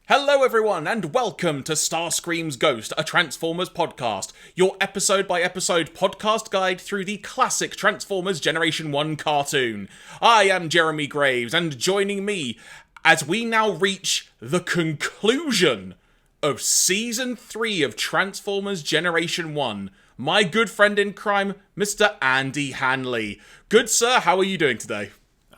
Hello everyone and welcome to Starscream's Ghost, a Transformers podcast, your episode-by-episode podcast guide through the classic Transformers Generation 1 cartoon. I am Jeremy Graves, and joining me as we now reach the conclusion of Season 3 of Transformers Generation 1, my good friend in crime, Mr. Andy Hanley. Good sir, how are you doing today?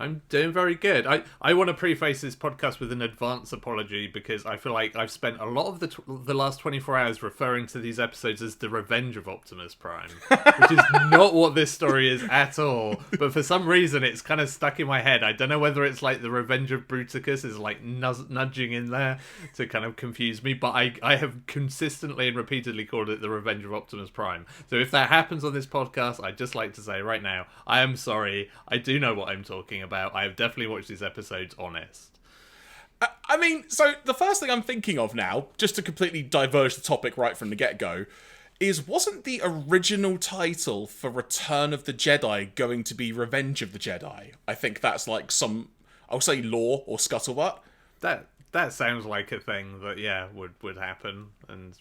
I'm doing very good. I want to preface this podcast with an advance apology because I feel like I've spent a lot of the last 24 hours referring to these episodes as the Revenge of Optimus Prime, which is not what this story is at all. But for some reason, it's kind of stuck in my head. I don't know whether it's like the Revenge of Bruticus is like nudging in there to kind of confuse me, but I have consistently and repeatedly called it the Revenge of Optimus Prime. So if that happens on this podcast, I'd just like to say right now, I am sorry. I do know what I'm talking about. I have definitely watched these episodes honest. I mean, so the first thing I'm thinking of now, just to completely diverge the topic right from the get-go, is wasn't the original title for Return of the Jedi going to be Revenge of the Jedi? I think that's like some, I'll say lore or scuttlebutt. That sounds like a thing that, yeah, would happen and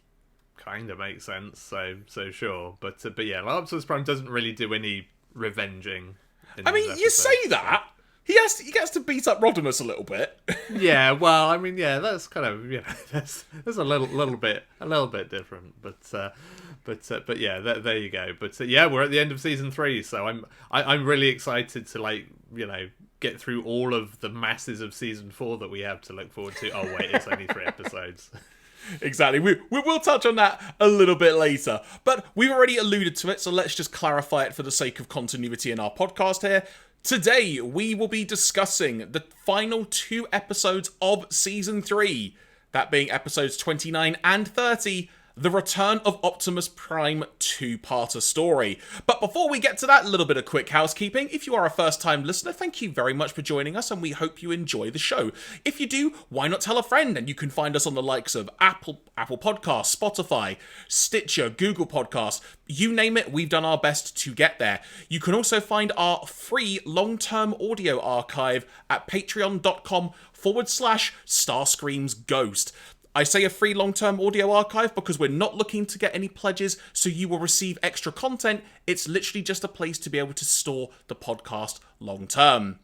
kind of makes sense, so sure. But yeah, Optimus Prime doesn't really do any revenging. I mean, you say that. He gets to beat up Rodimus a little bit. Yeah, well, I mean, yeah, that's kind of, you know, that's a little bit different, but yeah, there you go. But yeah, we're at the end of season 3, so I'm really excited to, like, you know, get through all of the masses of season 4 that we have to look forward to. Oh wait, it's only 3 episodes. Exactly. We will touch on that a little bit later, but we've already alluded to it, so let's just clarify it for the sake of continuity in our podcast here. Today, we will be discussing the final 2 episodes of Season 3, that being episodes 29 and 30, the Return of Optimus Prime 2-parter story. But before we get to that, a little bit of quick housekeeping. If you are a first-time listener, thank you very much for joining us, and we hope you enjoy the show. If you do, why not tell a friend? And you can find us on the likes of Apple Podcasts, Spotify, Stitcher, Google Podcasts, you name it, we've done our best to get there. You can also find our free long-term audio archive at patreon.com/Starscream's Ghost. I say a free long-term audio archive because we're not looking to get any pledges, so you will receive extra content. It's literally just a place to be able to store the podcast long-term.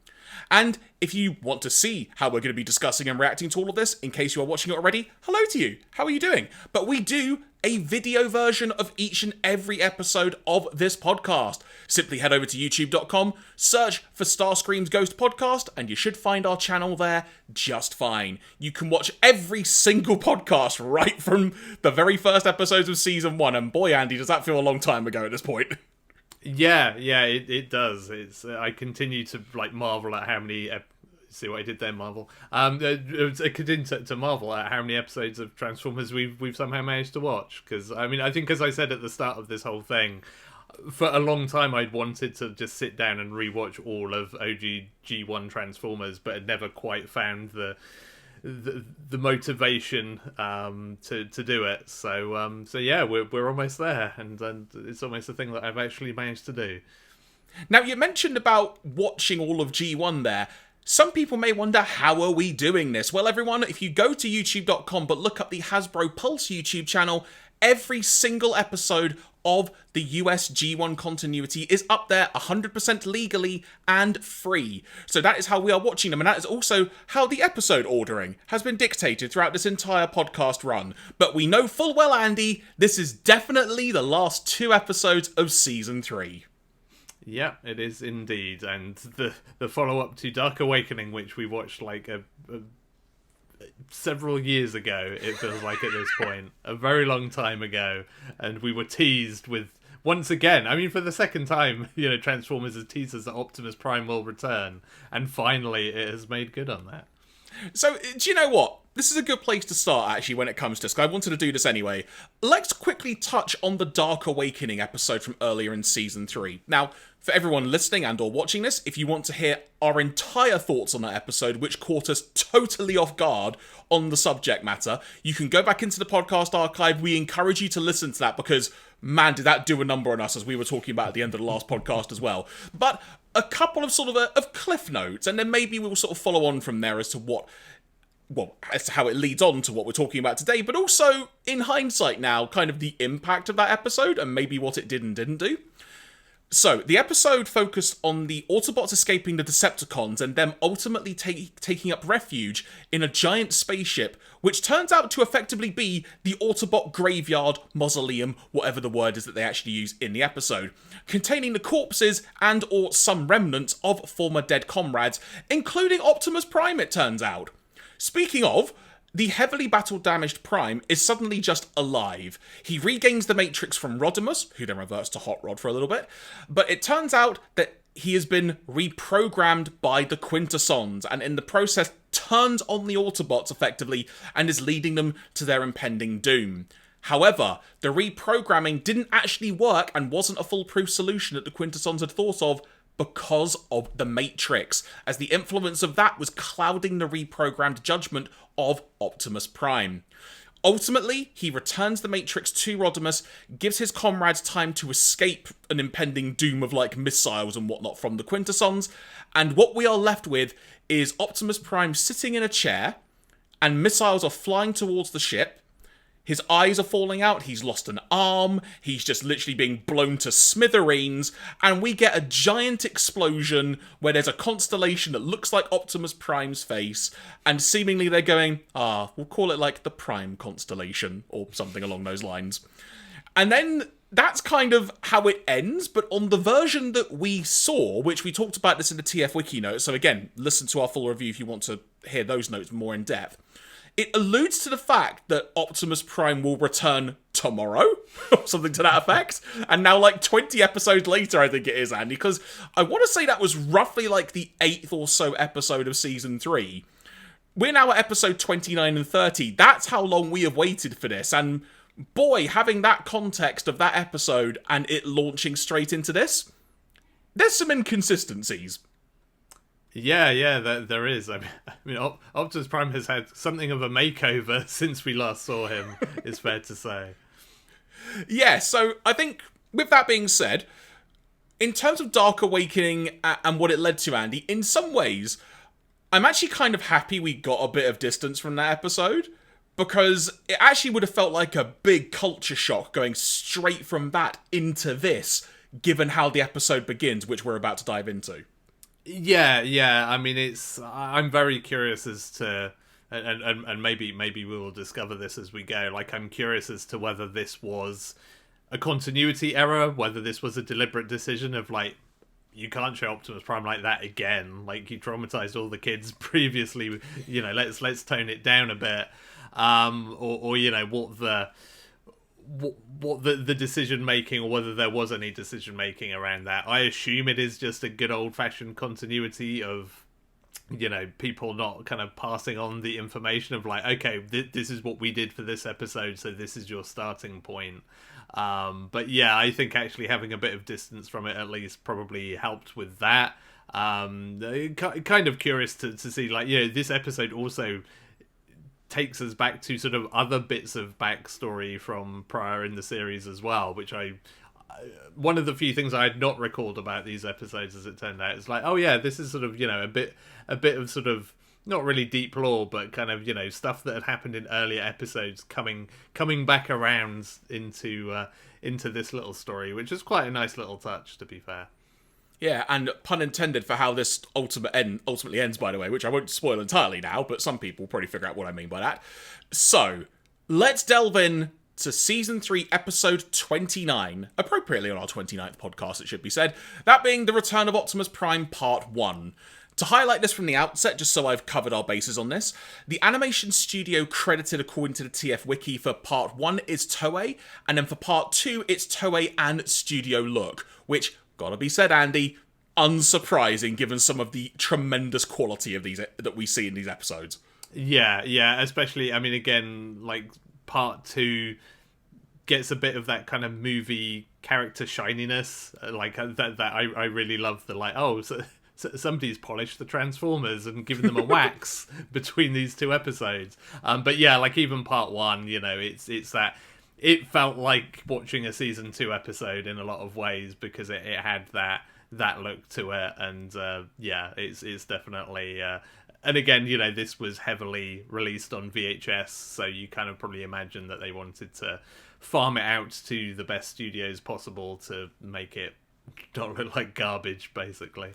And if you want to see how we're going to be discussing and reacting to all of this, in case you are watching it already, hello to you. How are you doing? But we do a video version of each and every episode of this podcast. Simply head over to youtube.com, search for Starscream's Ghost Podcast, and you should find our channel there just fine. You can watch every single podcast right from the very first episodes of Season 1, and boy, Andy, does that feel a long time ago at this point. Yeah, it does. It's I continue to like marvel at how many. See what I did there, Marvel. I continue to marvel at how many episodes of Transformers we've somehow managed to watch. Because I mean, I think as I said at the start of this whole thing, for a long time I'd wanted to just sit down and rewatch all of OG G1 Transformers, but had never quite found the motivation to do it. So yeah, we're almost there, and it's almost a thing that I've actually managed to do. Now, you mentioned about watching all of G1 there. Some people may wonder, how are we doing this? Well, everyone, if you go to youtube.com but look up the Hasbro Pulse YouTube channel, every single episode of the US G1 continuity is up there 100% legally and free. So that is how we are watching them, and that is also how the episode ordering has been dictated throughout this entire podcast run. But we know full well, Andy, this is definitely the last 2 episodes of Season 3. Yeah, it is indeed, and the follow-up to Dark Awakening, which we watched like several years ago, it feels like at this point, a very long time ago, and we were teased with, once again, I mean for the second time, you know, Transformers has teased us that Optimus Prime will return, and finally it has made good on that. So, do you know what? This is a good place to start, actually, when it comes to this, because I wanted to do this anyway. Let's quickly touch on the Dark Awakening episode from earlier in Season 3. Now, for everyone listening and or watching this, if you want to hear our entire thoughts on that episode, which caught us totally off guard on the subject matter, you can go back into the podcast archive. We encourage you to listen to that because, man, did that do a number on us, as we were talking about at the end of the last podcast as well. But a couple of sort of cliff notes, and then maybe we'll sort of follow on from there as to what well, as to how it leads on to what we're talking about today, but also, in hindsight now, kind of the impact of that episode and maybe what it did and didn't do. So, the episode focused on the Autobots escaping the Decepticons and them ultimately taking up refuge in a giant spaceship, which turns out to effectively be the Autobot graveyard, mausoleum, whatever the word is that they actually use in the episode, containing the corpses and or some remnants of former dead comrades, including Optimus Prime, it turns out. Speaking of, the heavily battle-damaged Prime is suddenly just alive. He regains the Matrix from Rodimus, who then reverts to Hot Rod for a little bit, but it turns out that he has been reprogrammed by the Quintessons, and in the process turns on the Autobots effectively, and is leading them to their impending doom. However, the reprogramming didn't actually work and wasn't a foolproof solution that the Quintessons had thought of, because of the Matrix, as the influence of that was clouding the reprogrammed judgment of Optimus Prime. Ultimately, he returns the Matrix to Rodimus, gives his comrades time to escape an impending doom of like missiles and whatnot from the Quintessons, and what we are left with is Optimus Prime sitting in a chair, and missiles are flying towards the ship. His eyes are falling out, he's lost an arm, he's just literally being blown to smithereens, and we get a giant explosion where there's a constellation that looks like Optimus Prime's face, and seemingly they're going, we'll call it like the Prime constellation, or something along those lines. And then that's kind of how it ends, but on the version that we saw, which we talked about this in the TF Wiki notes, so again, listen to our full review if you want to hear those notes more in depth. It alludes to the fact that Optimus Prime will return tomorrow, or something to that effect. And now, like, 20 episodes later, I think it is, Andy, because I want to say that was roughly, like, the 8th or so episode of Season 3. We're now at episode 29 and 30. That's how long we have waited for this. And, boy, having that context of that episode and it launching straight into this, there's some inconsistencies. Yeah, there is. I mean, Optimus Prime has had something of a makeover since we last saw him, it's fair to say. Yeah, so I think, with that being said, in terms of Dark Awakening and what it led to, Andy, in some ways, I'm actually kind of happy we got a bit of distance from that episode, because it actually would have felt like a big culture shock going straight from that into this, given how the episode begins, which we're about to dive into. Yeah. I mean, I'm very curious as to, and maybe we will discover this as we go. Like, I'm curious as to whether this was a continuity error, whether this was a deliberate decision of like, you can't show Optimus Prime like that again. Like, you traumatized all the kids previously. You know, let's tone it down a bit. Or you know, what the decision making, or whether there was any decision making around that. I assume it is just a good old fashioned continuity of, you know, people not kind of passing on the information of like, okay, this is what we did for this episode, so this is your starting point. But yeah, I think actually having a bit of distance from it at least probably helped with that. Kind of curious to see, like, you know, this episode also takes us back to sort of other bits of backstory from prior in the series as well, which one of the few things I had not recalled about these episodes, as it turned out, is like, oh yeah, this is sort of, you know, a bit of sort of not really deep lore, but kind of, you know, stuff that had happened in earlier episodes coming back around into this little story, which is quite a nice little touch, to be fair. Yeah, and pun intended for how this ultimately ends, by the way, which I won't spoil entirely now, but some people will probably figure out what I mean by that. So, let's delve in to Season 3, Episode 29, appropriately on our 29th podcast, it should be said, that being The Return of Optimus Prime Part 1. To highlight this from the outset, just so I've covered our bases on this, the animation studio credited according to the TF Wiki for Part 1 is Toei, and then for Part 2 it's Toei and Studio Look, which, gotta be said, Andy, unsurprising given some of the tremendous quality of these that we see in these episodes. Yeah, especially, I mean, again, like, Part 2 gets a bit of that kind of movie character shininess, like, that I really love the, like, so somebody's polished the Transformers and given them a wax between these two episodes. But yeah, like, even Part 1, you know, it's that, it felt like watching a Season 2 episode in a lot of ways, because it had that look to it, and yeah, it's definitely And again, you know, this was heavily released on VHS, so you kind of probably imagine that they wanted to farm it out to the best studios possible to make it not look like garbage, basically.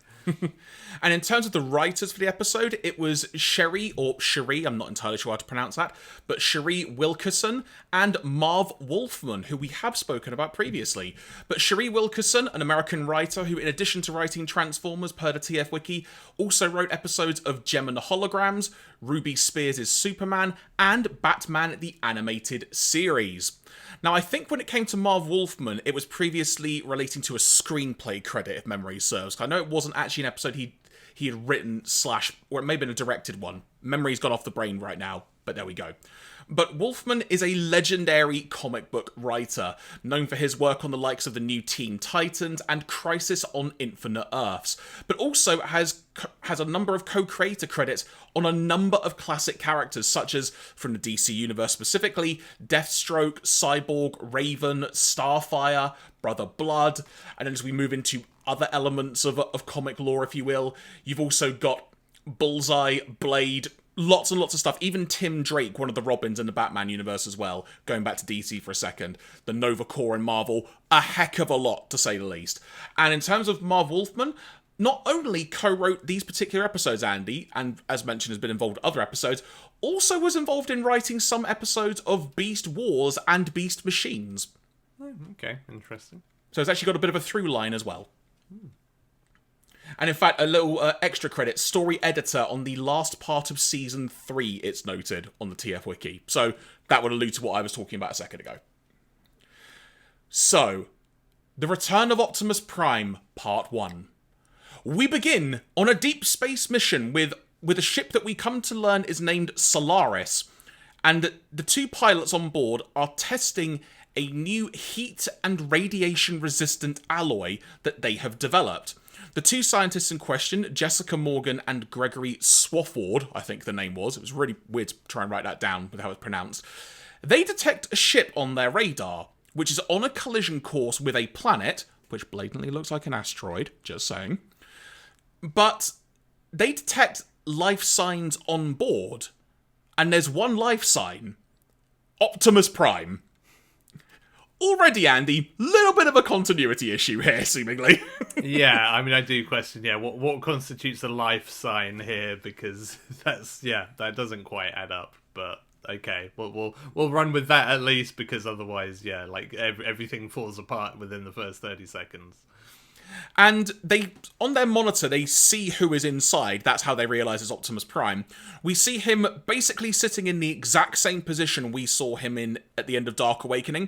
And in terms of the writers for the episode, it was Sherry, I'm not entirely sure how to pronounce that, but Sherry Wilkerson and Marv Wolfman, who we have spoken about previously. But Sherry Wilkerson, an American writer who, in addition to writing Transformers per the TF Wiki, also wrote episodes of Gem and the Holograms, Ruby Spears' Superman, and Batman the Animated Series. Now, I think when it came to Marv Wolfman, it was previously relating to a screenplay credit, if memory serves. I know it wasn't actually an episode he had written / or it may have been a directed one. Memory's gone off the brain right now, but there we go. But Wolfman is a legendary comic book writer, known for his work on the likes of the new Teen Titans and Crisis on Infinite Earths, but also has a number of co-creator credits on a number of classic characters, such as, from the DC Universe specifically, Deathstroke, Cyborg, Raven, Starfire, Brother Blood, and then as we move into other elements of comic lore, if you will, you've also got Bullseye, Blade, lots and lots of stuff. Even Tim Drake, one of the Robins in the Batman universe as well, going back to DC for a second. The Nova Corps in Marvel, a heck of a lot, to say the least. And in terms of Marv Wolfman, not only co-wrote these particular episodes, Andy, and as mentioned has been involved in other episodes, also was involved in writing some episodes of Beast Wars and Beast Machines. Okay, interesting. So it's actually got a bit of a through line as well. And in fact, a little extra credit, story editor on the last part of Season 3, it's noted on the TF Wiki. So that would allude to what I was talking about a second ago. So, The Return of Optimus Prime, Part 1. We begin on a deep space mission with a ship that we come to learn is named Solaris. And the two pilots on board are testing a new heat and radiation-resistant alloy that they have developed. The two scientists in question, Jessica Morgan and Gregory Swafford, I think the name was. It was really weird to try and write that down with how it's pronounced. They detect a ship on their radar, which is on a collision course with a planet, which blatantly looks like an asteroid, just saying. But they detect life signs on board, and there's one life sign. Optimus Prime. Already, Andy, little bit of a continuity issue here, seemingly. Yeah, I mean, I do question, what constitutes a life sign here, because that doesn't quite add up, but okay, we'll run with that at least, because otherwise, everything falls apart within the first 30 seconds. And on their monitor, they see who is inside. That's how they realise it's Optimus Prime. We see him basically sitting in the exact same position we saw him in at the end of Dark Awakening,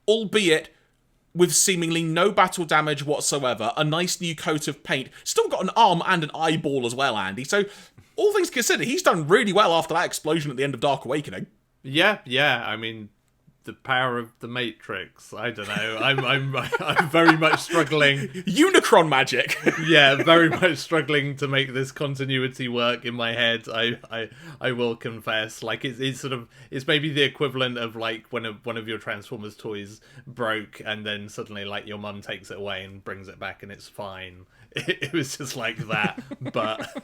albeit with seemingly no battle damage whatsoever, a nice new coat of paint, still got an arm and an eyeball as well, Andy. So, all things considered, he's done really well after that explosion at the end of Dark Awakening. Yeah, I mean, the power of the Matrix. I don't know. I'm very much struggling. Unicron magic. Yeah, very much struggling to make this continuity work in my head. I will confess. Like it's maybe the equivalent of like when one of your Transformers toys broke and then suddenly like your mum takes it away and brings it back and it's fine. It was just like that, but.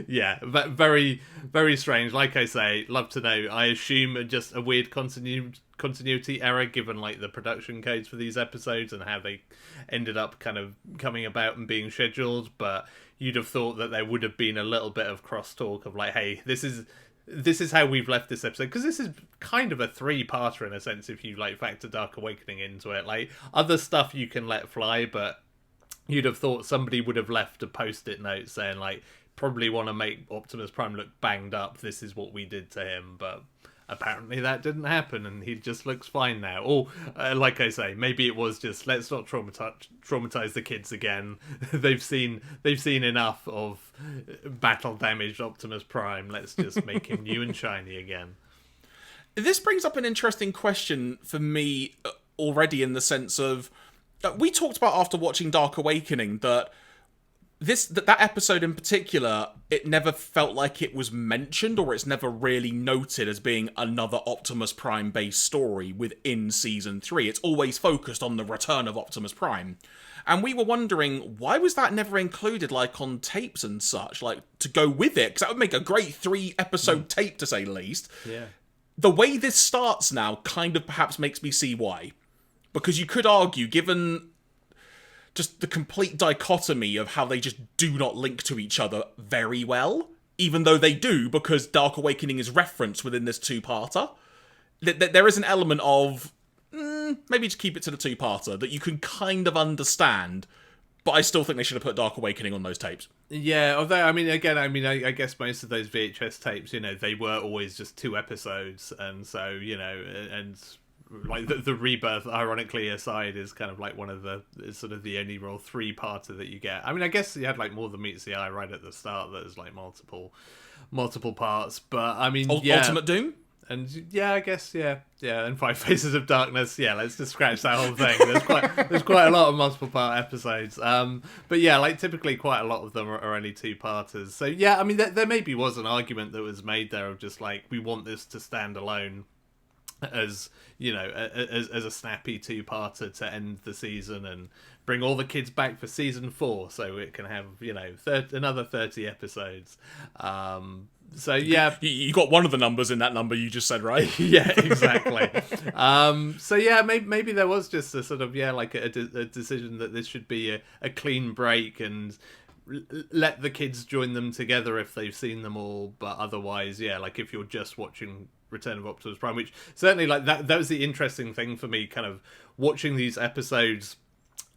Yeah, very, very strange. Like I say, love to know. I assume just a weird continuity error given like the production codes for these episodes and how they ended up kind of coming about and being scheduled. But you'd have thought that there would have been a little bit of crosstalk of like, hey, this is how we've left this episode, because this is kind of a 3-parter in a sense if you like factor Dark Awakening into it. Like other stuff you can let fly, but you'd have thought somebody would have left a post-it note saying like, probably want to make Optimus Prime look banged up. This is what we did to him, but apparently that didn't happen, and he just looks fine now. Or, like I say, maybe it was just let's not traumatize the kids again. they've seen enough of battle damaged Optimus Prime. Let's just make him new and shiny again. This brings up an interesting question for me already, in the sense of we talked about after watching Dark Awakening that that episode in particular, it never felt like it was mentioned, or it's never really noted as being another Optimus Prime based story within season 3. It's always focused on the return of Optimus Prime. And we were wondering, why was that never included, like, on tapes and such, like, to go with it? Because that would make a great 3-episode tape, to say the least. Yeah. The way this starts now kind of perhaps makes me see why. Because you could argue, given just the complete dichotomy of how they just do not link to each other very well, even though they do, because Dark Awakening is referenced within this two-parter, there is an element of, maybe just keep it to the two-parter, that you can kind of understand, but I still think they should have put Dark Awakening on those tapes. Yeah, although, I guess most of those VHS tapes, they were always just 2 episodes, and so, and like the rebirth, ironically aside, is kind of like one of is sort of the only real 3-parter that you get. I mean, I guess you had like More Than Meets the Eye right at the start that is like multiple parts, but I mean, Ultimate Doom? And yeah, I guess, yeah, and 5 Faces of Darkness, yeah, let's just scratch that whole thing. There's quite a lot of multiple part episodes. But yeah, like typically quite a lot of them are only 2-parters. So yeah, I mean, there maybe was an argument that was made there of just like, we want this to stand alone as as a snappy 2-parter to end the season and bring all the kids back for season 4 so it can have another 30 episodes. So yeah, you got one of the numbers in that number you just said, right? Yeah, exactly. So yeah, maybe there was just a sort of like a decision that this should be a clean break and let the kids join them together if they've seen them all, but otherwise, like if you're just watching Return of Optimus Prime, which certainly like that was the interesting thing for me, kind of watching these episodes.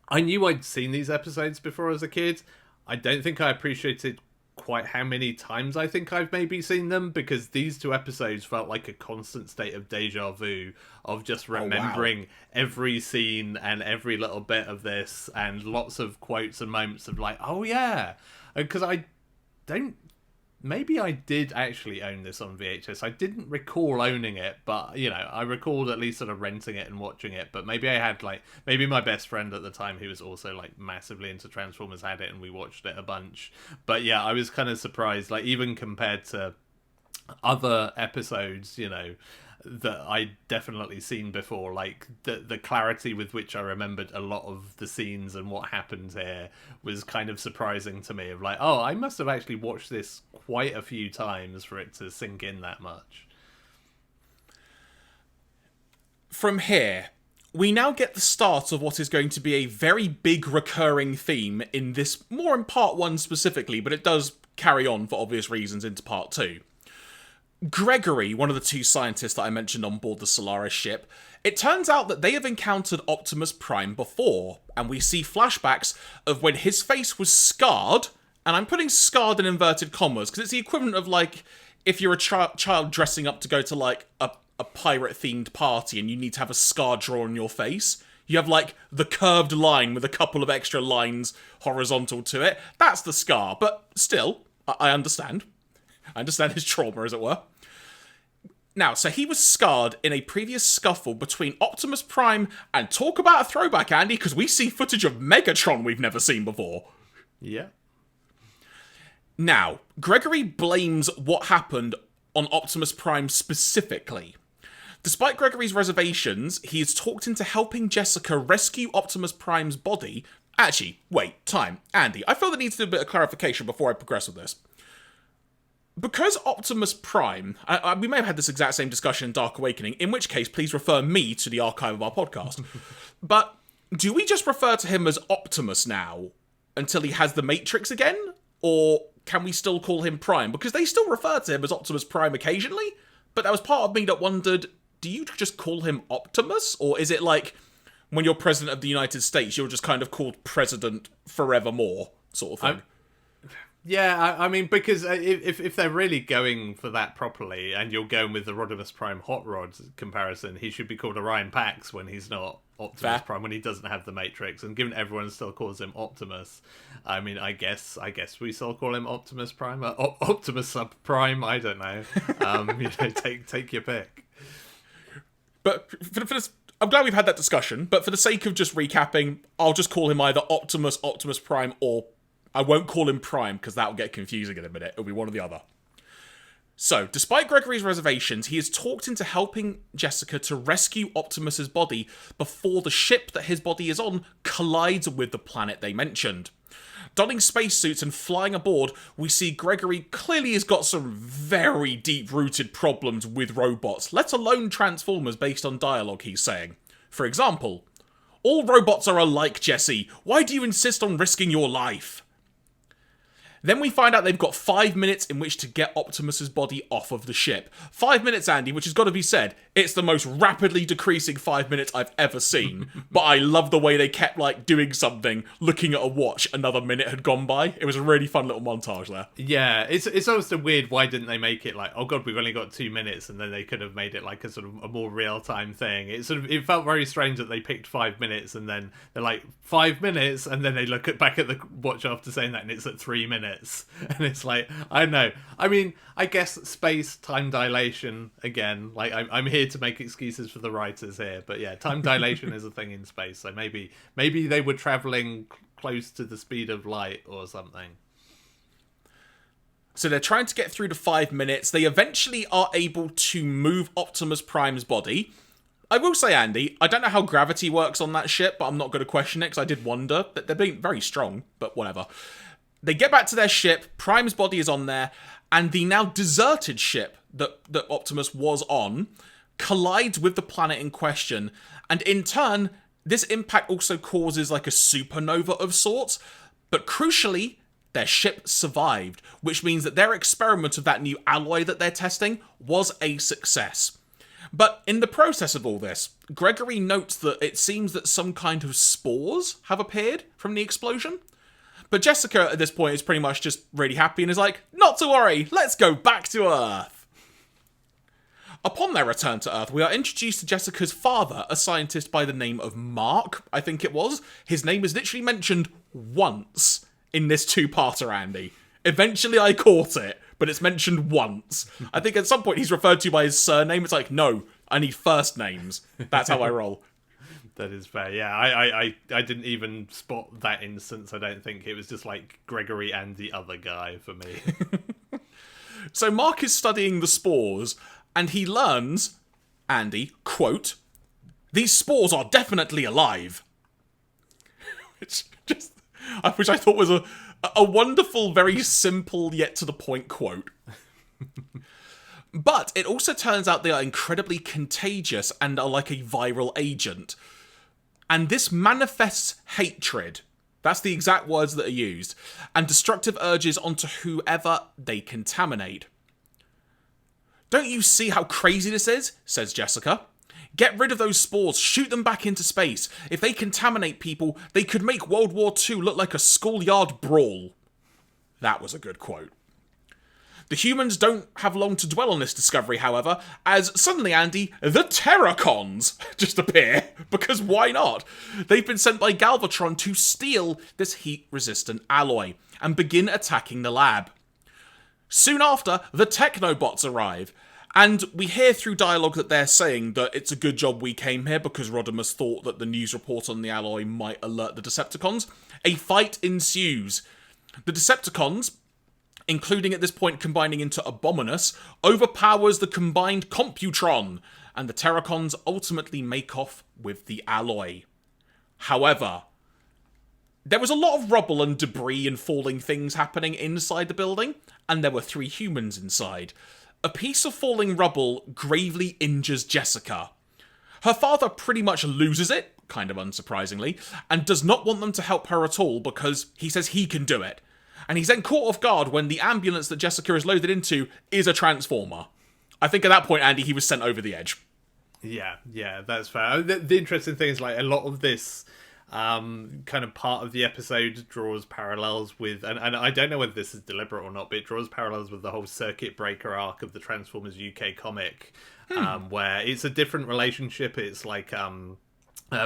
I knew I'd seen these episodes before as a kid. I don't think I appreciated quite how many times I think I've maybe seen them, because these 2 episodes felt like a constant state of deja vu of just remembering every scene and every little bit of this, and lots of quotes and moments of like, oh yeah, because maybe I did actually own this on VHS. I didn't recall owning it, but, I recalled at least sort of renting it and watching it. But maybe I had, maybe my best friend at the time, who was also, massively into Transformers, had it and we watched it a bunch. But, yeah, I was kind of surprised, even compared to other episodes, that I'd definitely seen before, like the clarity with which I remembered a lot of the scenes and what happened here was kind of surprising to me, of like, oh, I must have actually watched this quite a few times for it to sink in that much. From here, we now get the start of what is going to be a very big recurring theme in this, more in part 1 specifically, but it does carry on for obvious reasons into part 2. Gregory, one of the 2 scientists that I mentioned on board the Solaris ship, it turns out that they have encountered Optimus Prime before, and we see flashbacks of when his face was scarred, and I'm putting scarred in inverted commas, because it's the equivalent of, like, if you're a child dressing up to go to, like, a pirate-themed party and you need to have a scar drawn on your face. You have, like, the curved line with a couple of extra lines horizontal to it. That's the scar, but still, I understand. I understand his trauma, as it were. Now, so he was scarred in a previous scuffle between Optimus Prime and, talk about a throwback, Andy, because we see footage of Megatron we've never seen before. Yeah. Now, Gregory blames what happened on Optimus Prime specifically. Despite Gregory's reservations, he is talked into helping Jessica rescue Optimus Prime's body. Actually, wait, time. Andy, I feel the need to do a bit of clarification before I progress with this. Because Optimus Prime, we may have had this exact same discussion in Dark Awakening, in which case please refer me to the archive of our podcast. But do we just refer to him as Optimus now until he has the Matrix again? Or can we still call him Prime? Because they still refer to him as Optimus Prime occasionally, but there was part of me that wondered, do you just call him Optimus? Or is it like, when you're President of the United States, you're just kind of called President forevermore, sort of thing? Yeah, I mean, because if they're really going for that properly, and you're going with the Rodimus Prime Hot Rod comparison, he should be called Orion Pax when he's not Optimus Prime, when he doesn't have the Matrix. And given everyone still calls him Optimus, I mean, I guess we still call him Optimus Prime, Optimus Sub Prime. I don't know. Take your pick. But for this, I'm glad we've had that discussion. But for the sake of just recapping, I'll just call him either Optimus Prime, or I won't call him Prime because that'll get confusing in a minute. It'll be one or the other. So, despite Gregory's reservations, he is talked into helping Jessica to rescue Optimus's body before the ship that his body is on collides with the planet they mentioned. Donning spacesuits and flying aboard, we see Gregory clearly has got some very deep-rooted problems with robots, let alone Transformers based on dialogue he's saying. For example, "All robots are alike, Jesse. Why do you insist on risking your life?" Then we find out they've got 5 minutes in which to get Optimus's body off of the ship. 5 minutes, Andy, which has got to be said, it's the most rapidly decreasing 5 minutes I've ever seen. But I love the way they kept, doing something, looking at a watch, another minute had gone by. It was a really fun little montage there. Yeah, it's almost a weird, why didn't they make it oh god, we've only got 2 minutes, and then they could have made it a sort of a more real-time thing. It felt very strange that they picked 5 minutes, and then they're like, 5 minutes, and then they look back at the watch after saying that, and it's at 3 minutes. And it's I don't know. I mean, I guess space, time dilation, again, I'm here to make excuses for the writers here, but yeah, time dilation is a thing in space, so maybe they were travelling close to the speed of light or something. So they're trying to get through to 5 minutes. They eventually are able to move Optimus Prime's body. I will say, Andy, I don't know how gravity works on that ship, but I'm not going to question it, because I did wonder. They're being very strong, but whatever. They get back to their ship, Prime's body is on there, and the now deserted ship that Optimus was on collides with the planet in question, and in turn, this impact also causes a supernova of sorts, but crucially, their ship survived, which means that their experiment of that new alloy that they're testing was a success. But in the process of all this, Gregory notes that it seems that some kind of spores have appeared from the explosion. But Jessica, at this point, is pretty much just really happy and is like, "Not to worry, let's go back to Earth." Upon their return to Earth, we are introduced to Jessica's father, a scientist by the name of Mark, I think it was. His name is literally mentioned once in this two-parter, Andy. Eventually I caught it, but it's mentioned once. I think at some point he's referred to by his surname. It's no, I need first names. That's how I roll. That is fair. Yeah, I didn't even spot that instance. I don't think it was just Gregory and the other guy for me. So Mark is studying the spores, and he learns, Andy, quote, "These spores are definitely alive." which I thought was a wonderful, very simple yet to the point quote. But it also turns out they are incredibly contagious and are like a viral agent. And this manifests hatred. That's the exact words that are used. And destructive urges onto whoever they contaminate. "Don't you see how crazy this is?" says Jessica. "Get rid of those spores, shoot them back into space. If they contaminate people, they could make World War II look like a schoolyard brawl." That was a good quote. The humans don't have long to dwell on this discovery, however, as suddenly, Andy, the Terracons just appear, because why not? They've been sent by Galvatron to steal this heat-resistant alloy, and begin attacking the lab. Soon after, the Technobots arrive, and we hear through dialogue that they're saying that it's a good job we came here because Rodimus thought that the news report on the alloy might alert the Decepticons. A fight ensues. The Decepticons, including at this point combining into Abominus, overpowers the combined Computron, and the Terracons ultimately make off with the alloy. However, there was a lot of rubble and debris and falling things happening inside the building, and there were 3 humans inside. A piece of falling rubble gravely injures Jessica. Her father pretty much loses it, kind of unsurprisingly, and does not want them to help her at all because he says he can do it. And he's then caught off guard when the ambulance that Jessica is loaded into is a Transformer. I think at that point, Andy, he was sent over the edge. Yeah, that's fair. The interesting thing is a lot of this kind of part of the episode draws parallels with, and I don't know whether this is deliberate or not, but it draws parallels with the whole Circuit Breaker arc of the Transformers UK comic, where it's a different relationship. It's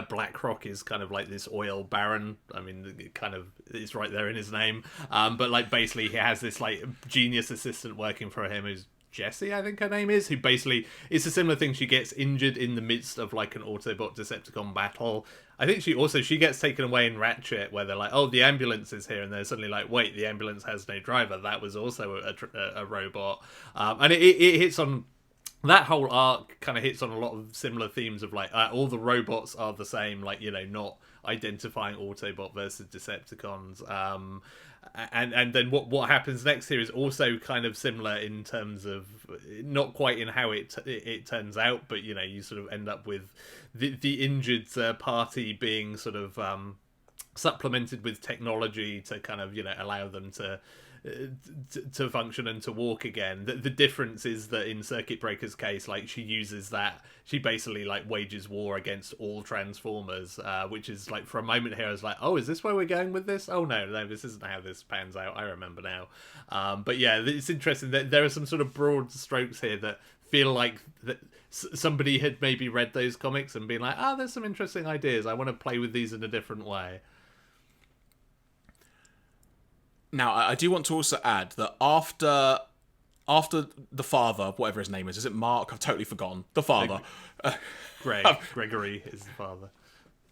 BlackRock is kind of this oil baron. I mean, it kind of is right there in his name. But basically he has this genius assistant working for him who's Jessie, I think her name is, who basically, it's a similar thing. She gets injured in the midst of like an Autobot Decepticon battle. I think she gets taken away in Ratchet, where they're like, oh, the ambulance is here, and they're suddenly like, wait, the ambulance has no driver. That was also a robot. And it hits on, that whole arc kind of hits on a lot of similar themes of like, all the robots are the same, like, you know, not identifying Autobot versus Decepticons. And then what happens next here is also kind of similar in terms of, not quite in how it turns out, but, you know, you sort of end up with the injured party being sort of supplemented with technology to kind of, you know, allow them to function and to walk again. The difference is that in Circuit Breaker's case, like, she basically like wages war against all Transformers, which is like, for a moment here I was like, oh, is this where we're going with this? Oh no, this isn't how this pans out. I remember now. But yeah, it's interesting that there are some sort of broad strokes here that feel like that somebody had maybe read those comics and been like, there's some interesting ideas, I want to play with these in a different way. Now, I do want to also add that after the father, whatever his name is it Mark? I've totally forgotten. The father. Gregory is the father.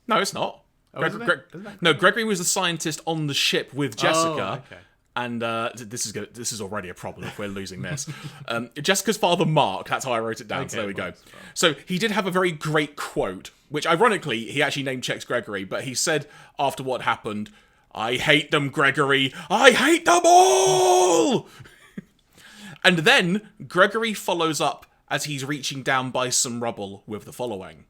No, it's not. Isn't it? No, Gregory was the scientist on the ship with Jessica. Oh, okay. And this is already a problem if we're losing this. Jessica's father, Mark, that's how I wrote it down, so there we go. So he did have a very great quote, which ironically, he actually name-checks Gregory, but he said after what happened, "I hate them, Gregory. I hate them all!" And then Gregory follows up as he's reaching down by some rubble with the following.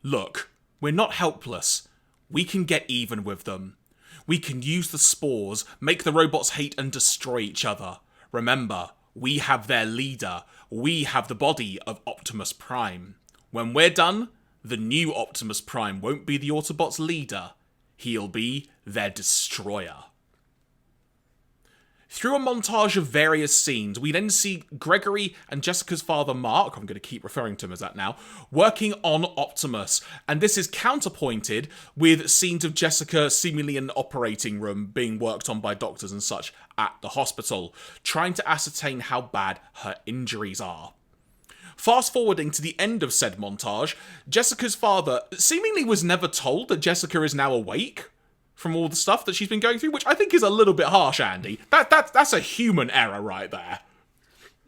"Look, we're not helpless. We can get even with them. We can use the spores, make the robots hate and destroy each other. Remember, we have their leader. We have the body of Optimus Prime. When we're done, the new Optimus Prime won't be the Autobots' leader. He'll be their destroyer." Through a montage of various scenes, we then see Gregory and Jessica's father, Mark, I'm going to keep referring to him as that now, working on Optimus. And this is counterpointed with scenes of Jessica seemingly in an operating room being worked on by doctors and such at the hospital, trying to ascertain how bad her injuries are. Fast forwarding to the end of said montage, Jessica's father seemingly was never told that Jessica is now awake from all the stuff that she's been going through, which I think is a little bit harsh, Andy. That's a human error right there.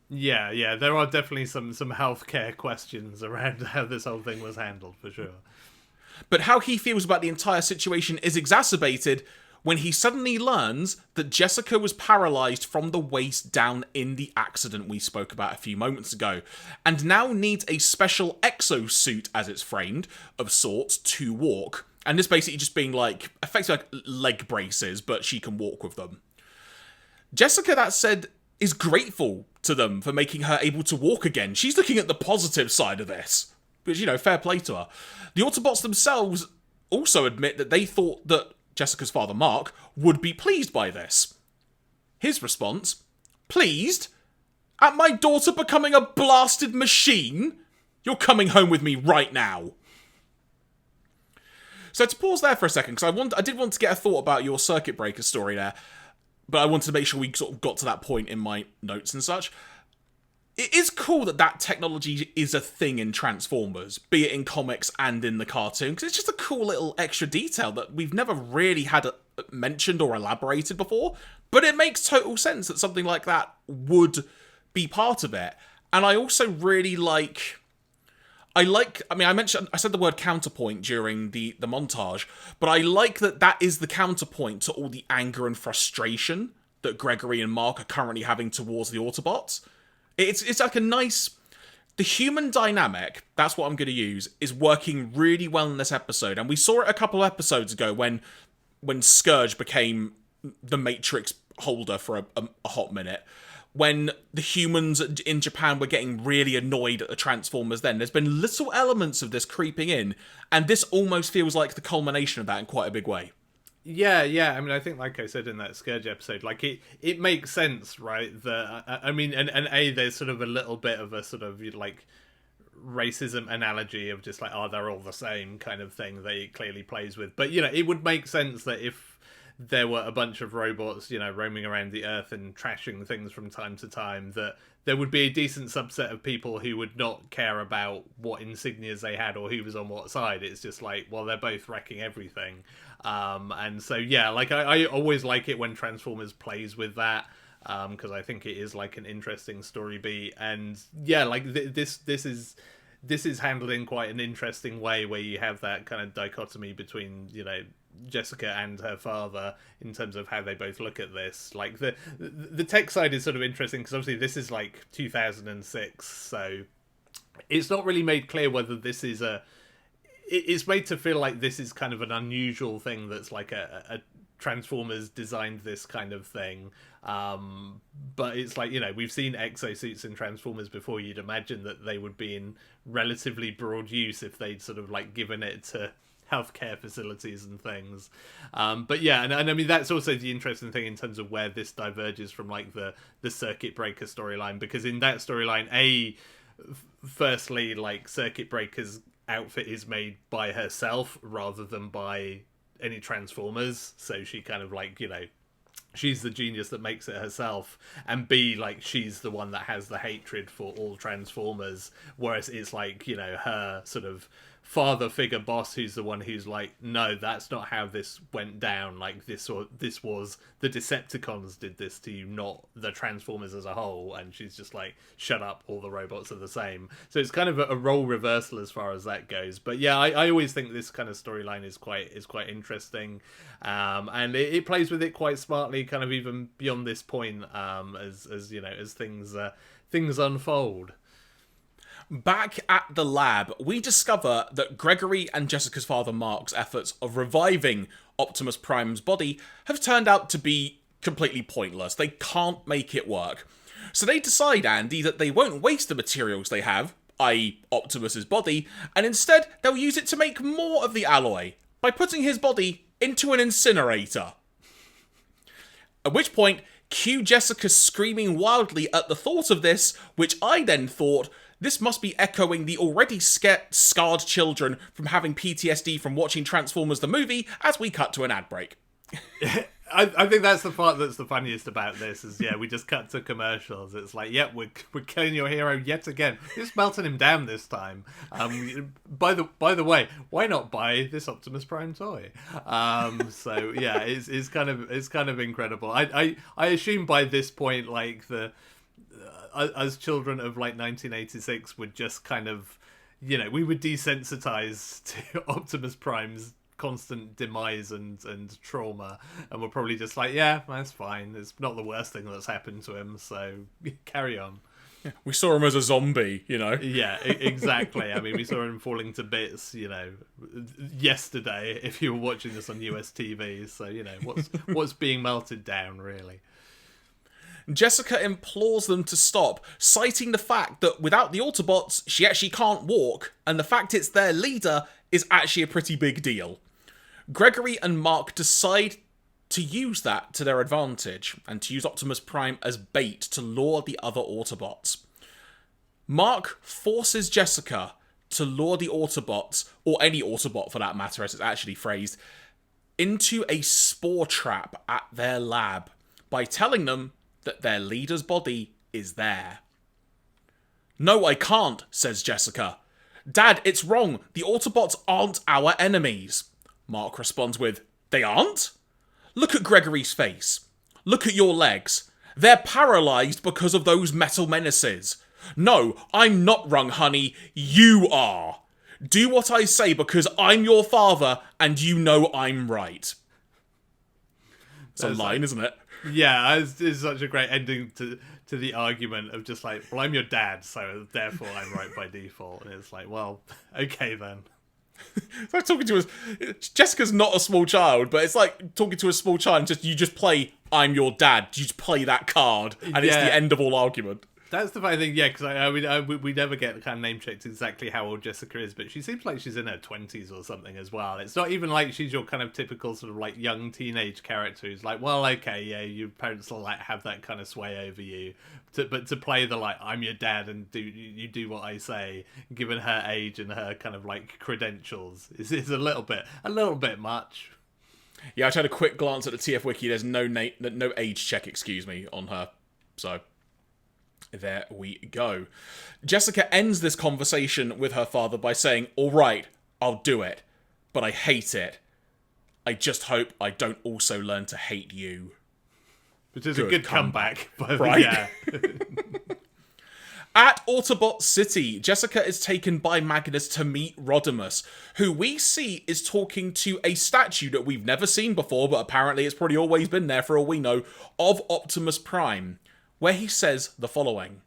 Yeah, there are definitely some healthcare questions around how this whole thing was handled, for sure. But how he feels about the entire situation is exacerbated when he suddenly learns that Jessica was paralysed from the waist down in the accident we spoke about a few moments ago, and now needs a special exosuit, as it's framed, of sorts, to walk. And this basically just being like, effectively like leg braces, but she can walk with them. Jessica, that said, is grateful to them for making her able to walk again. She's looking at the positive side of this, which, you know, fair play to her. The Autobots themselves also admit that they thought that Jessica's father, Mark, would be pleased by this. His response, "Pleased? At my daughter becoming a blasted machine? You're coming home with me right now." So to pause there for a second, because I did want to get a thought about your Circuit Breaker story there, but I wanted to make sure we sort of got to that point in my notes and such. It is cool that technology is a thing in Transformers, be it in comics and in the cartoon, because it's just a cool little extra detail that we've never really had mentioned or elaborated before, but it makes total sense that something like that would be part of it. And I also really I said the word counterpoint during the montage, but I like that is the counterpoint to all the anger and frustration that Gregory and Mark are currently having towards the Autobots. It's like a nice... The human dynamic, that's what I'm going to use, is working really well in this episode. And we saw it a couple of episodes ago when Scourge became the Matrix holder for a hot minute. When the humans in Japan were getting really annoyed at the Transformers then. There's been little elements of this creeping in, and this almost feels like the culmination of that in quite a big way. Yeah. I mean, I think, like I said in that Scourge episode, like it makes sense, right? I mean, there's sort of a little bit of a sort of like racism analogy of just like, they're all the same kind of thing that it clearly plays with. But, you know, it would make sense that if there were a bunch of robots, roaming around the Earth and trashing things from time to time, that there would be a decent subset of people who would not care about what insignias they had or who was on what side. It's just like, well, they're both wrecking everything. And so, yeah, like I always like it when Transformers plays with that, because I think it is like an interesting story beat. And yeah, like this is handled in quite an interesting way, where you have that kind of dichotomy between, Jessica and her father in terms of how they both look at this. Like the tech side is sort of interesting because obviously this is like 2006, so it's not really made clear whether this is it's made to feel like this is kind of an unusual thing, that's like a Transformers designed this kind of thing. But it's like, we've seen exosuits in Transformers before. You'd imagine that they would be in relatively broad use if they'd sort of like given it to healthcare facilities and things. But yeah, and I mean, that's also the interesting thing in terms of where this diverges from like the Circuit Breaker storyline, because in that storyline, firstly, like Circuit Breaker's outfit is made by herself rather than by any Transformers, so she kind of like, she's the genius that makes it herself, and B, like, she's the one that has the hatred for all Transformers, whereas it's like, her sort of father figure boss who's the one who's like, no, that's not how this went down, like this was the Decepticons did this to you, not the Transformers as a whole. And she's just like, shut up, all the robots are the same. So it's kind of a role reversal as far as that goes. But yeah, I always think this kind of storyline is quite interesting, and it plays with it quite smartly, kind of even beyond this point, as things unfold. Back at the lab, we discover that Gregory and Jessica's father Mark's efforts of reviving Optimus Prime's body have turned out to be completely pointless. They can't make it work. So they decide, Andy, that they won't waste the materials they have, i.e. Optimus's body, and instead they'll use it to make more of the alloy by putting his body into an incinerator. At which point, cue Jessica screaming wildly at the thought of this, which I then thought, this must be echoing the already scarred children from having PTSD from watching Transformers the movie, as we cut to an ad break. I think that's the part that's the funniest about this, is we just cut to commercials. It's like, we're killing your hero yet again. Just melting him down this time. By the way, why not buy this Optimus Prime toy? So yeah, it's kind of incredible. I assume by this point, like as children of like 1986 would just kind of, we would desensitize to Optimus Prime's constant demise and trauma, and we're probably just like, yeah, that's fine, it's not the worst thing that's happened to him, so carry on. We saw him as a zombie, Yeah, exactly. I mean, we saw him falling to bits, yesterday, if you were watching this on US TV, so what's being melted down, really. Jessica implores them to stop, citing the fact that without the Autobots, she actually can't walk, and the fact it's their leader is actually a pretty big deal. Gregory and Mark decide to use that to their advantage, and to use Optimus Prime as bait to lure the other Autobots. Mark forces Jessica to lure the Autobots, or any Autobot for that matter as it's actually phrased, into a spore trap at their lab, by telling them that their leader's body is there. No, I can't, says Jessica. Dad, it's wrong. The Autobots aren't our enemies. Mark responds with, they aren't? Look at Gregory's face. Look at your legs. They're paralyzed because of those metal menaces. No, I'm not wrong, honey. You are. Do what I say because I'm your father and you know I'm right. It's a line, isn't it? Yeah, it's such a great ending to the argument of just like, well, I'm your dad, so therefore I'm right by default. And it's like, well, okay then. It's like talking to Jessica's not a small child, but it's like talking to a small child and you just play I'm your dad. You just play that card and it's the end of all argument. That's the funny thing, yeah, because we never get kind of name checked exactly how old Jessica is, but she seems like she's in her 20s or something as well. It's not even like she's your kind of typical sort of like young teenage character who's like, well, okay, yeah, your parents will like have that kind of sway over you, but to play the like I'm your dad and you do what I say, given her age and her kind of like credentials, is a little bit much. Yeah, I tried a quick glance at the TF wiki. There's no age check, on her. So there we go. Jessica ends this conversation with her father by saying, "All right, I'll do it, but I hate it. I just hope I don't also learn to hate you." Which is a good comeback. Right? Yeah. At Autobot City, Jessica is taken by Magnus to meet Rodimus, who we see is talking to a statue that we've never seen before, but apparently it's probably always been there for all we know, of Optimus Prime, where he says the following.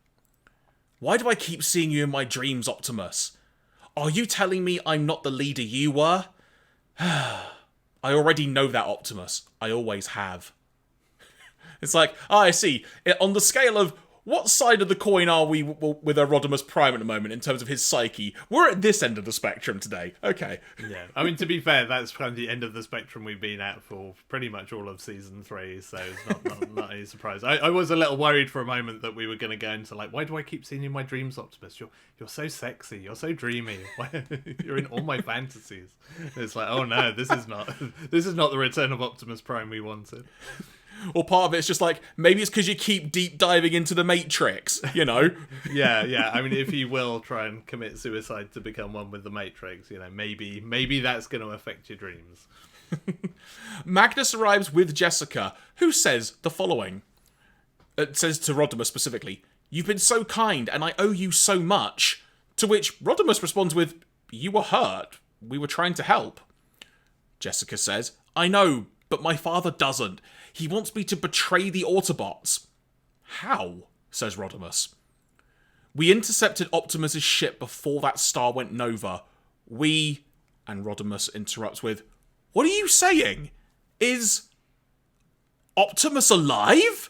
"Why do I keep seeing you in my dreams, Optimus? Are you telling me I'm not the leader you were? I already know that, Optimus. I always have." It's like, I see. On the scale of what side of the coin are we with a Rodimus Prime at the moment in terms of his psyche? We're at this end of the spectrum today. Okay. Yeah. I mean, to be fair, that's kind of the end of the spectrum we've been at for pretty much all of Season 3, so it's not any surprise. I was a little worried for a moment that we were going to go into, like, why do I keep seeing you in my dreams, Optimus? You're so sexy. You're so dreamy. You're in all my fantasies. It's like, oh no, this is not the Return of Optimus Prime we wanted. Or part of it's just like, maybe it's because you keep deep diving into the Matrix, you know? Yeah. I mean, if he will try and commit suicide to become one with the Matrix, maybe that's going to affect your dreams. Magnus arrives with Jessica, who says the following. It says to Rodimus specifically, "You've been so kind, and I owe you so much." To which Rodimus responds with, "You were hurt. We were trying to help." Jessica says, "I know, but my father doesn't. He wants me to betray the Autobots." "How?" says Rodimus. "We intercepted Optimus's ship before that star went nova. And Rodimus interrupts with, "What are you saying? Is Optimus alive?"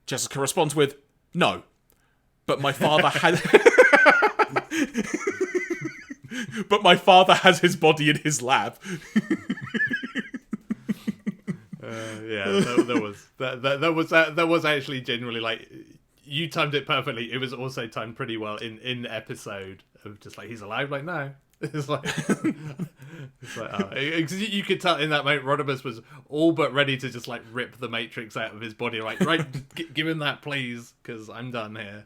Jessica responds with, "No, but my father has... but my father has his body in his lab." That was actually genuinely, like, you timed it perfectly. It was also timed pretty well in episode of just like, he's alive, like, no. It's like, you could tell in that moment Rodimus was all but ready to just like rip the Matrix out of his body, like, right, give him that please, because I'm done here.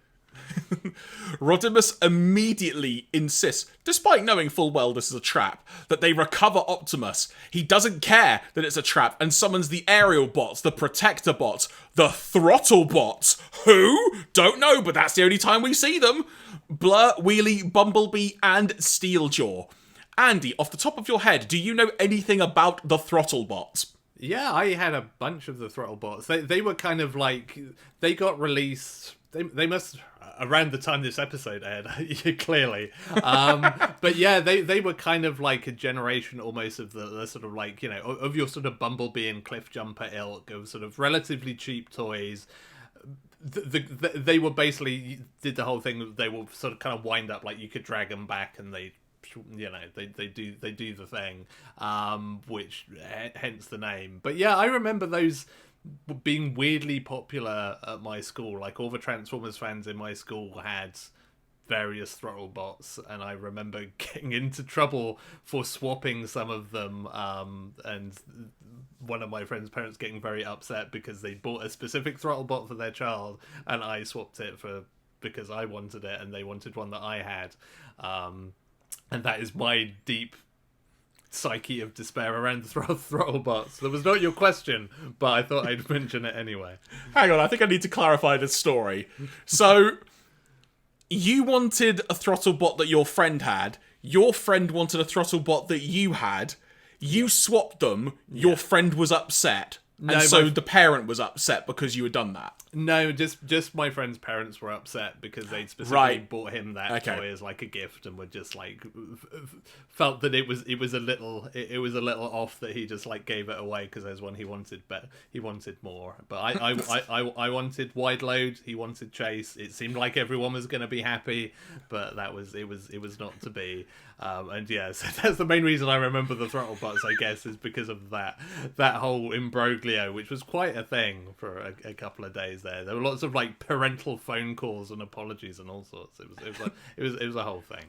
Rodimus immediately insists, despite knowing full well this is a trap, that they recover Optimus. He doesn't care that it's a trap and summons the aerial bots, the protector bots, the throttle bots. Who? Don't know, but that's the only time we see them. Blur, Wheelie, Bumblebee, and Steeljaw. Andy, off the top of your head, do you know anything about the throttle bots? Yeah, I had a bunch of the throttle bots. They were kind of like, they got released. They must around the time this episode aired, clearly. But yeah, they were kind of like a generation almost of the sort of like, of your sort of Bumblebee and Cliff Jumper ilk of sort of relatively cheap toys. They were basically did the whole thing. They will sort of kind of wind up like you could drag them back and they do the thing, which hence the name. But yeah, I remember those being weirdly popular at my school. Like, all the Transformers fans in my school had various throttle bots, and I remember getting into trouble for swapping some of them, and one of my friend's parents getting very upset because they bought a specific throttle bot for their child and I swapped it because I wanted it and they wanted one that I had, and that is my deep psyche of despair around the throttle bots. That was not your question, but I thought I'd mention it anyway. Hang on, I think I need to clarify this story. So, you wanted a throttle bot that your friend had. Your friend wanted a throttle bot that you had. You swapped them. Your friend was upset. And so the parent was upset because you had done that. No, just my friend's parents were upset because they'd specifically bought him that toy as like a gift, and were just like felt that it was a little off that he just like gave it away because there's one he wanted, but he wanted more. But I wanted wide load. He wanted chase. It seemed like everyone was going to be happy, but it was not to be. And yeah, so that's the main reason I remember the throttle bots, I guess, is because of that whole imbroglio, which was quite a thing for a couple of days there. There were lots of like parental phone calls and apologies and all sorts. It was a whole thing.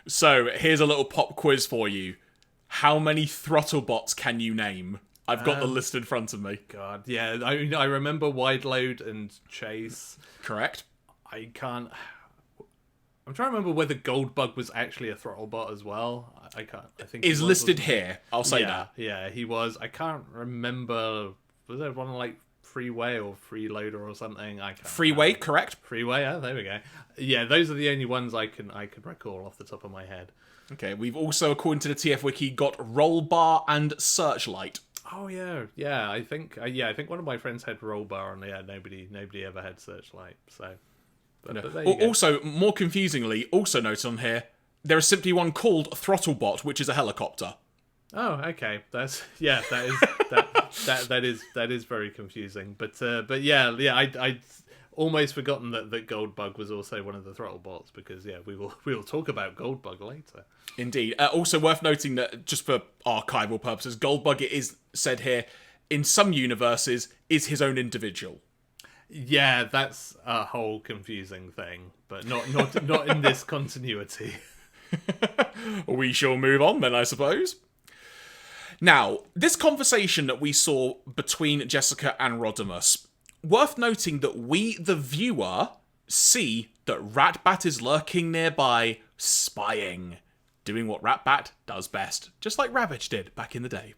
So here's a little pop quiz for you. How many throttle bots can you name? I've got the list in front of me. God, yeah. I remember Wide Load and Chase. Correct. I can't... I'm trying to remember whether Goldbug was actually a throttle bot as well. I can't. I think Is listed here. I'll say that. Yeah, he was. I can't remember. Was there one like Freeway or Freeloader or something? I can't. Freeway, remember. correct. Freeway. Yeah, there we go. Yeah, those are the only ones I can recall off the top of my head. Okay, we've also, according to the TF Wiki, got Roll Bar and Searchlight. Oh yeah. I think one of my friends had Roll Bar, and yeah, nobody ever had Searchlight. So. But there you go. Also, more confusingly, also noted on here, there is simply one called Throttlebot, which is a helicopter. Oh, okay. That is very confusing. But yeah. I almost forgotten that Goldbug was also one of the Throttlebots because we will talk about Goldbug later. Indeed. Also worth noting that just for archival purposes, Goldbug, it is said here, in some universes, is his own individual. Yeah, that's a whole confusing thing, but not in this continuity. We shall move on then, I suppose. Now, this conversation that we saw between Jessica and Rodimus, worth noting that we, the viewer, see that Ratbat is lurking nearby, spying, doing what Ratbat does best, just like Ravage did back in the day.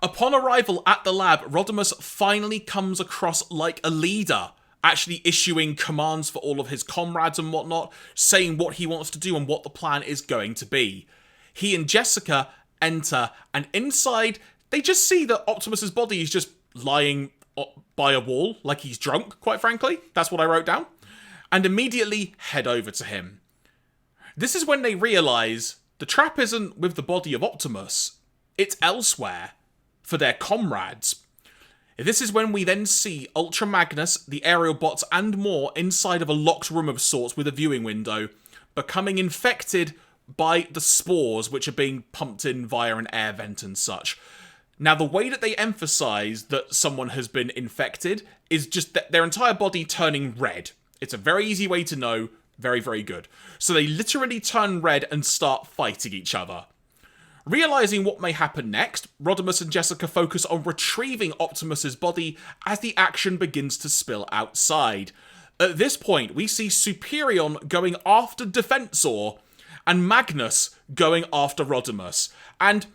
Upon arrival at the lab, Rodimus finally comes across like a leader, actually issuing commands for all of his comrades and whatnot, saying what he wants to do and what the plan is going to be. He and Jessica enter, and inside, they just see that Optimus's body is just lying by a wall, like he's drunk, quite frankly. That's what I wrote down. And immediately head over to him. This is when they realise the trap isn't with the body of Optimus, it's elsewhere. For their comrades. This is when we then see Ultra Magnus, the aerial bots, and more inside of a locked room of sorts with a viewing window, becoming infected by the spores which are being pumped in via an air vent and such. Now, the way that they emphasise that someone has been infected is just that their entire body turning red. It's a very easy way to know. Very, very good. So they literally turn red and start fighting each other. Realising what may happen next, Rodimus and Jessica focus on retrieving Optimus's body as the action begins to spill outside. At this point, we see Superion going after Defensor and Magnus going after Rodimus. And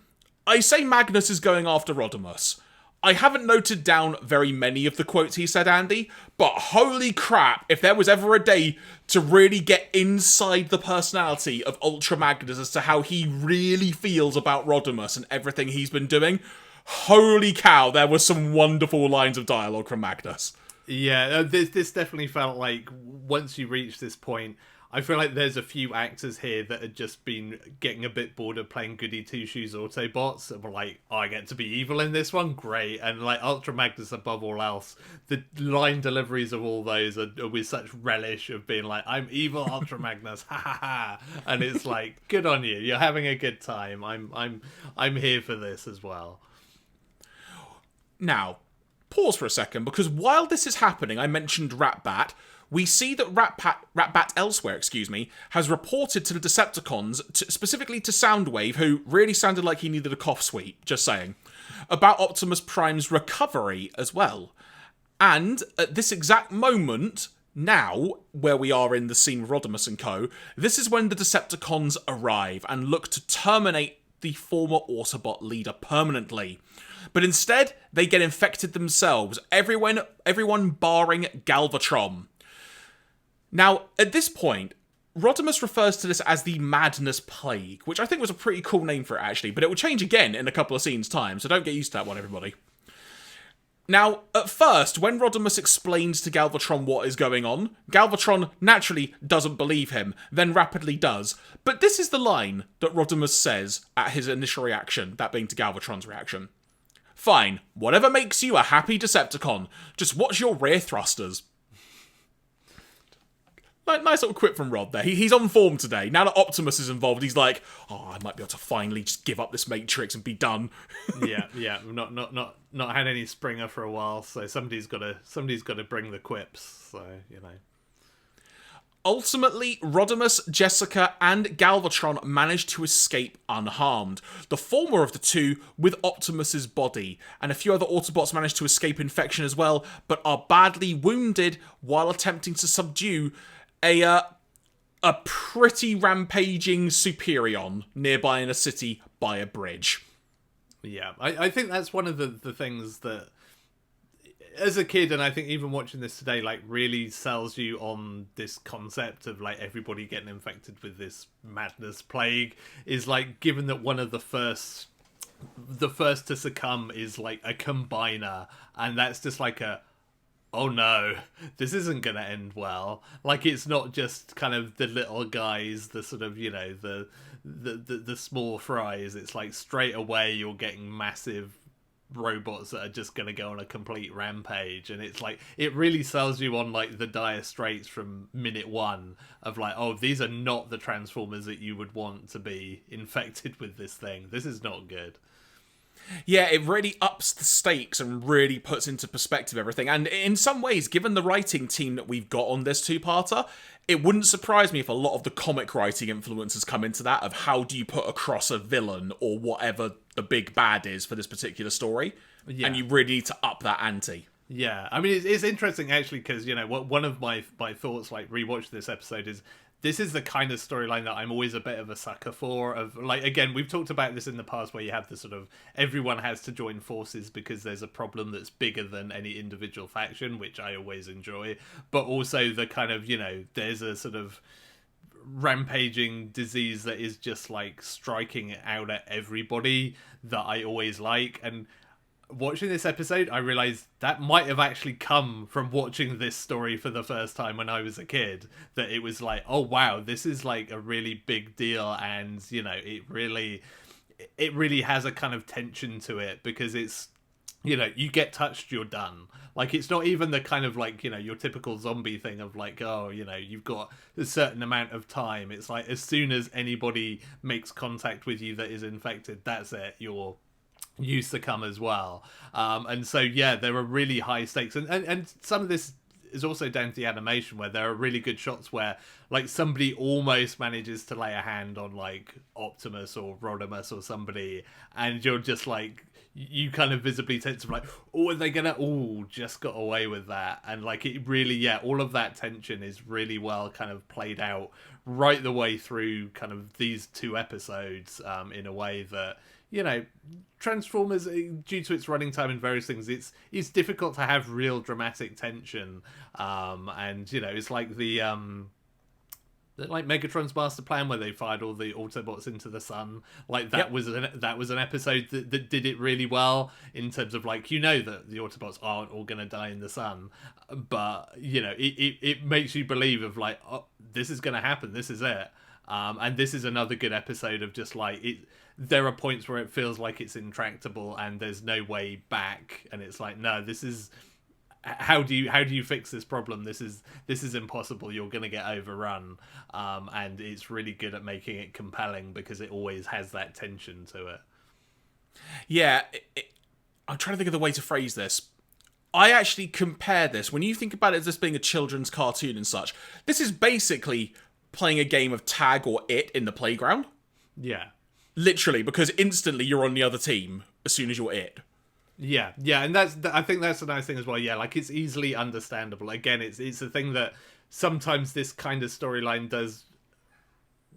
I say Magnus is going after Rodimus. I haven't noted down very many of the quotes he said, Andy, but holy crap, if there was ever a day to really get inside the personality of Ultra Magnus as to how he really feels about Rodimus and everything he's been doing, holy cow, there were some wonderful lines of dialogue from Magnus. Yeah, this definitely felt like once you reach this point, I feel like there's a few actors here that had just been getting a bit bored of playing goody two-shoes Autobots and were like, oh, I get to be evil in this one? Great. And like Ultra Magnus above all else, the line deliveries of all those are with such relish of being like, I'm evil Ultra Magnus, ha ha ha. And it's like, good on you. You're having a good time. I'm here for this as well. Now, pause for a second, because while this is happening, I mentioned Ratbat. We see that Ratbat elsewhere, has reported to the Decepticons, specifically to Soundwave, who really sounded like he needed a cough sweep, just saying, about Optimus Prime's recovery as well. And at this exact moment, now, where we are in the scene with Rodimus and co., this is when the Decepticons arrive and look to terminate the former Autobot leader permanently. But instead, they get infected themselves, everyone barring Galvatron. Now, at this point, Rodimus refers to this as the Madness Plague, which I think was a pretty cool name for it, actually, but it will change again in a couple of scenes' time, so don't get used to that one, everybody. Now, at first, when Rodimus explains to Galvatron what is going on, Galvatron naturally doesn't believe him, then rapidly does. But this is the line that Rodimus says at his initial reaction, that being to Galvatron's reaction. Fine, whatever makes you a happy Decepticon, just watch your rear thrusters. Nice little quip from Rod there. He's on form today. Now that Optimus is involved, he's like, oh, I might be able to finally just give up this Matrix and be done. yeah. Not had any Springer for a while, so somebody's got to bring the quips. So Ultimately, Rodimus, Jessica, and Galvatron manage to escape unharmed. The former of the two with Optimus's body, and a few other Autobots manage to escape infection as well, but are badly wounded while attempting to subdue a pretty rampaging Superion nearby in a city by a bridge. Yeah, I think that's one of the things that, as a kid, and I think even watching this today, like, really sells you on this concept of, like, everybody getting infected with this madness plague, is, like, given that one of the first to succumb is, like, a combiner, and that's just like oh no, this isn't gonna end well. Like, it's not just kind of the little guys, the sort of, you know, the small fries. It's like straight away you're getting massive robots that are just going to go on a complete rampage, and it's like, it really sells you on, like, the dire straits from minute one of, like, oh, these are not the Transformers that you would want to be infected with this thing. This is not good. Yeah, it really ups the stakes and really puts into perspective everything. And in some ways, given the writing team that we've got on this two-parter, it wouldn't surprise me if a lot of the comic writing influences come into that, of how do you put across a villain or whatever the big bad is for this particular story. Yeah. And you really need to up that ante. Yeah, I mean, it's interesting, actually, because, you know, one of my thoughts, like, rewatch this episode is, this is the kind of storyline that I'm always a bit of a sucker for. Of, like, again, we've talked about this in the past, where you have the sort of, everyone has to join forces because there's a problem that's bigger than any individual faction, which I always enjoy. But also the kind of, you know, there's a sort of rampaging disease that is just, like, striking out at everybody, that I always like. And watching this episode, I realized that might have actually come from watching this story for the first time when I was a kid. That it was like, oh wow, this is, like, a really big deal, and, you know, it really has a kind of tension to it, because it's, you know, you get touched, you're done. Like, it's not even the kind of, like, you know, your typical zombie thing of, like, oh, you know, you've got a certain amount of time. It's like, as soon as anybody makes contact with you that is infected, that's it, you succumb as well. And so, yeah, there are really high stakes, and some of this is also down to the animation, where there are really good shots where, like, somebody almost manages to lay a hand on, like, Optimus or Rodimus or somebody, and you're just like, you kind of visibly tense of, like, oh, are they gonna, oh, just got away with that. And, like, it really, yeah, all of that tension is really well kind of played out right the way through kind of these two episodes, in a way that, you know, Transformers, due to its running time and various things, it's difficult to have real dramatic tension. And, you know, it's like the like Megatron's master plan, where they fired all the Autobots into the sun. Like, that was an episode that did it really well, in terms of, like, you know, that the Autobots aren't all going to die in the sun, but, you know, it makes you believe of, like, oh, this is going to happen, this is it. And this is another good episode of just, like, there are points where it feels like it's intractable and there's no way back, and it's like, no, this is, how do you fix this problem? This is impossible. You're gonna get overrun. And it's really good at making it compelling, because it always has that tension to it. Yeah, I'm trying to think of the way to phrase this. I actually compare this, when you think about it as this being a children's cartoon and such, this is basically playing a game of tag or it in the playground. Yeah. Literally, because instantly you're on the other team as soon as you're it. Yeah, and I think that's a nice thing as well. Yeah, like, it's easily understandable. Again, it's a thing that sometimes this kind of storyline does,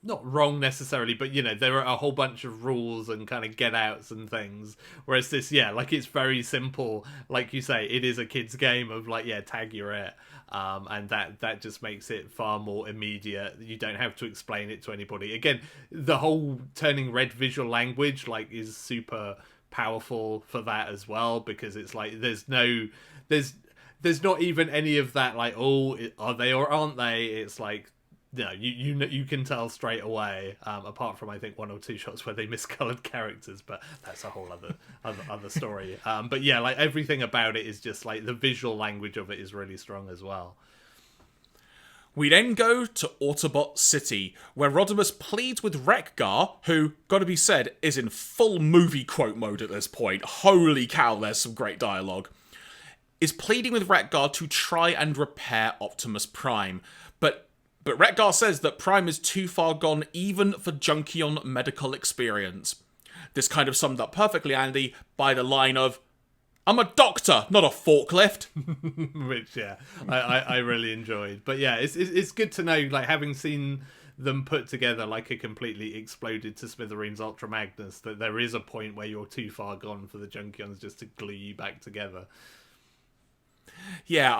not wrong necessarily, but, you know, there are a whole bunch of rules and kind of get outs and things. Whereas this, yeah, like, it's very simple. Like you say, it is a kid's game of, like, yeah, tag your it. And that just makes it far more immediate. You don't have to explain it to anybody. Again, the whole turning red visual language, like, is super powerful for that as well, because it's like, there's not even any of that, like, oh, are they or aren't they? It's like, no, you can tell straight away. Apart from, I think, one or two shots where they miscolored characters, but that's a whole other story. But yeah, like, everything about it is just, like, the visual language of it is really strong as well. We then go to Autobot City, where Rodimus pleads with Wreck-Gar, who, gotta be said, is in full movie quote mode at this point. Holy cow, there's some great dialogue. Is pleading with Wreck-Gar to try and repair Optimus Prime. But But Retgar says that Prime is too far gone even for Junkion medical experience. This kind of summed up perfectly, Andy, by the line of, "I'm a doctor, not a forklift." Which, yeah, I really enjoyed. But yeah, it's good to know, like, having seen them put together like a completely exploded to smithereens Ultra Magnus, that there is a point where you're too far gone for the Junkions just to glue you back together. Yeah,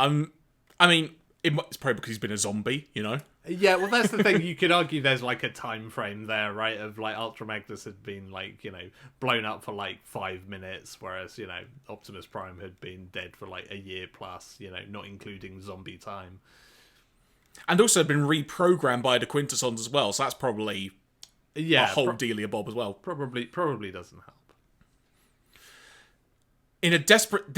I mean, it's probably because he's been a zombie, you know? Yeah, well, that's the thing. You could argue there's like a time frame there, right? Of like Ultra Magnus had been like, blown up for like 5 minutes, whereas, Optimus Prime had been dead for like a year plus, not including zombie time. And also been reprogrammed by the Quintessons as well, so that's probably a whole dealia bob as well. Probably doesn't help. In a desperate...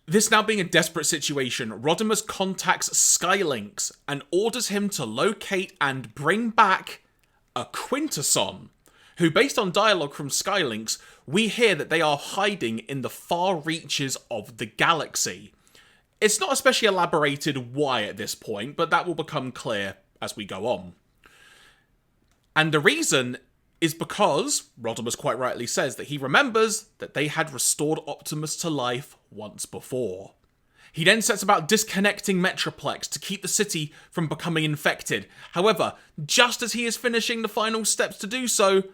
This now being a desperate situation, Rodimus contacts Skylinks and orders him to locate and bring back a Quintesson, who, based on dialogue from Skylinks, we hear that they are hiding in the far reaches of the galaxy. It's not especially elaborated why at this point, but that will become clear as we go on. And the reason is because Rodimus quite rightly says that he remembers that they had restored Optimus to life once before. He then sets about disconnecting Metroplex to keep the city from becoming infected. However, just as he is finishing the final steps to do so,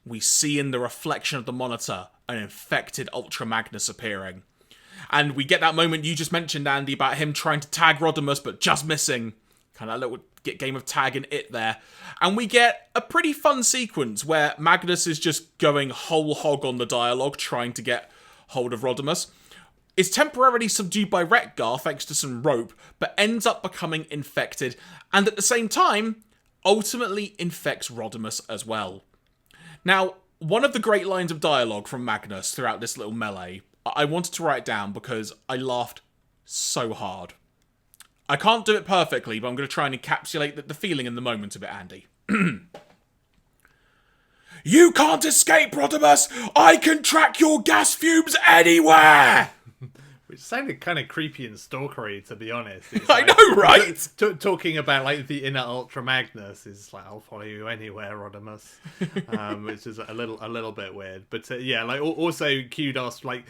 we see in the reflection of the monitor an infected Ultra Magnus appearing. And we get that moment you just mentioned, Andy, about him trying to tag Rodimus but just missing. Kind of a little game of tag and it there. And we get a pretty fun sequence where Magnus is just going whole hog on the dialogue, trying to get hold of Rodimus. Is temporarily subdued by Retgar thanks to some rope, but ends up becoming infected, and at the same time, ultimately infects Rodimus as well. Now, one of the great lines of dialogue from Magnus throughout this little melee, I wanted to write down because I laughed so hard. I can't do it perfectly, but I'm going to try and encapsulate the feeling in the moment of it, Andy. "You can't escape, Rodimus! I can track your gas fumes anywhere!" Which sounded kind of creepy and stalkery, to be honest. I know, right? Talking about like the inner Ultra Magnus is like, "I'll follow you anywhere, Rodimus," which is a little bit weird. But yeah, like also kudos, like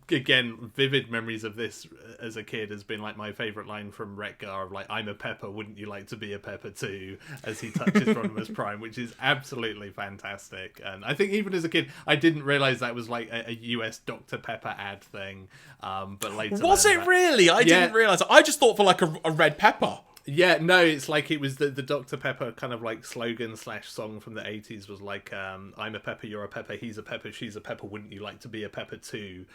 again, vivid memories of this as a kid has been like my favorite line from Retgar of like, "I'm a pepper, wouldn't you like to be a pepper too?" as he touches Rodimus Prime, which is absolutely fantastic. And I think even as a kid, I didn't realize that was like a US Dr. Pepper ad thing. But later was it really? I didn't realise. I just thought for like a red pepper. Yeah, no, it's like it was the Dr. Pepper kind of like slogan / song from the 80s was like, "I'm a pepper, you're a pepper, he's a pepper, she's a pepper, wouldn't you like to be a pepper too?"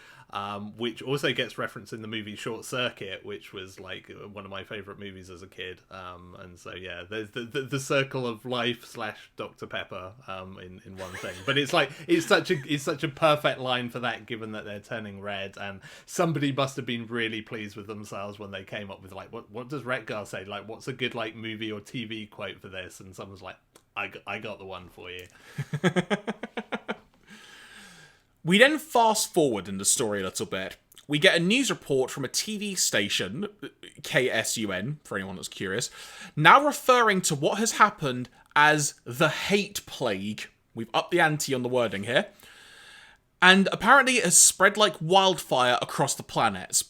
Which also gets referenced in the movie Short Circuit, which was like one of my favourite movies as a kid. And so yeah, there's the circle of life / Dr. Pepper in one thing. But it's like it's such a perfect line for that, given that they're turning red, and somebody must have been really pleased with themselves when they came up with like what does Retgar say, like what's a good like movie or TV quote for this, and someone's like, I got the one for you. We then fast forward in the story a little bit. We get a news report from a TV station, KSUN, for anyone that's curious, now referring to what has happened as the hate plague. We've upped the ante on the wording here. And apparently it has spread like wildfire across the planets,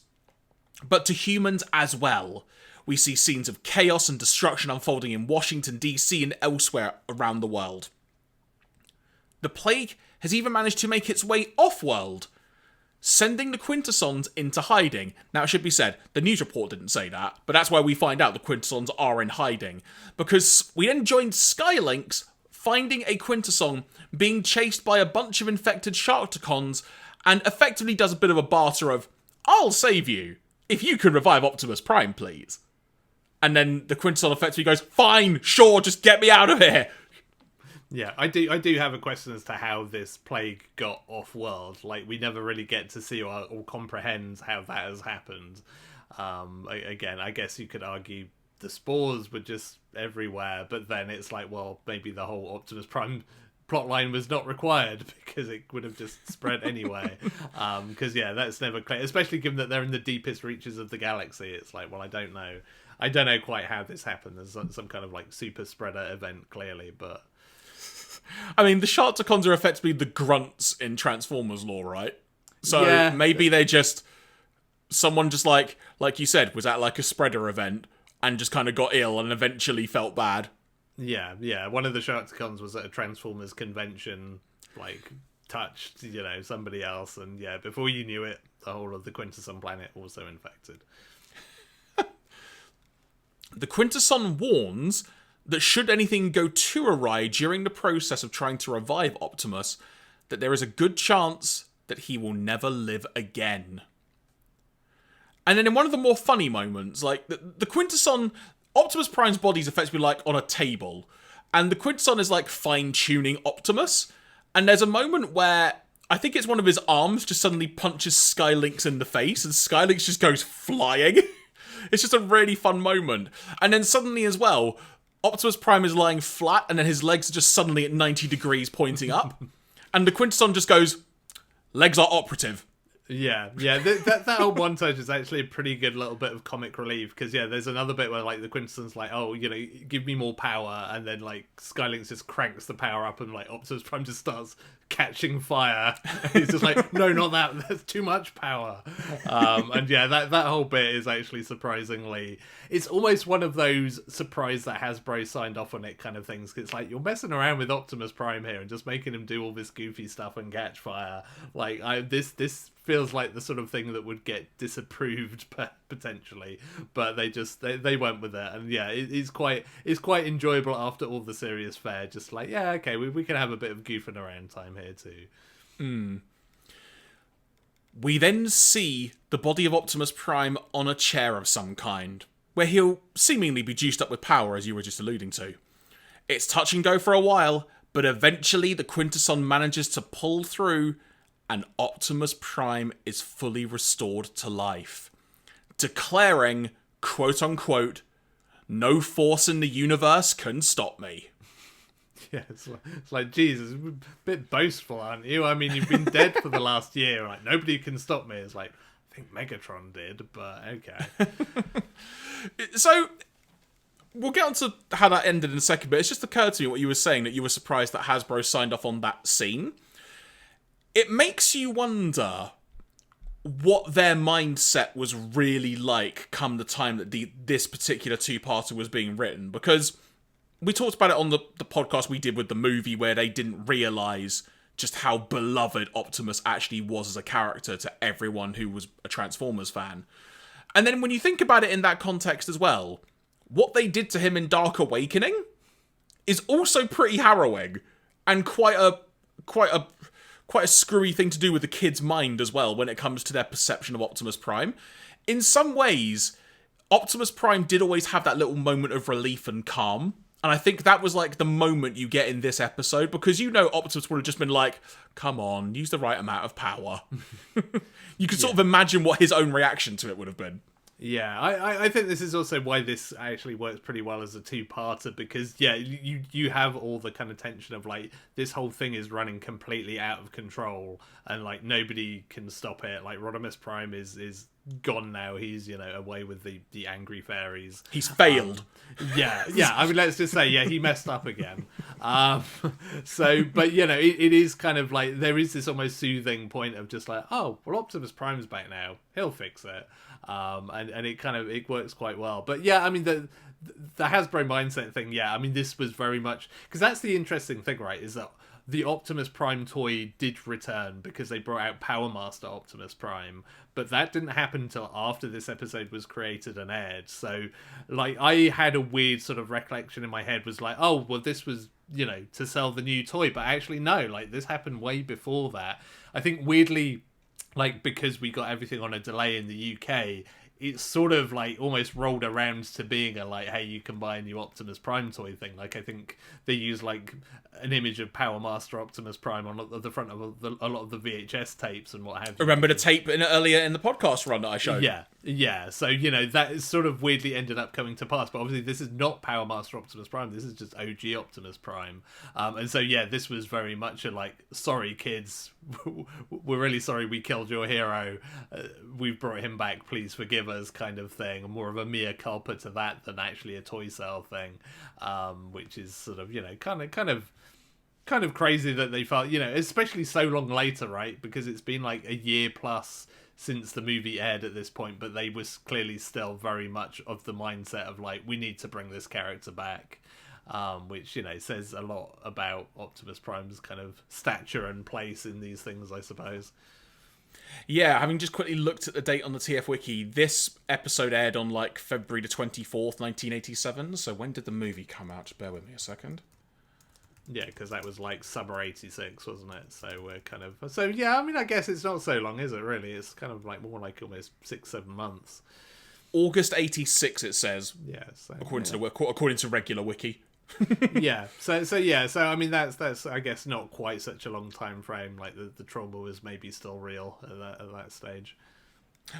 but to humans as well. We see scenes of chaos and destruction unfolding in Washington, D.C. and elsewhere around the world. The plague has even managed to make its way off-world, sending the Quintessons into hiding. Now, it should be said, the news report didn't say that, but that's where we find out the Quintessons are in hiding. Because we then joined Skylinks, finding a Quintesson being chased by a bunch of infected Sharkticons, and effectively does a bit of a barter of, "I'll save you, if you can revive Optimus Prime, please." And then the Quintesson effectively goes, "Fine, sure, just get me out of here." Yeah, I do have a question as to how this plague got off-world. Like, we never really get to see or comprehend how that has happened. Again, I guess you could argue the spores were just everywhere, but then it's like, well, maybe the whole Optimus Prime plotline was not required because it would have just spread anyway. Because, yeah, that's never clear, especially given that they're in the deepest reaches of the galaxy. It's like, well, I don't know. I don't know quite how this happened. There's some kind of like super spreader event, clearly, but I mean, the Sharkticons are effectively the grunts in Transformers lore, right? So Yeah. maybe they just... Someone just like you said, was at like a spreader event and just kind of got ill and eventually felt bad. Yeah. One of the Sharkticons was at a Transformers convention, like touched, somebody else, and yeah, before you knew it, the whole of the Quintesson planet also infected. The Quintesson warns that should anything go too awry during the process of trying to revive Optimus, that there is a good chance that he will never live again. And then in one of the more funny moments, like, the Quintesson... Optimus Prime's body's effectively, like, on a table. And the Quintesson is, like, fine-tuning Optimus. And there's a moment where... I think it's one of his arms just suddenly punches Skylynx in the face, and Skylynx just goes flying. It's just a really fun moment. And then suddenly as well, Optimus Prime is lying flat, and then his legs are just suddenly at 90 degrees pointing up. And the Quintesson just goes, legs are operative. Yeah. That whole montage is actually a pretty good little bit of comic relief, because there's another bit where like the Quintesson's like, oh, give me more power, and then like Skylynx just cranks the power up, and like Optimus Prime just starts catching fire. He's just like, no, not that. That's too much power. And yeah, that whole bit is actually surprisingly. It's almost one of those surprise that Hasbro signed off on it kind of things. It's like, you're messing around with Optimus Prime here and just making him do all this goofy stuff and catch fire. Like this feels like the sort of thing that would get disapproved potentially, but they went with it, and yeah, it's quite enjoyable after all the serious fare. Just like, yeah, okay, we can have a bit of goofing around time here too. We then see the body of Optimus Prime on a chair of some kind, where he'll seemingly be juiced up with power, as you were just alluding to. It's touch and go for a while, but eventually the Quintesson manages to pull through, and Optimus Prime is fully restored to life, declaring, quote-unquote, no force in the universe can stop me. Yeah, it's like, Jesus, a bit boastful, aren't you? I mean, you've been dead for the last year, like, nobody can stop me. It's like, I think Megatron did, but okay. So, we'll get on to how that ended in a second, but it's just occurred to me what you were saying, that you were surprised that Hasbro signed off on that scene. It makes you wonder what their mindset was really like come the time that this particular two-parter was being written, because we talked about it on the podcast we did with the movie, where they didn't realise just how beloved Optimus actually was as a character to everyone who was a Transformers fan. And then when you think about it in that context as well, what they did to him in Dark Awakening is also pretty harrowing, and quite a screwy thing to do with the kid's mind as well when it comes to their perception of Optimus Prime. In some ways, Optimus Prime did always have that little moment of relief and calm, and I think that was like the moment you get in this episode, because Optimus would have just been like, come on, use the right amount of power. You could sort of imagine what his own reaction to it would have been. Yeah, I think this is also why this actually works pretty well as a two-parter, because yeah, you have all the kind of tension of like, this whole thing is running completely out of control, and like nobody can stop it. Like Rodimus Prime is gone now. He's away with the angry fairies. He's failed. Yeah. I mean, let's just say, yeah, he messed up again. So, but it is kind of like, there is this almost soothing point of just like, oh, well, Optimus Prime's back now. He'll fix it. And it works quite well. But yeah, I mean, the Hasbro mindset thing, yeah, I mean, this was very much, because that's the interesting thing, right, is that the Optimus Prime toy did return because they brought out Power Master Optimus Prime, but that didn't happen until after this episode was created and aired. So, like, I had a weird sort of recollection in my head, was like, oh, well, this was, to sell the new toy, but actually, no, like, this happened way before that. I think, weirdly, like, because we got everything on a delay in the UK, it's sort of like almost rolled around to being a like, hey, you can buy a new Optimus Prime toy thing. Like, I think they use like an image of Power Master Optimus Prime on the front of a lot of the VHS tapes and what have you. Remember the tape earlier in the podcast run that I showed? Yeah, Yeah, so, that is sort of weirdly ended up coming to pass. But obviously, this is not Power Master Optimus Prime. This is just OG Optimus Prime. And so, yeah, this was very much a, sorry, kids. We're really sorry we killed your hero. We've brought him back. Please forgive us kind of thing. More of a mea culpa to that than actually a toy cell thing. Which is sort of, kind of crazy that they felt, especially so long later, right? Because it's been like a year plus since the movie aired at this point, but they was clearly still very much of the mindset of we need to bring this character back, which says a lot about Optimus Prime's kind of stature and place in these things, I suppose. Yeah, having just quickly looked at the date on the TF Wiki, this episode aired on February the 24th, 1987. So when did the movie come out? Bear with me a second. Yeah, because that was summer '86, wasn't it? So we're yeah. I mean, I guess it's not so long, is it? Really, it's kind of more like almost 6-7 months. August '86, it says. Yeah, so, according to regular wiki. Yeah. So I mean, that's I guess not quite such a long time frame. The trauma was maybe still real at that stage.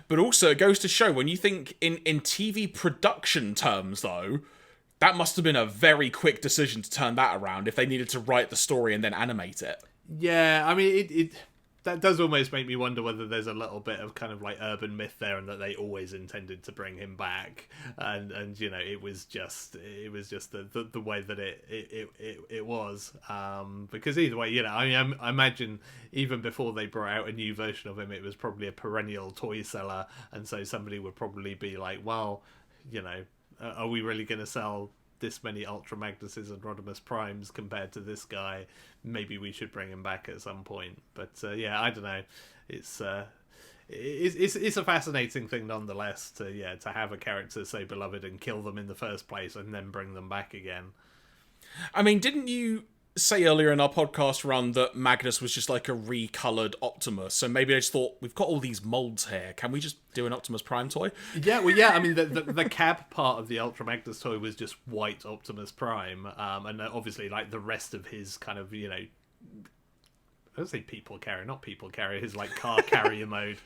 But also, it goes to show when you think in TV production terms, though. That must have been a very quick decision to turn that around if they needed to write the story and then animate it. Yeah, I mean, that does almost make me wonder whether there's a little bit of kind of urban myth there, and that they always intended to bring him back, and it was just the way that it was, because either way, I imagine even before they brought out a new version of him, it was probably a perennial toy seller, and so somebody would probably be like, well, are we really going to sell this many Ultra Magnuses and Rodimus Primes compared to this guy? Maybe we should bring him back at some point. But yeah, I don't know. It's a fascinating thing nonetheless to have a character so beloved and kill them in the first place and then bring them back again. I mean, didn't you say earlier in our podcast run that Magnus was just a recolored Optimus? So maybe I just thought, we've got all these molds here. Can we just do an Optimus Prime toy? Yeah, well, yeah. I mean, the cab part of the Ultra Magnus toy was just white Optimus Prime, and obviously, the rest of his kind of I would say people carrier, not people carrier. His car carrier mode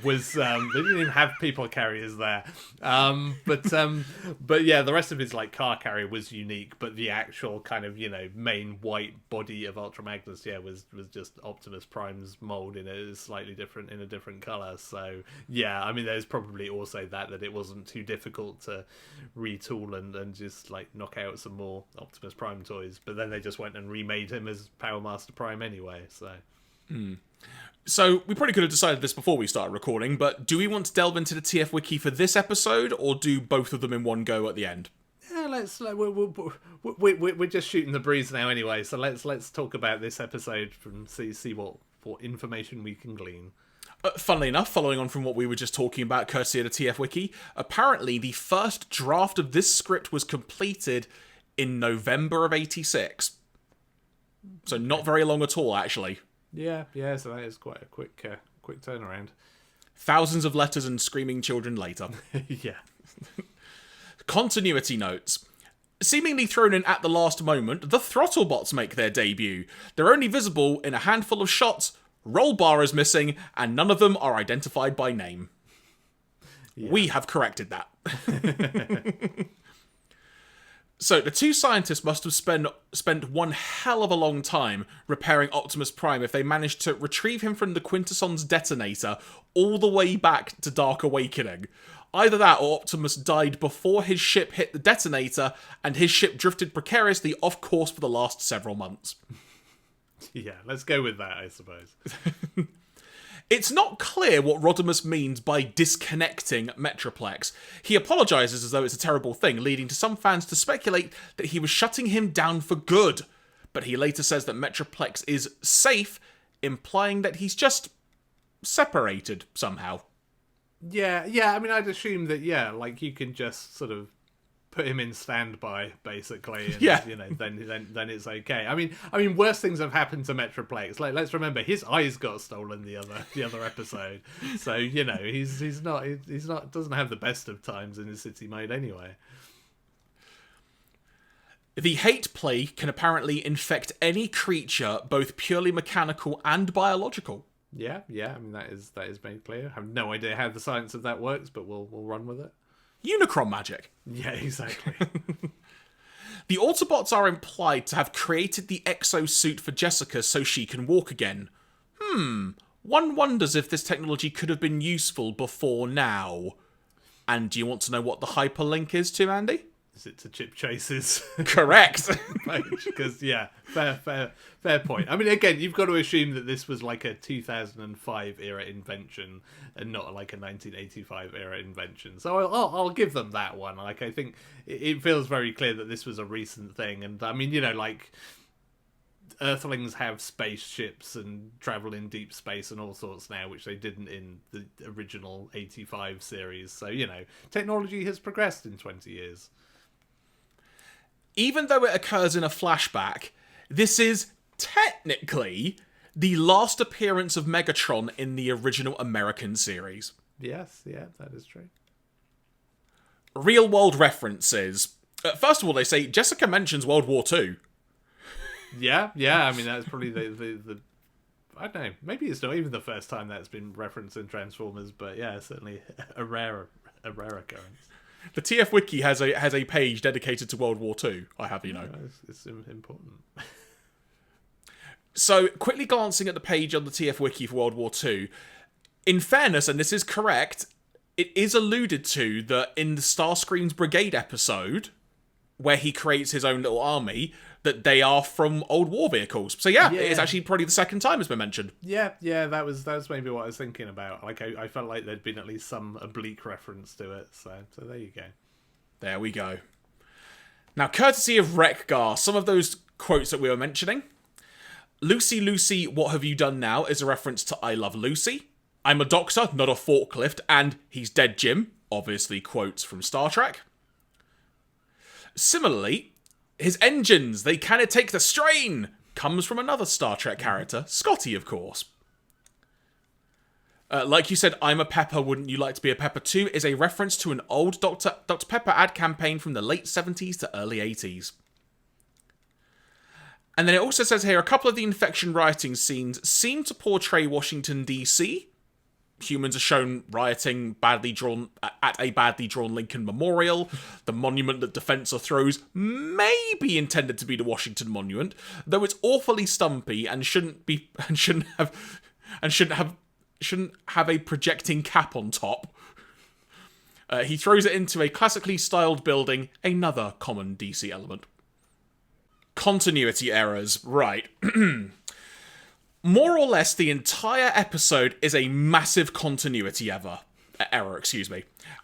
was they didn't even have people carriers there, but yeah, the rest of his car carrier was unique. But the actual kind of main white body of Ultra Magnus, was just Optimus Prime's mold in a slightly different in a different color. So yeah, I mean, there's probably also that it wasn't too difficult to retool and just knock out some more Optimus Prime toys. But then they just went and remade him as Power Master Prime anyway. So we probably could have decided this before we started recording, but do we want to delve into the TF Wiki for this episode, or do both of them in one go at the end? Yeah, we're just shooting the breeze now anyway, so let's talk about this episode and see what information we can glean. Funnily enough, following on from what we were just talking about, courtesy of the TF Wiki, apparently the first draft of this script was completed in November of '86. So not very long at all, actually. Yeah, so that is quite a quick turnaround. Thousands of letters and screaming children later. Yeah. Continuity notes. Seemingly thrown in at the last moment, the Throttlebots make their debut. They're only visible in a handful of shots, roll bar is missing, and none of them are identified by name. Yeah. We have corrected that. So, the two scientists must have spent one hell of a long time repairing Optimus Prime if they managed to retrieve him from the Quintesson's detonator all the way back to Dark Awakening. Either that or Optimus died before his ship hit the detonator and his ship drifted precariously off course for the last several months. Yeah, let's go with that, I suppose. It's not clear what Rodimus means by disconnecting Metroplex. He apologises as though it's a terrible thing, leading to some fans to speculate that he was shutting him down for good. But he later says that Metroplex is safe, implying that he's just separated somehow. Yeah, I mean, I'd assume that, you can just sort of put him in standby, basically, and then it's okay. I mean, worse things have happened to Metroplex. Let's remember, his eyes got stolen the other episode, so he's not doesn't have the best of times in his city mode anyway. The hate plague can apparently infect any creature, both purely mechanical and biological. Yeah. I mean, that is made clear. I have no idea how the science of that works, but we'll run with it. Unicron magic. Yeah, exactly. The Autobots are implied to have created the exosuit for Jessica so she can walk again. One wonders if this technology could have been useful before now. And do you want to know what the hyperlink is to, Andy? Is it to Chip Chase's Correct. page? Because, yeah, fair point. I mean, again, you've got to assume that this was like a 2005 era invention and not like a 1985 era invention. So I'll give them that one. Like, I think it feels very clear that this was a recent thing. And, I mean, like, Earthlings have spaceships and travel in deep space and all sorts now, which they didn't in the original 85 series. So, technology has progressed in 20 years. Even though it occurs in a flashback, this is technically the last appearance of Megatron in the original American series. Yes, yeah, that is true. Real world references. First of all, they say Jessica mentions World War II. Yeah. I mean, that's probably the I don't know. Maybe it's not even the first time that's been referenced in Transformers, but yeah, certainly a rare occurrence. The TF Wiki has a page dedicated to World War II, I have you know. Yeah, it's important. So, quickly glancing at the page on the TF Wiki for World War II, in fairness, and this is correct, it is alluded to that in the Starscream's Brigade episode, where he creates his own little army, that they are from old war vehicles. So yeah, it's actually probably the second time it's been mentioned. Yeah, that was maybe what I was thinking about. Like, I felt like there'd been at least some oblique reference to it. So there you go. There we go. Now, courtesy of Wreck-Gar, some of those quotes that we were mentioning. Lucy, Lucy, what have you done now is a reference to I Love Lucy. I'm a doctor, not a forklift, and he's dead, Jim. Obviously quotes from Star Trek. Similarly, his engines, they cannot take the strain, comes from another Star Trek character, Scotty, of course. Like you said, I'm a Pepper, wouldn't you like to be a Pepper too, is a reference to an old Dr. Pepper ad campaign from the late 70s to early 80s. And then it also says here, a couple of the infection rioting scenes seem to portray Washington, D.C., humans are shown rioting at a badly drawn Lincoln Memorial. The monument that Defensor throws may be intended to be the Washington Monument, though it's awfully stumpy and shouldn't have a projecting cap on top. He throws it into a classically styled building, another common DC element. Continuity errors, right. More or less, the entire episode is a massive continuity error,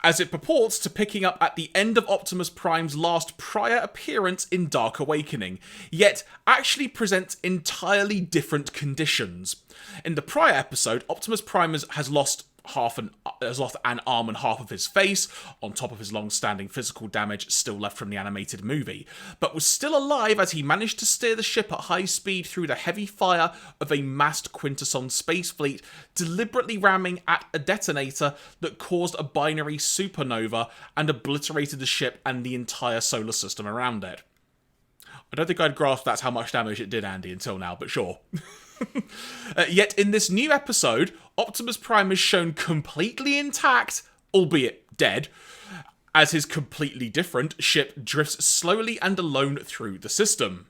as it purports to picking up at the end of Optimus Prime's last prior appearance in Dark Awakening, yet actually presents entirely different conditions. In the prior episode, Optimus Prime has lost an arm and half of his face, on top of his long-standing physical damage still left from the animated movie, but was still alive as he managed to steer the ship at high speed through the heavy fire of a massed Quintesson space fleet, deliberately ramming at a detonator that caused a binary supernova and obliterated the ship and the entire solar system around it. I don't think I'd grasped that's how much damage it did, Andy, until now, but sure. Yet in this new episode, Optimus Prime is shown completely intact, albeit dead, as his completely different ship drifts slowly and alone through the system.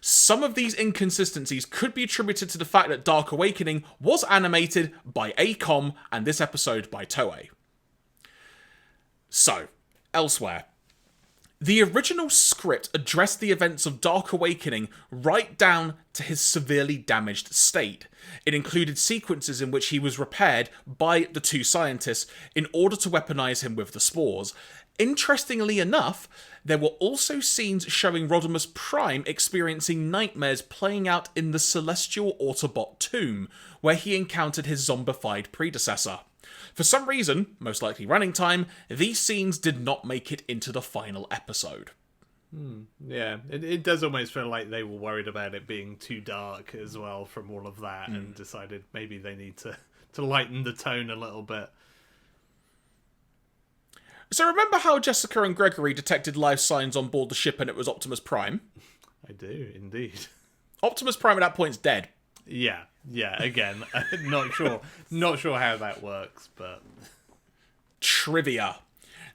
Some of these inconsistencies could be attributed to the fact that Dark Awakening was animated by ACOM and this episode by Toei. So, elsewhere. The original script addressed the events of Dark Awakening right down to his severely damaged state. It included sequences in which he was repaired by the two scientists in order to weaponize him with the spores. Interestingly enough, there were also scenes showing Rodimus Prime experiencing nightmares playing out in the Celestial Autobot tomb, where he encountered his zombified predecessor. For some reason, most likely running time, these scenes did not make it into the final episode. Yeah, it does almost feel like they were worried about it being too dark as well from all of that and decided maybe they need to lighten the tone a little bit. So remember how Jessica and Gregory detected life signs on board the ship and it was Optimus Prime? I do, indeed. Optimus Prime at that point's dead. Yeah. Again, not sure how that works, but Trivia.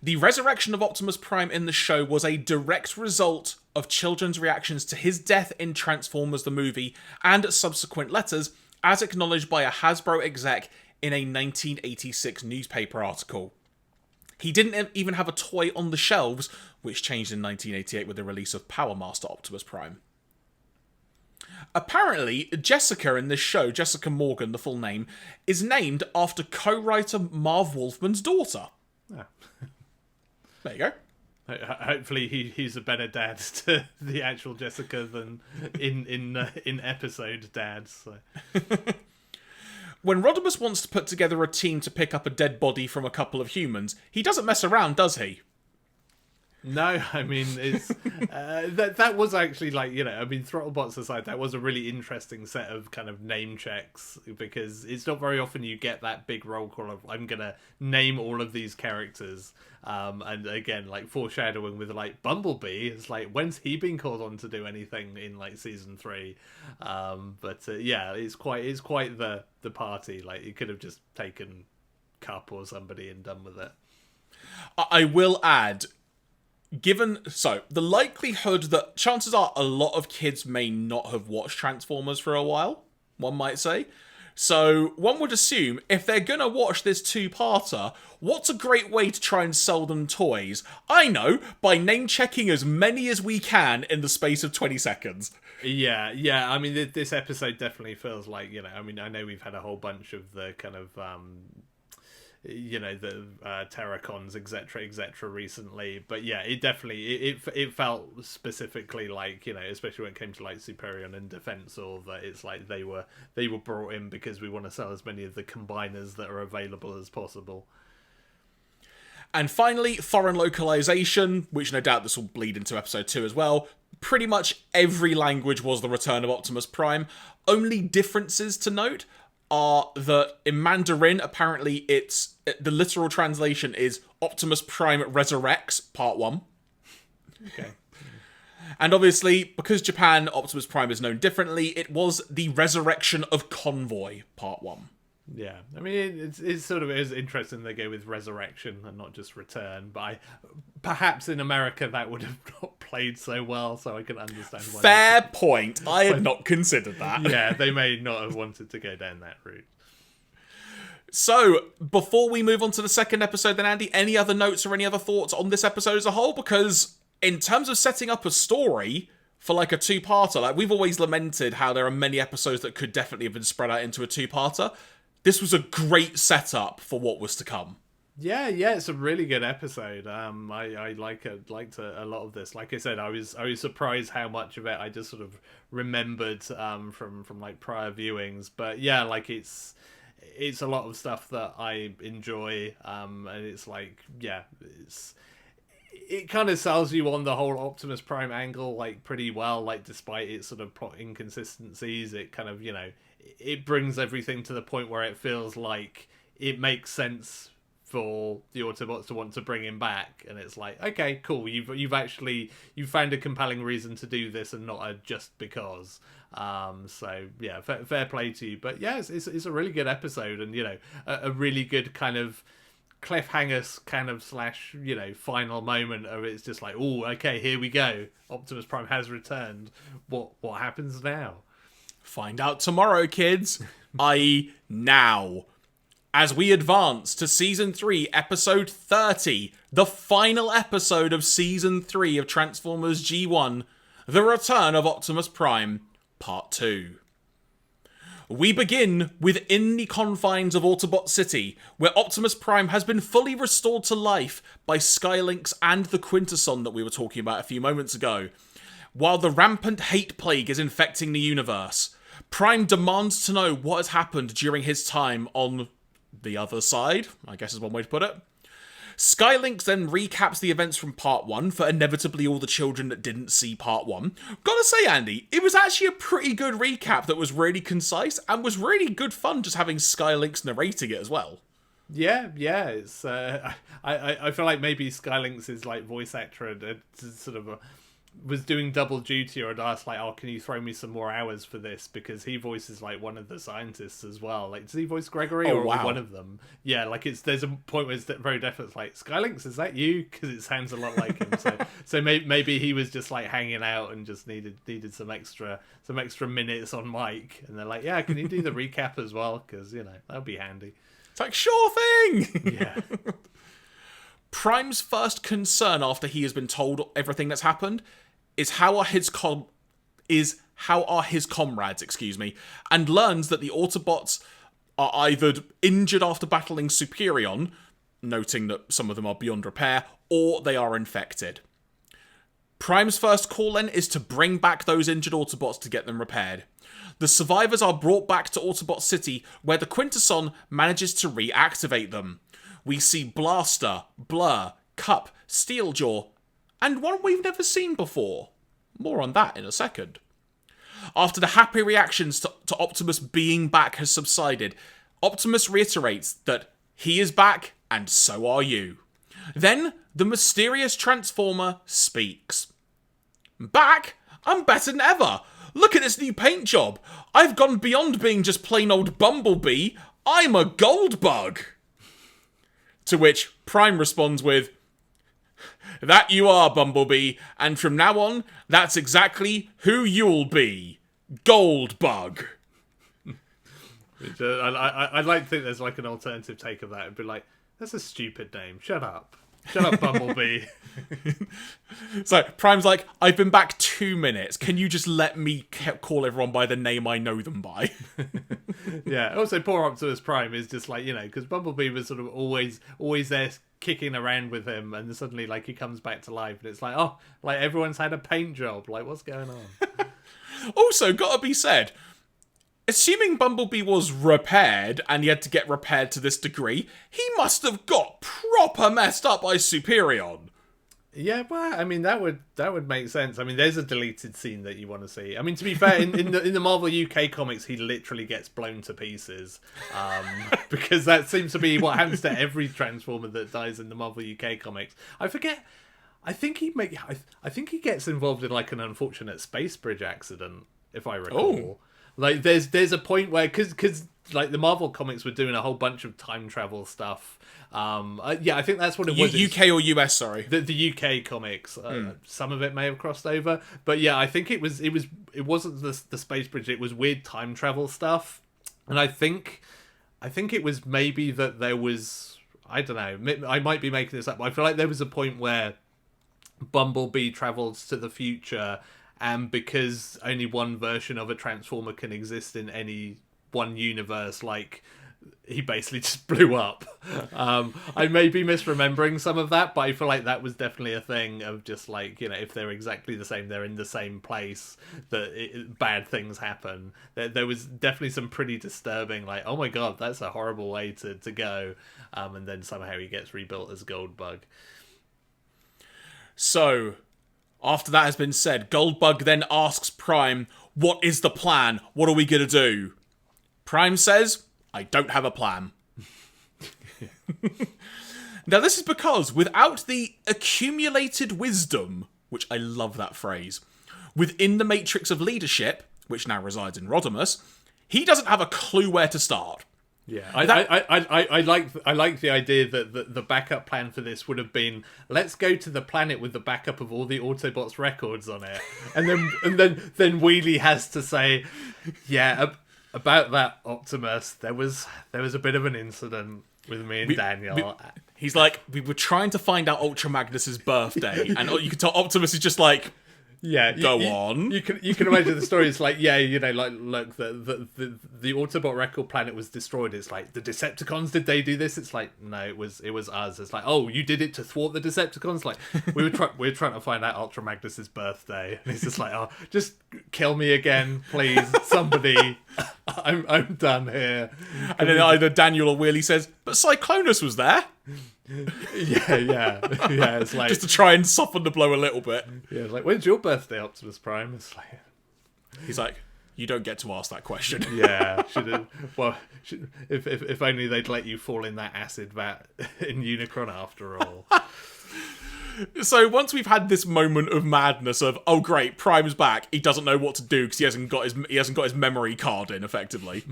The resurrection of Optimus Prime in the show was a direct result of children's reactions to his death in Transformers the movie and subsequent letters, as acknowledged by a Hasbro exec in a 1986 newspaper article. He didn't even have a toy on the shelves, which changed in 1988 with the release of Power Master Optimus Prime. Apparently, Jessica in this show, Jessica Morgan, the full name, is named after co-writer Marv Wolfman's daughter. yeah. There you go. Hopefully he's a better dad to the actual Jessica than in episode dads. So. When Rodimus wants to put together a team to pick up a dead body from a couple of humans, he doesn't mess around, does he? No, I mean, it's that was actually like, you know, I mean, Throttlebots aside, that was a really interesting set of kind of name checks, because it's not very often you get that big roll call of, I'm gonna name all of these characters, and again, like, foreshadowing with, like, Bumblebee, it's like, when's he been called on to do anything in, like, season 3? But yeah, it's quite the party. Like, you could have just taken Cup or somebody and done with it. I will add, the likelihood that chances are a lot of kids may not have watched Transformers for a while, one might say. So one would assume if they're gonna watch this two-parter, what's a great way to try and sell them toys? I know, by name-checking as many as we can in the space of 20 seconds. Yeah. I mean, this episode definitely feels like, you know, I mean, I know we've had a whole bunch of the kind of, you know, the Terracons, etc. recently, but yeah, it definitely it felt specifically like, you know, especially when it came to like Superion and Defensor, that it's like they were brought in because we want to sell as many of the combiners that are available as possible. And finally, foreign localization, which no doubt this will bleed into episode 2 as well. Pretty much every language was the Return of Optimus Prime. Only differences to note are that in Mandarin, apparently the literal translation is Optimus Prime Resurrects, Part 1. Okay. And obviously, because Japan, Optimus Prime is known differently, it was the Resurrection of Convoy, Part 1. Yeah, I mean, it's sort of, it is interesting they go with resurrection and not just return, but perhaps in America that would have not played so well, so I can understand why. Fair point. I had not considered that. Yeah, they may not have wanted to go down that route. So, before we move on to the second episode then, Andy, any other notes or any other thoughts on this episode as a whole? Because in terms of setting up a story for like a two-parter, like we've always lamented how there are many episodes that could definitely have been spread out into a two-parter. This was a great setup for what was to come. Yeah, it's a really good episode. I liked a lot of this. Like I said, I was surprised how much of it I just sort of remembered from like prior viewings. But yeah, like it's a lot of stuff that I enjoy. And it's like, yeah, it kind of sells you on the whole Optimus Prime angle like pretty well. Like despite its sort of plot inconsistencies, it kind of, you know, it brings everything to the point where it feels like it makes sense for the Autobots to want to bring him back, and it's like, okay, cool, you've found a compelling reason to do this and not a just because. So yeah, fair play to you. But yeah, it's a really good episode, and you know, a really good kind of cliffhanger kind of slash, you know, final moment of it's just like, oh, okay, here we go, Optimus Prime has returned. What happens now? Find out tomorrow, kids. i.e. now. As we advance to Season 3, Episode 30, the final episode of Season 3 of Transformers G1, The Return of Optimus Prime, Part 2. We begin within the confines of Autobot City, where Optimus Prime has been fully restored to life by Skylynx and the Quintesson that we were talking about a few moments ago. While the rampant hate plague is infecting the universe, Prime demands to know what has happened during his time on the other side, I guess is one way to put it. Skylynx then recaps the events from Part 1 for inevitably all the children that didn't see Part 1. Gotta say, Andy, it was actually a pretty good recap that was really concise and was really good fun just having Skylynx narrating it as well. Yeah, it's I feel like maybe Skylynx's like voice actor had sort of was doing double duty or had asked, like, oh, can you throw me some more hours for this? Because he voices, like, one of the scientists as well. Like, does he voice Gregory or one of them? Yeah, like, there's a point where it's very definite, like, Skylinks, is that you? Because it sounds a lot like him. So maybe he was just, like, hanging out and just needed some extra minutes on mic. And they're like, yeah, can you do the recap as well? Because, you know, that'd be handy. It's like, sure thing! Yeah. Prime's first concern after he has been told everything that's happened is how are his comrades, and learns that the Autobots are either injured after battling Superion, noting that some of them are beyond repair, or they are infected. Prime's first call then is to bring back those injured Autobots to get them repaired. The survivors are brought back to Autobot City, where the Quintesson manages to reactivate them. We see Blaster, Blur, Cup, Steeljaw, and one we've never seen before. More on that in a second. After the happy reactions to Optimus being back has subsided, Optimus reiterates that he is back and so are you. Then, the mysterious Transformer speaks. Back? I'm better than ever. Look at this new paint job. I've gone beyond being just plain old Bumblebee. I'm a Goldbug. To which Prime responds with, that you are, Bumblebee, and from now on, that's exactly who you'll be. Goldbug. I'd like to think there's like an alternative take of that. It'd be like, that's a stupid name. Shut up. Shut up, Bumblebee. So Prime's like, I've been back 2 minutes. Can you just let me call everyone by the name I know them by? Yeah. Also, poor Optimus Prime is just like, you know, because Bumblebee was sort of always there kicking around with him, and suddenly like he comes back to life, and it's like, oh, like everyone's had a paint job. Like, what's going on? Also, gotta be said, assuming Bumblebee was repaired, and he had to get repaired to this degree, he must have got proper messed up by Superion. Yeah, well, I mean that would make sense. I mean, there's a deleted scene that you want to see. I mean, to be fair, in the Marvel UK comics, he literally gets blown to pieces, because that seems to be what happens to every Transformer that dies in the Marvel UK comics. I forget. I think he gets involved in like an unfortunate space bridge accident, if I recall. Oh. Like there's a point where because like the Marvel comics were doing a whole bunch of time travel stuff. Yeah, I think that's what it was. UK or US, sorry. The UK comics. Some of it may have crossed over, but yeah, I think it wasn't the space bridge. It was weird time travel stuff, and I think it was maybe that there was, I don't know. I might be making this up, but I feel like there was a point where Bumblebee travels to the future, and because only one version of a Transformer can exist in any one universe, like he basically just blew up. I may be misremembering some of that, but I feel like that was definitely a thing of just like, you know, if they're exactly the same, they're in the same place, that bad things happen. There was definitely some pretty disturbing, like, oh my god, that's a horrible way to go. And then somehow he gets rebuilt as Goldbug. So, after that has been said, Goldbug then asks Prime, what is the plan? What are we gonna do? Prime says, I don't have a plan. Now, this is because without the accumulated wisdom, which I love that phrase, within the matrix of leadership, which now resides in Rodimus, he doesn't have a clue where to start. Yeah, I like the idea that the backup plan for this would have been, let's go to the planet with the backup of all the Autobots' records on it, and then Wheelie has to say, yeah, about that, Optimus, there was a bit of an incident with me and Daniel. He's like, we were trying to find out Ultra Magnus's birthday, and you can tell Optimus is just like, yeah, go on. You can imagine the story. It's like, yeah, you know, like look, the Autobot record planet was destroyed. It's like, the Decepticons, did they do this? It's like, no, it was us. It's like, oh, you did it to thwart the Decepticons? Like, we were trying to find out Ultra Magnus's birthday, and he's just like, oh, just kill me again, please, somebody. I'm done here. And then either Daniel or Wheelie says, but Cyclonus was there. Yeah. It's like, just to try and soften the blow a little bit. Yeah, it's like, when's your birthday, Optimus Prime? It's like, he's like, you don't get to ask that question. Yeah, if only they'd let you fall in that acid vat in Unicron after all. So once we've had this moment of madness of, oh great, Prime's back, he doesn't know what to do because he hasn't got his memory card in, effectively.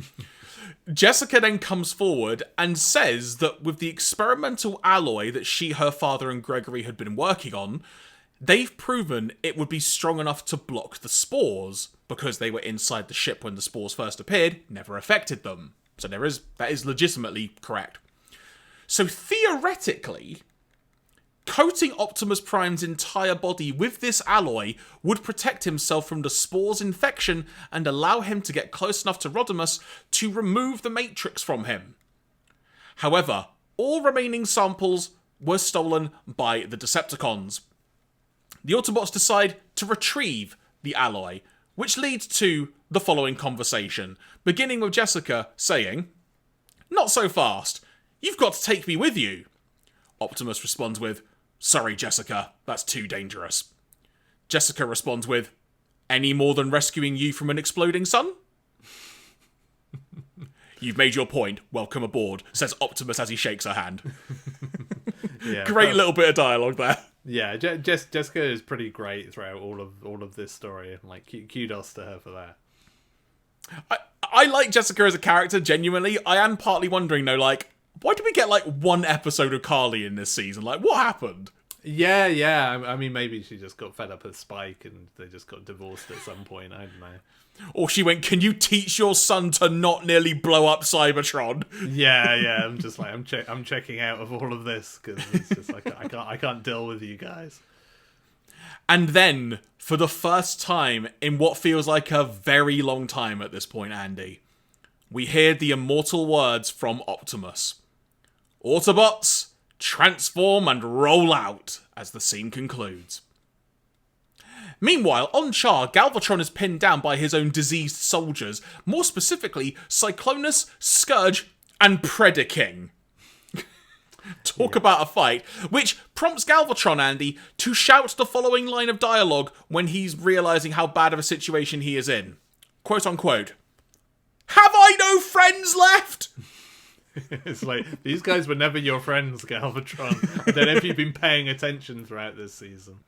Jessica then comes forward and says that with the experimental alloy that her father, and Gregory had been working on, they've proven it would be strong enough to block the spores, because they were inside the ship when the spores first appeared, never affected them. So that is legitimately correct. So theoretically, coating Optimus Prime's entire body with this alloy would protect himself from the spore's infection and allow him to get close enough to Rodimus to remove the Matrix from him. However, all remaining samples were stolen by the Decepticons. The Autobots decide to retrieve the alloy, which leads to the following conversation, beginning with Jessica saying, "Not so fast. You've got to take me with you." Optimus responds with, "Sorry, Jessica, that's too dangerous." Jessica responds with, "Any more than rescuing you from an exploding sun?" "You've made your point. Welcome aboard," says Optimus as he shakes her hand. Yeah, Great little bit of dialogue there. Yeah, Jessica is pretty great throughout all of this story, and like kudos to her for that. I like Jessica as a character, genuinely. I am partly wondering though, like, why did we get like one episode of Carly in this season? Like, what happened? Yeah. I mean, maybe she just got fed up with Spike and they just got divorced at some point. I don't know. Or she went, "Can you teach your son to not nearly blow up Cybertron?" Yeah. I'm just like, I'm checking out of all of this because it's just like I can't deal with you guys. And then, for the first time in what feels like a very long time at this point, Andy, we hear the immortal words from Optimus. "Autobots, transform and roll out," as the scene concludes. Meanwhile, on Char, Galvatron is pinned down by his own diseased soldiers, more specifically, Cyclonus, Scourge, and Predaking. Talk about a fight, which prompts Galvatron, Andy, to shout the following line of dialogue when he's realising how bad of a situation he is in. Quote unquote, "Have I no friends left?" It's like, these guys were never your friends, Galvatron. I don't know if you've been paying attention throughout this season.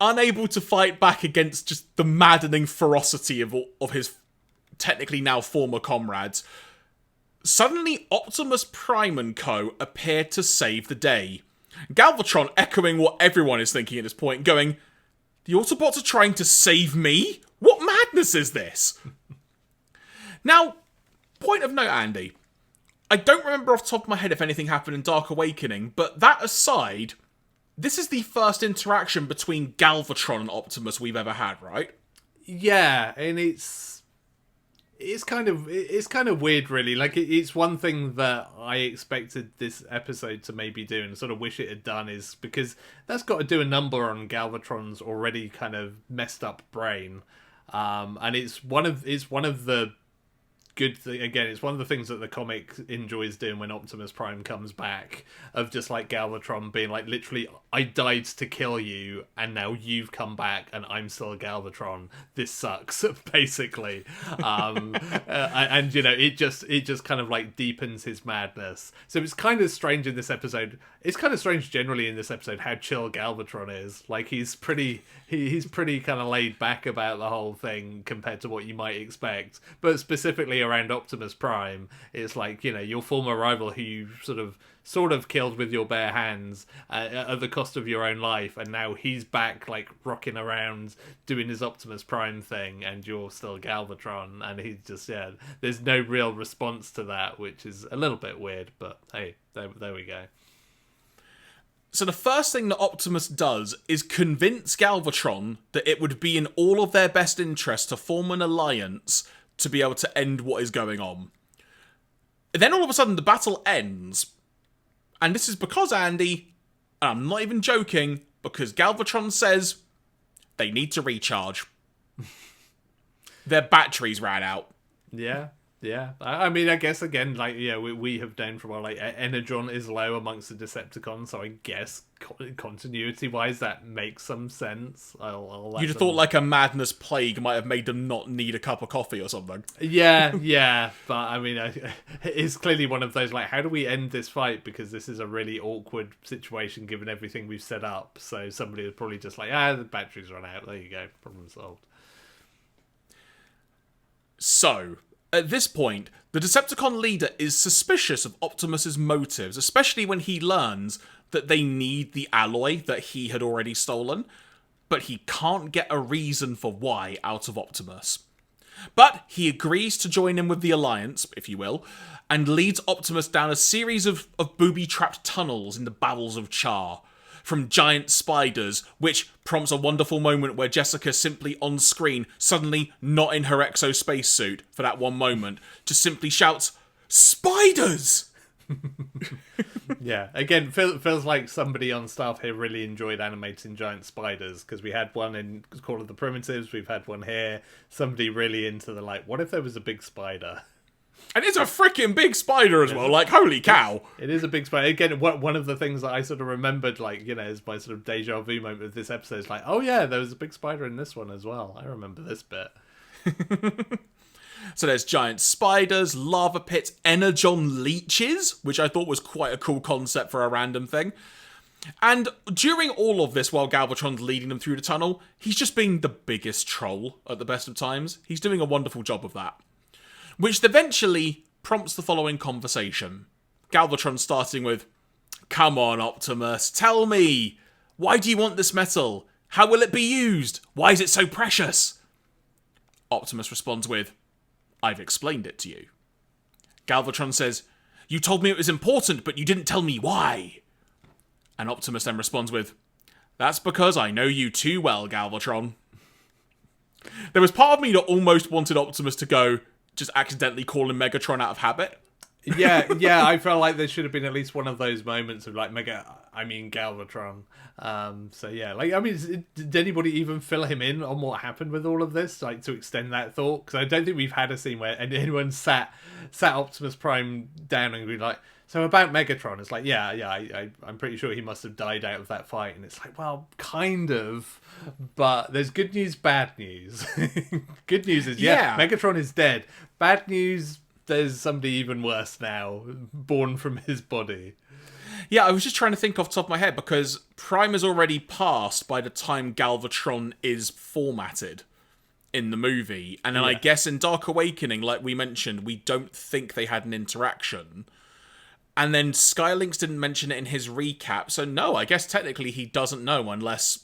Unable to fight back against just the maddening ferocity of his technically now former comrades, suddenly Optimus Prime and co. appear to save the day. Galvatron echoing what everyone is thinking at this point, going, "The Autobots are trying to save me? What madness is this?" Now, point of note, Andy, I don't remember off the top of my head if anything happened in Dark Awakening, but that aside, this is the first interaction between Galvatron and Optimus we've ever had, right? Yeah, and it's kind of weird, really. Like, it's one thing that I expected this episode to maybe do, and sort of wish it had done, is because that's got to do a number on Galvatron's already kind of messed up brain, and it's one of the good thing. Again, it's one of the things that the comic enjoys doing when Optimus Prime comes back, of just like Galvatron being like, literally, "I died to kill you, and now you've come back, and I'm still Galvatron. This sucks," basically. And you know, it just kind of like deepens his madness. So it's kind of strange in this episode. It's kind of strange generally in this episode how chill Galvatron is. Like, he's pretty kind of laid back about the whole thing compared to what you might expect. But specifically around Optimus Prime, it's like, you know, your former rival who you sort of killed with your bare hands at the cost of your own life, and now he's back, like, rocking around doing his Optimus Prime thing, and you're still Galvatron, and he's just, yeah, there's no real response to that, which is a little bit weird, but hey, there we go. So the first thing that Optimus does is convince Galvatron that it would be in all of their best interest to form an alliance to be able to end what is going on. Then all of a sudden the battle ends. And this is because, Andy, and I'm not even joking, because Galvatron says they need to recharge. Their batteries ran out. Yeah. Yeah, I mean, I guess again, like, yeah, we have known for a while, like, Energon is low amongst the Decepticons, so I guess continuity-wise that makes some sense. I'll let You'd have them... thought like a madness plague might have made them not need a cup of coffee or something. Yeah, but I mean, it's clearly one of those, like, how do we end this fight? Because this is a really awkward situation given everything we've set up. So somebody was probably just like, the batteries run out. There you go, problem solved. So, at this point, the Decepticon leader is suspicious of Optimus's motives, especially when he learns that they need the alloy that he had already stolen, but he can't get a reason for why out of Optimus. But he agrees to join in with the Alliance, if you will, and leads Optimus down a series of booby-trapped tunnels in the bowels of Char, from giant spiders, which prompts a wonderful moment where Jessica simply on screen, suddenly not in her exospace suit for that one moment, just simply shouts, "Spiders!" Yeah, again, feels like somebody on staff here really enjoyed animating giant spiders, because we had one in Call of the Primitives, we've had one here, somebody really into the, like, what if there was a big spider? And it's a freaking big spider as well, like, holy cow. It is a big spider. Again, one of the things that I sort of remembered, like, you know, as my sort of deja vu moment of this episode is like, oh yeah, there was a big spider in this one as well. I remember this bit. So there's giant spiders, lava pits, energon leeches, which I thought was quite a cool concept for a random thing. And during all of this, while Galvatron's leading them through the tunnel, he's just being the biggest troll at the best of times. He's doing a wonderful job of that. Which eventually prompts the following conversation. Galvatron starting with, "Come on, Optimus, tell me. Why do you want this metal? How will it be used? Why is it so precious?" Optimus responds with, "I've explained it to you." Galvatron says, "You told me it was important, but you didn't tell me why." And Optimus then responds with, "That's because I know you too well, Galvatron." There was part of me that almost wanted Optimus to go, just accidentally calling Megatron out of habit. Yeah, I felt like there should have been at least one of those moments of like Galvatron. So yeah, like, I mean, did anybody even fill him in on what happened with all of this, like, to extend that thought? Because I don't think we've had a scene where anyone sat Optimus Prime down and be like, so about Megatron, it's like, I'm pretty sure he must have died out of that fight, and it's like, well, kind of, but there's good news, bad news. Good news is, Megatron is dead. Bad news, there's somebody even worse now, born from his body. Yeah, I was just trying to think off the top of my head, because Prime is already passed by the time Galvatron is formatted in the movie. And then I guess in Dark Awakening, like we mentioned, we don't think they had an interaction. And then Skylinks didn't mention it in his recap, so no, I guess technically he doesn't know unless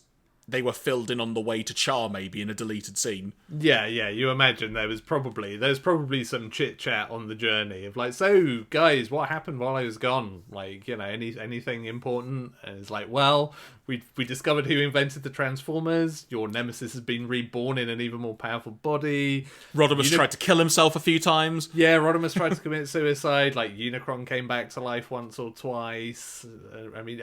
they were filled in on the way to Char, maybe, in a deleted scene. Yeah, you imagine there's probably some chit-chat on the journey of like, so, guys, what happened while I was gone? Like, you know, anything important? And it's like, well, we discovered who invented the Transformers, your nemesis has been reborn in an even more powerful body. Rodimus tried to kill himself a few times. Yeah, Rodimus tried to commit suicide, like, Unicron came back to life once or twice. I mean,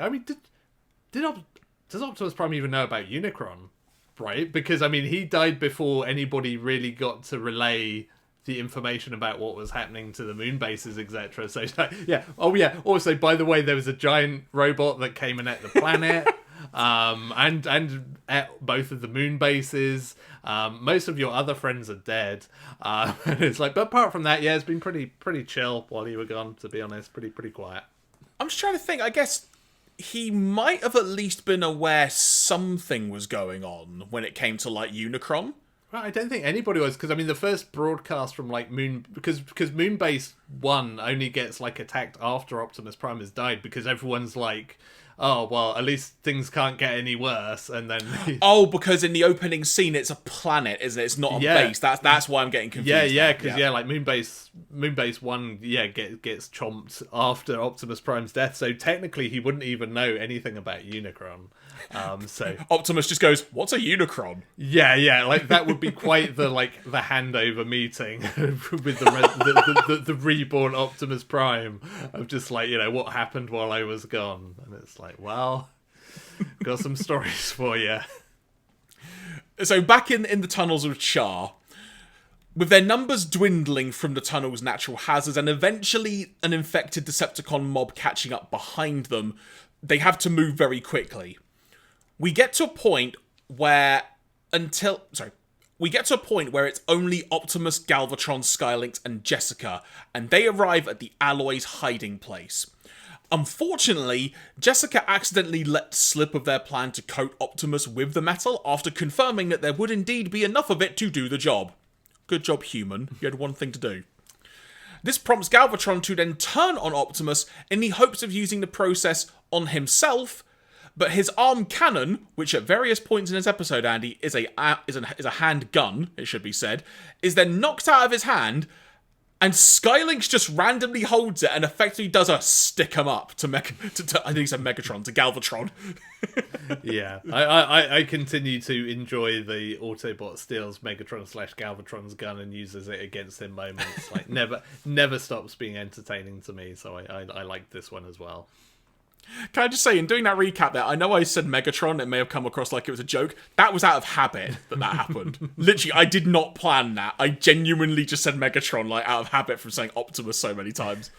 does Optimus Prime even know about Unicron? Right? Because, I mean, he died before anybody really got to relay the information about what was happening to the moon bases, etc. So, yeah. Oh, yeah. Also, by the way, there was a giant robot that came and ate the planet. And at both of the moon bases. Most of your other friends are dead. And it's like, but apart from that, yeah, it's been pretty chill while you were gone, to be honest. Pretty quiet. I'm just trying to think, I guess he might have at least been aware something was going on when it came to, like, Unicron. Well, I don't think anybody was, because, I mean, the first broadcast from, like, because Moonbase 1 only gets, like, attacked after Optimus Prime has died, because everyone's like, oh, well, at least things can't get any worse, and then... Oh, because in the opening scene, it's a planet, isn't it? It's not a base. That's why I'm getting confused. Because like, Moonbase 1, gets chomped after Optimus Prime's death, so technically he wouldn't even know anything about Unicron. So Optimus just goes, "What's a Unicron?" Yeah, like, that would be quite the handover meeting with the reborn Optimus Prime of just like, you know, what happened while I was gone, and it's like, well, got some stories for you. So back in the tunnels of Char, With their numbers dwindling from the tunnel's natural hazards and eventually an infected Decepticon mob catching up behind them, they have to move very quickly. We get to a point where it's only Optimus, Galvatron, Skylynx, and Jessica, and they arrive at the Alloy's hiding place. Unfortunately, Jessica accidentally let slip of their plan to coat Optimus with the metal after confirming that there would indeed be enough of it to do the job. Good job, human. You had one thing to do. This prompts Galvatron to then turn on Optimus in the hopes of using the process on himself, but his arm cannon, which at various points in this episode, Andy, is a hand gun, it should be said, is then knocked out of his hand, and Skylynx just randomly holds it and effectively does a stick 'em up to I think he said Megatron, to Galvatron. Yeah, I continue to enjoy the Autobot steals Megatron/Galvatron's gun and uses it against him moments. Like never stops being entertaining to me. So I like this one as well. Can I just say, in doing that recap there, I know I said Megatron, it may have come across like it was a joke. That was out of habit that happened. Literally, I did not plan that. I genuinely just said Megatron, like, out of habit from saying Optimus so many times.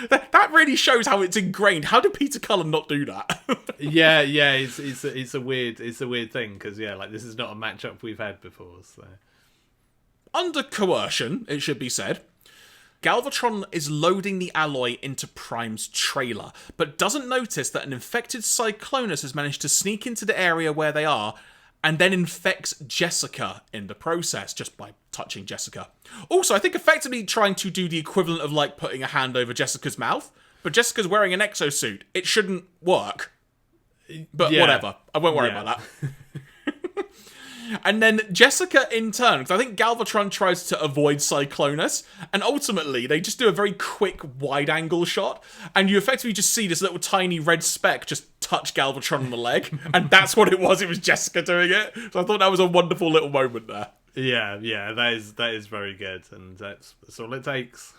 That really shows how it's ingrained. How did Peter Cullen not do that? yeah, it's a weird thing, because, yeah, like, this is not a matchup we've had before, so... Under coercion, it should be said, Galvatron is loading the alloy into Prime's trailer, but doesn't notice that an infected Cyclonus has managed to sneak into the area where they are, and then infects Jessica in the process, just by touching Jessica. Also, I think effectively trying to do the equivalent of, like, putting a hand over Jessica's mouth, but Jessica's wearing an exosuit. It shouldn't work. But yeah. Whatever. I won't worry about that. And then Jessica in turn, because I think Galvatron tries to avoid Cyclonus, and ultimately they just do a very quick wide-angle shot, and you effectively just see this little tiny red speck just touch Galvatron on the leg, and that's what it was Jessica doing it. So I thought that was a wonderful little moment there. Yeah, that is very good, and that's all it takes.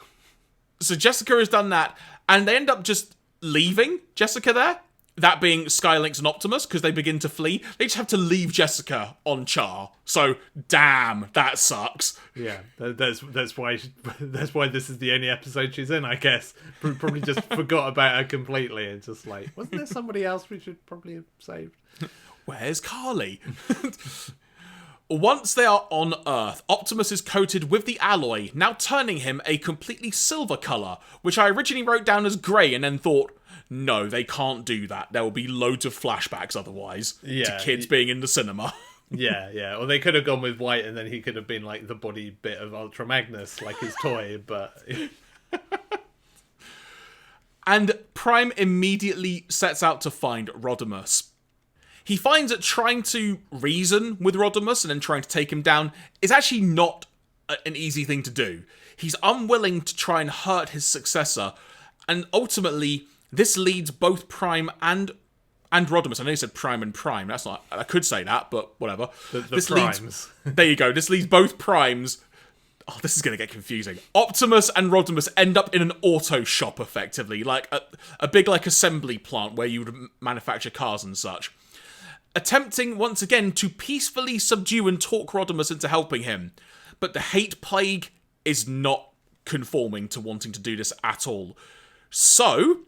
So Jessica has done that, and they end up just leaving Jessica there. That being Skylynx and Optimus, because they begin to flee. They just have to leave Jessica on Char. So, damn, that sucks. Yeah, that's why this is the only episode she's in, I guess. Probably just forgot about her completely. And just like, wasn't there somebody else we should probably have saved? Where's Carly? Once they are on Earth, Optimus is coated with the alloy, now turning him a completely silver colour, which I originally wrote down as grey and then thought, no, they can't do that. There will be loads of flashbacks otherwise to kids being in the cinema. Yeah. Or they could have gone with white and then he could have been like the body bit of Ultra Magnus, like his toy, but... And Prime immediately sets out to find Rodimus. He finds that trying to reason with Rodimus and then trying to take him down is actually not an easy thing to do. He's unwilling to try and hurt his successor, and ultimately... This leads both Prime and Rodimus. I know you said Prime and Prime. That's not... I could say that, but whatever. The Primes. There you go. This leads both Primes... Oh, this is going to get confusing. Optimus and Rodimus end up in an auto shop, effectively. Like a big, like, assembly plant where you would manufacture cars and such. Attempting, once again, to peacefully subdue and talk Rodimus into helping him. But the hate plague is not conforming to wanting to do this at all. So...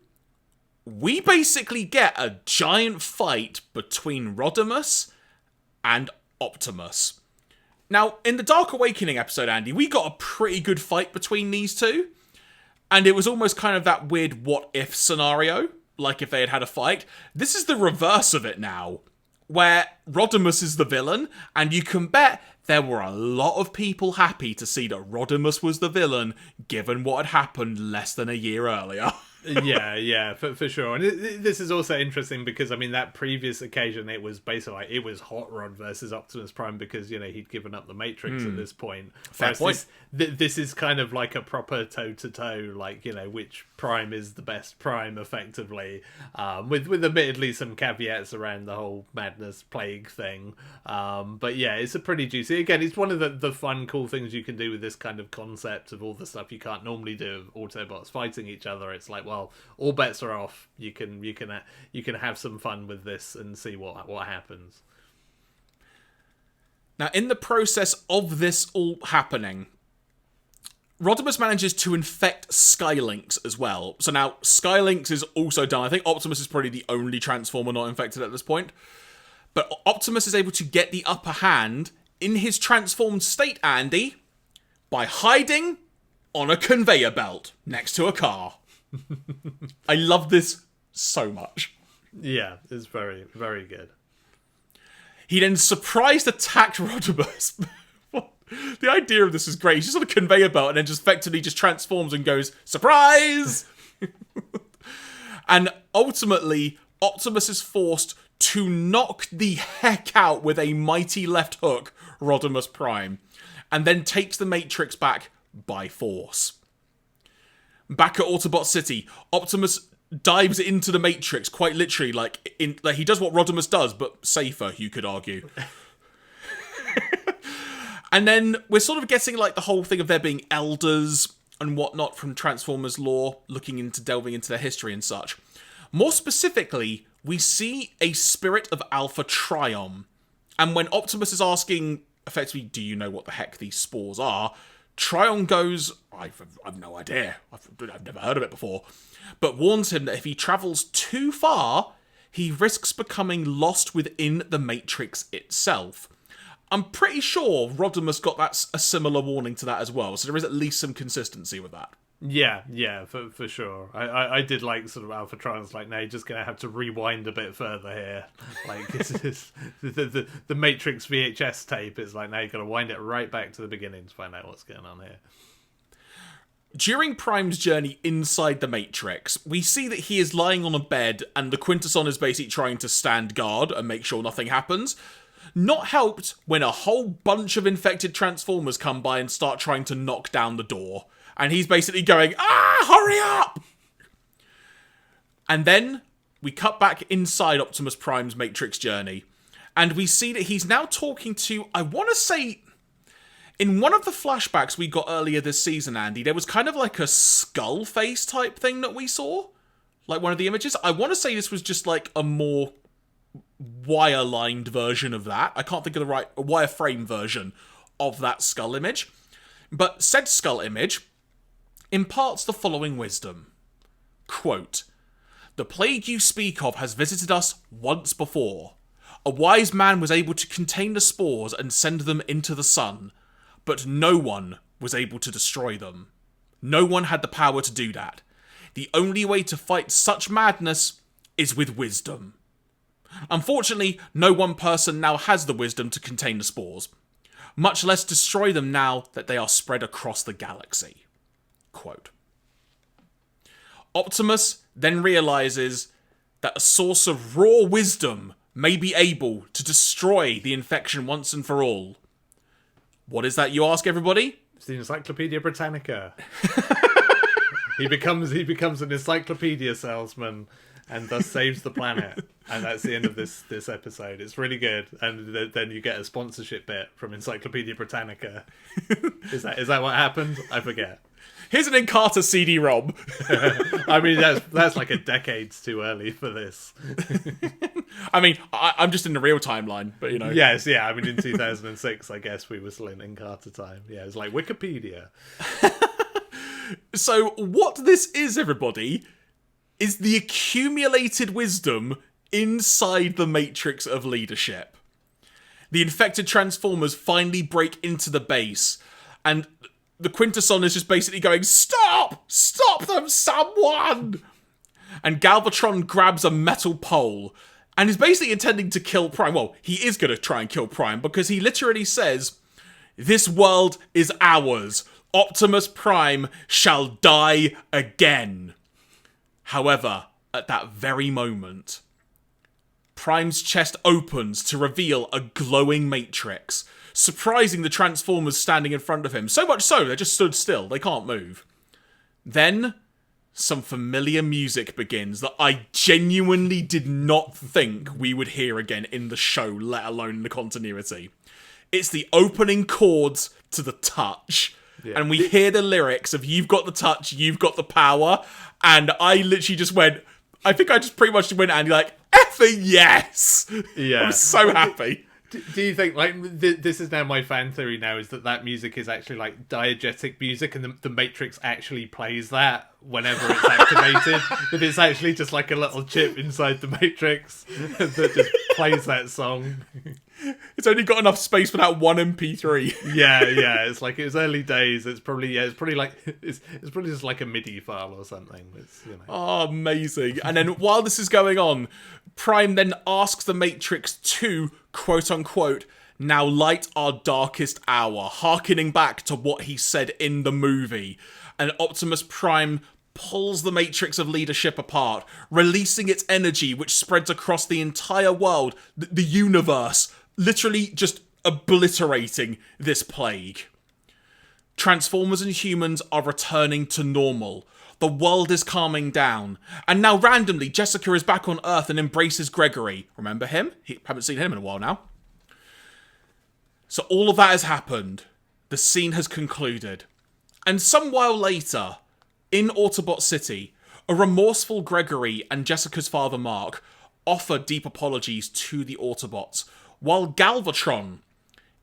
we basically get a giant fight between Rodimus and Optimus. Now, in the Dark Awakening episode, Andy, we got a pretty good fight between these two. And it was almost kind of that weird what-if scenario, like if they had had a fight. This is the reverse of it now, where Rodimus is the villain, and you can bet there were a lot of people happy to see that Rodimus was the villain, given what had happened less than a year earlier. yeah, for sure. And this is also interesting because, I mean, that previous occasion, it was basically like, it was Hot Rod versus Optimus Prime because, you know, he'd given up the Matrix at this point. Fair point. This is kind of like a proper toe-to-toe, like, you know, which Prime is the best Prime, effectively, with admittedly some caveats around the whole madness plague thing. But yeah, it's a pretty juicy. Again, it's one of the fun, cool things you can do with this kind of concept of all the stuff you can't normally do of Autobots fighting each other. It's like, well, all bets are off. You can have some fun with this and see what happens. Now, in the process of this all happening, Rodimus manages to infect Skylynx as well. So now, Skylynx is also done. I think Optimus is probably the only Transformer not infected at this point. But Optimus is able to get the upper hand in his transformed state, Andy, by hiding on a conveyor belt next to a car. I love this so much. Yeah, it's very, very good. He then surprise attacked Rodimus. The idea of this is great. He's just on a conveyor belt and then just effectively just transforms and goes, surprise! And ultimately, Optimus is forced to knock the heck out with a mighty left hook Rodimus Prime, and then takes the Matrix back by force. Back at Autobot City, Optimus dives into the Matrix, quite literally, like he does what Rodimus does, but safer, you could argue. And then we're sort of getting like the whole thing of there being elders and whatnot from Transformers lore, delving into their history and such. More specifically, we see a spirit of Alpha Trion. And when Optimus is asking, effectively, do you know what the heck these spores are? Trion goes, I've no idea. I've never heard of it before. But warns him that if he travels too far, he risks becoming lost within the Matrix itself. I'm pretty sure Rodimus got a similar warning to that as well, so there is at least some consistency with that. Yeah, for sure. I did like sort of Alpha Trion's like, no, you're just going to have to rewind a bit further here. Like, this is the Matrix VHS tape is like, now you've got to wind it right back to the beginning to find out what's going on here. During Prime's journey inside the Matrix, we see that he is lying on a bed and the Quintesson is basically trying to stand guard and make sure nothing happens. Not helped when a whole bunch of infected Transformers come by and start trying to knock down the door. And he's basically going, hurry up! And then we cut back inside Optimus Prime's Matrix journey. And we see that he's now talking to, I want to say, in one of the flashbacks we got earlier this season, Andy, there was kind of like a skull face type thing that we saw. Like one of the images. I want to say this was just like a more wire-lined version of that. I can't think of the right wireframe version of that skull image. But said skull image imparts the following wisdom. Quote, "The plague you speak of has visited us once before. A wise man was able to contain the spores and send them into the sun, but no one was able to destroy them. No one had the power to do that. The only way to fight such madness is with wisdom. Unfortunately, no one person now has the wisdom to contain the spores, much less destroy them now that they are spread across the galaxy." Quote. Optimus then realizes that a source of raw wisdom may be able to destroy the infection once and for all. What is that, you ask, everybody? It's the Encyclopedia Britannica. He becomes an encyclopedia salesman and thus saves the planet. And that's the end of this episode. It's really good. And then you get a sponsorship bit from Encyclopedia Britannica. Is that what happened? I forget. Here's an Encarta CD-ROM. I mean, that's like a decades too early for this. I mean, I'm just in the real timeline, but you know. Yes, yeah. I mean, in 2006, I guess we were still in Encarta time. Yeah, it's like Wikipedia. So what this is, everybody, is the accumulated wisdom inside the Matrix of leadership. The infected Transformers finally break into the base, and the Quintesson is just basically going, "Stop! Stop them, someone!" And Galvatron grabs a metal pole and is basically intending to kill Prime. Well, he is going to try and kill Prime because he literally says, "This world is ours. Optimus Prime shall die again." However, at that very moment, Prime's chest opens to reveal a glowing Matrix, surprising the Transformers standing in front of him. So much so, they just stood still. They can't move. Then, some familiar music begins that I genuinely did not think we would hear again in the show, let alone in the continuity. It's the opening chords to The Touch. Yeah. And we hear the lyrics of "You've got the touch, you've got the power." And I literally just went, I think I just pretty much went, Andy, like, effing yes! Yeah. I was so happy. Do you think, like, this is now my fan theory now, is that music is actually, like, diegetic music, and the Matrix actually plays that whenever it's activated? That it's actually just, like, a little chip inside the Matrix that just plays that song? It's only got enough space for that one MP3. Yeah, it's like, it was early days, it's probably like, it's probably just like a MIDI file or something. It's, you know. Oh, amazing. And then while this is going on, Prime then asks the Matrix to, quote-unquote, now light our darkest hour, harkening back to what he said in the movie. And Optimus Prime pulls the Matrix of leadership apart, releasing its energy, which spreads across the entire world, the universe, literally just obliterating this plague. Transformers and humans are returning to normal. The world is calming down. And now randomly, Jessica is back on Earth and embraces Gregory. Remember him? Haven't seen him in a while now. So all of that has happened. The scene has concluded. And some while later, in Autobot City, a remorseful Gregory and Jessica's father Mark offer deep apologies to the Autobots, while Galvatron,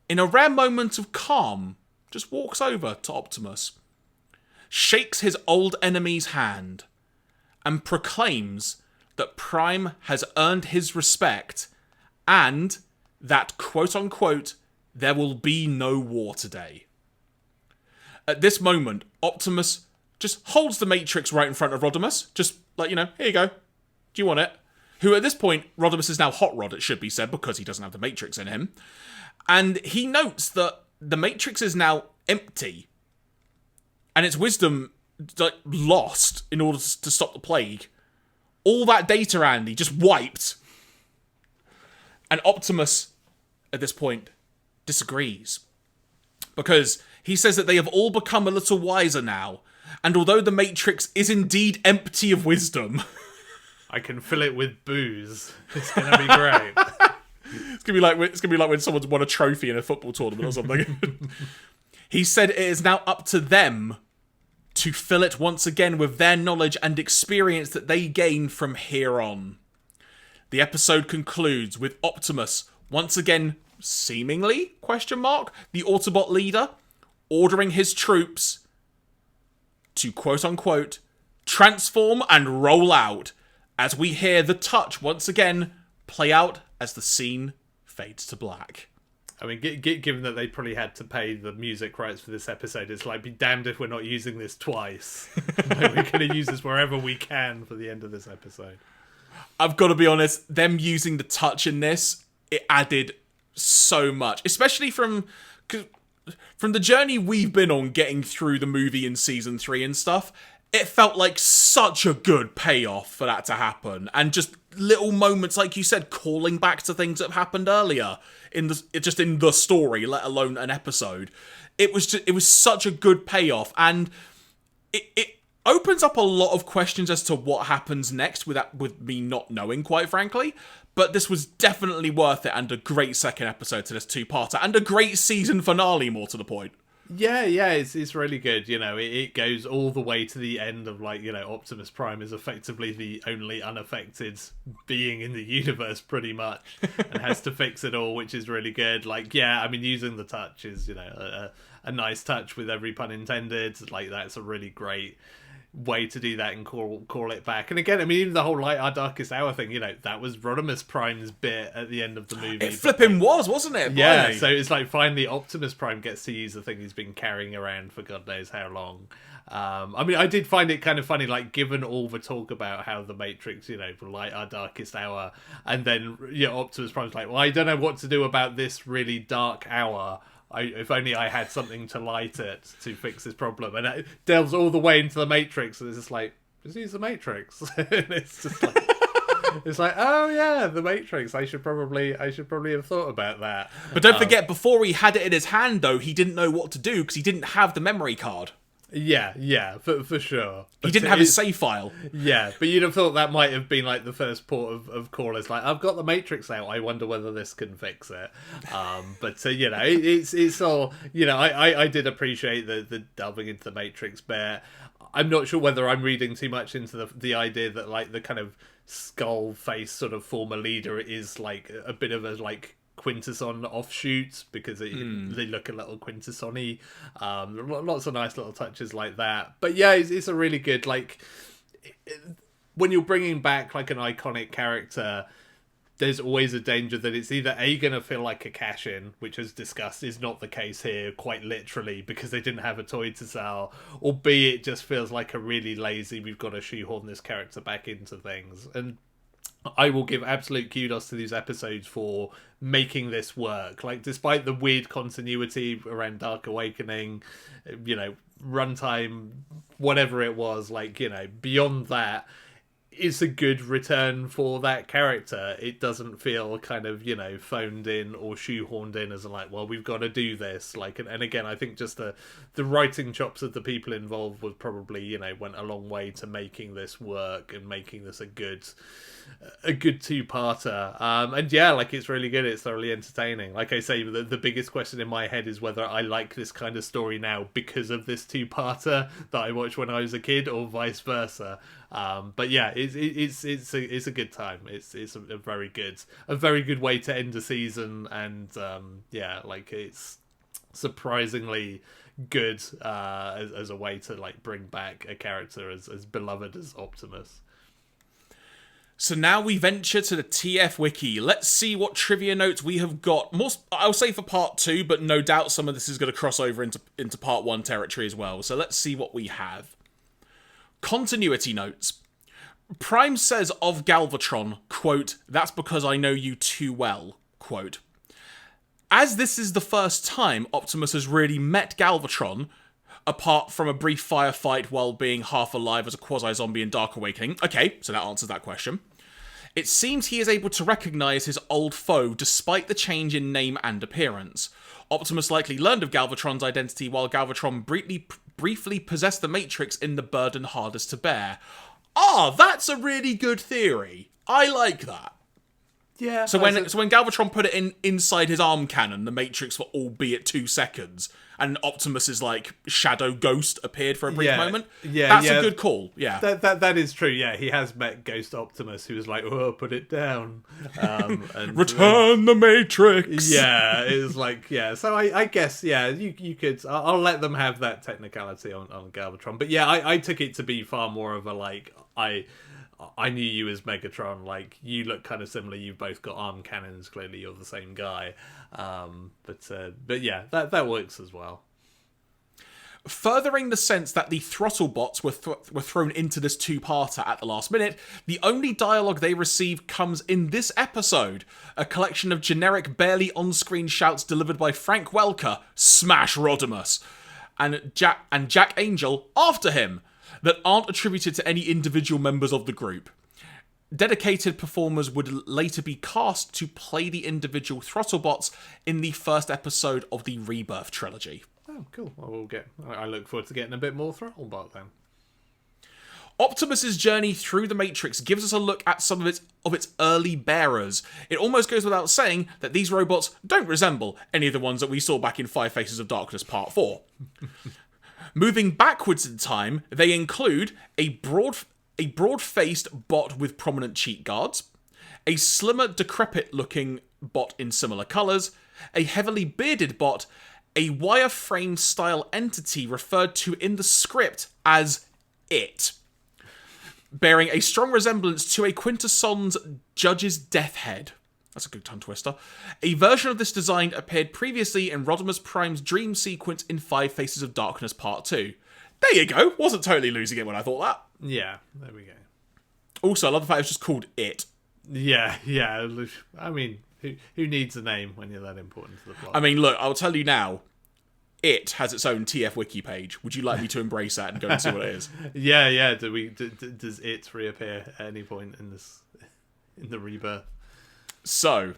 in a rare moment of calm, just walks over to Optimus, shakes his old enemy's hand, and proclaims that Prime has earned his respect, and that, quote-unquote, there will be no war today. At this moment, Optimus just holds the Matrix right in front of Rodimus, just like, here you go. Do you want it? Who at this point, Rodimus is now Hot Rod, it should be said, because he doesn't have the Matrix in him. And he notes that the Matrix is now empty, and its wisdom lost in order to stop the plague. All that data, Andy, just wiped. And Optimus, at this point, disagrees. Because he says that they have all become a little wiser now, and although the Matrix is indeed empty of wisdom... I can fill it with booze. It's gonna be great. It's gonna be like when someone's won a trophy in a football tournament or something. He said it is now up to them to fill it once again with their knowledge and experience that they gain from here on. The episode concludes with Optimus once again, seemingly, the Autobot leader, ordering his troops to, quote-unquote, transform and roll out, as we hear the touch once again play out as the scene fades to black. I mean, given that they probably had to pay the music rights for this episode, it's like, be damned if we're not using this twice. Like, we're going to use this wherever we can for the end of this episode. I've got to be honest, them using the touch in this, it added so much. Especially from the journey we've been on getting through the movie in season 3 and stuff, it felt like such a good payoff for that to happen. And just little moments, like you said, calling back to things that have happened earlier in the story, let alone an episode. It was such a good payoff, and it opens up a lot of questions as to what happens next with me not knowing, quite frankly. But this was definitely worth it, and a great second episode to this two-parter, and a great season finale, more to the point. Yeah, it's really good. It goes all the way to the end of, like, Optimus Prime is effectively the only unaffected being in the universe, pretty much, and has to fix it all, which is really good. Like, yeah, I mean, using the touch is, a nice touch with every pun intended. Like, that's a really great way to do that and call it back. And again, I mean, even the whole light our darkest hour thing, that was Rodimus Prime's bit at the end of the movie. It flipping wasn't it? Yeah, Finally. so it's like finally Optimus Prime gets to use the thing he's been carrying around for God knows how long. I mean, I did find it kind of funny, like, given all the talk about how the Matrix, will light our darkest hour, and then Optimus Prime's like, well, I don't know what to do about this really dark hour. If only I had something to light it to fix this problem. And it delves all the way into the Matrix, and it's just like, just use the Matrix. And it's just like, it's like, oh yeah, the Matrix. I should probably have thought about that. But don't forget, before he had it in his hand, though, he didn't know what to do because he didn't have the memory card. Yeah, for sure. He didn't have his save file. Yeah, but you'd have thought that might have been like the first port of call. It's like, I've got the Matrix out. I wonder whether this can fix it. But it's all, I did appreciate the delving into the Matrix bit. I'm not sure whether I'm reading too much into the idea that, like, the kind of skull face sort of former leader is like a bit of a, like, Quintesson offshoots because they look a little Quintesson-y. Lots of nice little touches like that. But yeah, it's a really good, like, when you're bringing back like an iconic character, there's always a danger that it's either A, going to feel like a cash-in, which, as discussed, is not the case here, quite literally, because they didn't have a toy to sell, or B, it just feels like a really lazy, we've got to shoehorn this character back into things. And I will give absolute kudos to these episodes for making this work. Like, despite the weird continuity around Dark Awakening, you know, runtime, whatever it was, like, you know, beyond that, it's a good return for that character. It doesn't feel kind of, you know, phoned in or shoehorned in as like, well, we've got to do this. Like, and again, I think just the writing chops of the people involved was probably, you know, went a long way to making this work and making this a good two-parter. And yeah, like, it's really good. It's thoroughly entertaining. Like I say, the biggest question in my head is whether I like this kind of story now because of this two-parter that I watched when I was a kid, or vice versa. But yeah, it's a good time. It's a very good way to end a season, and yeah, like, it's surprisingly good as a way to, like, bring back a character as beloved as Optimus. So now we venture to the TF Wiki. Let's see what trivia notes we have got. More, I'll say for part 2, but no doubt some of this is going to cross over into part 1 territory as well. So let's see what we have. Continuity notes. Prime says of Galvatron, quote, "That's because I know you too well," quote. As this is the first time Optimus has really met Galvatron, apart from a brief firefight while being half alive as a quasi-zombie in Dark Awakening. Okay, so that answers that question. It seems he is able to recognise his old foe despite the change in name and appearance. Optimus likely learned of Galvatron's identity while Galvatron briefly possessed the Matrix in the burden hardest to bear. Ah, that's a really good theory. I like that. Yeah. So when Galvatron put it inside his arm cannon, the Matrix for albeit 2 seconds, and Optimus's, like, shadow ghost appeared for a brief moment. Yeah, that's a good call. Yeah, that is true. Yeah, he has met Ghost Optimus, who was like, "Oh, put it down." And Return the Matrix. Yeah, it was like, yeah. So I guess, yeah, you could. I'll let them have that technicality on Galvatron, but yeah, I took it to be far more of a, like, I knew you as Megatron, like, you look kind of similar, you've both got arm cannons, clearly you're the same guy. But yeah, that works as well. Furthering the sense that the throttle bots were thrown into this 2-parter at the last minute, the only dialogue they receive comes in this episode, a collection of generic, barely on-screen shouts delivered by Frank Welker, "Smash Rodimus," and Jack Angel after him, that aren't attributed to any individual members of the group. Dedicated performers would later be cast to play the individual Throttlebots in the first episode of the Rebirth trilogy. Oh, cool. Well, I look forward to getting a bit more Throttlebot then. Optimus's journey through the Matrix gives us a look at some of its early bearers. It almost goes without saying that these robots don't resemble any of the ones that we saw back in Five Faces of Darkness Part 4. Moving backwards in time, they include a broad-faced bot with prominent cheek guards, a slimmer, decrepit-looking bot in similar colours, a heavily bearded bot, a wireframe-style entity referred to in the script as It, bearing a strong resemblance to a Quintesson's Judge's Death Head. That's a good tongue twister. A version of this design appeared previously in Rodimus Prime's dream sequence in Five Faces of Darkness Part 2. There you go. Wasn't totally losing it when I thought that. Yeah, there we go. Also, I love the fact it's just called It. Yeah. I mean, who needs a name when you're that important to the plot? I mean, look, I'll tell you now. It has its own TF Wiki page. Would you like me to embrace that and go and see what it is? Yeah. Does It reappear at any point in the Rebirth? So,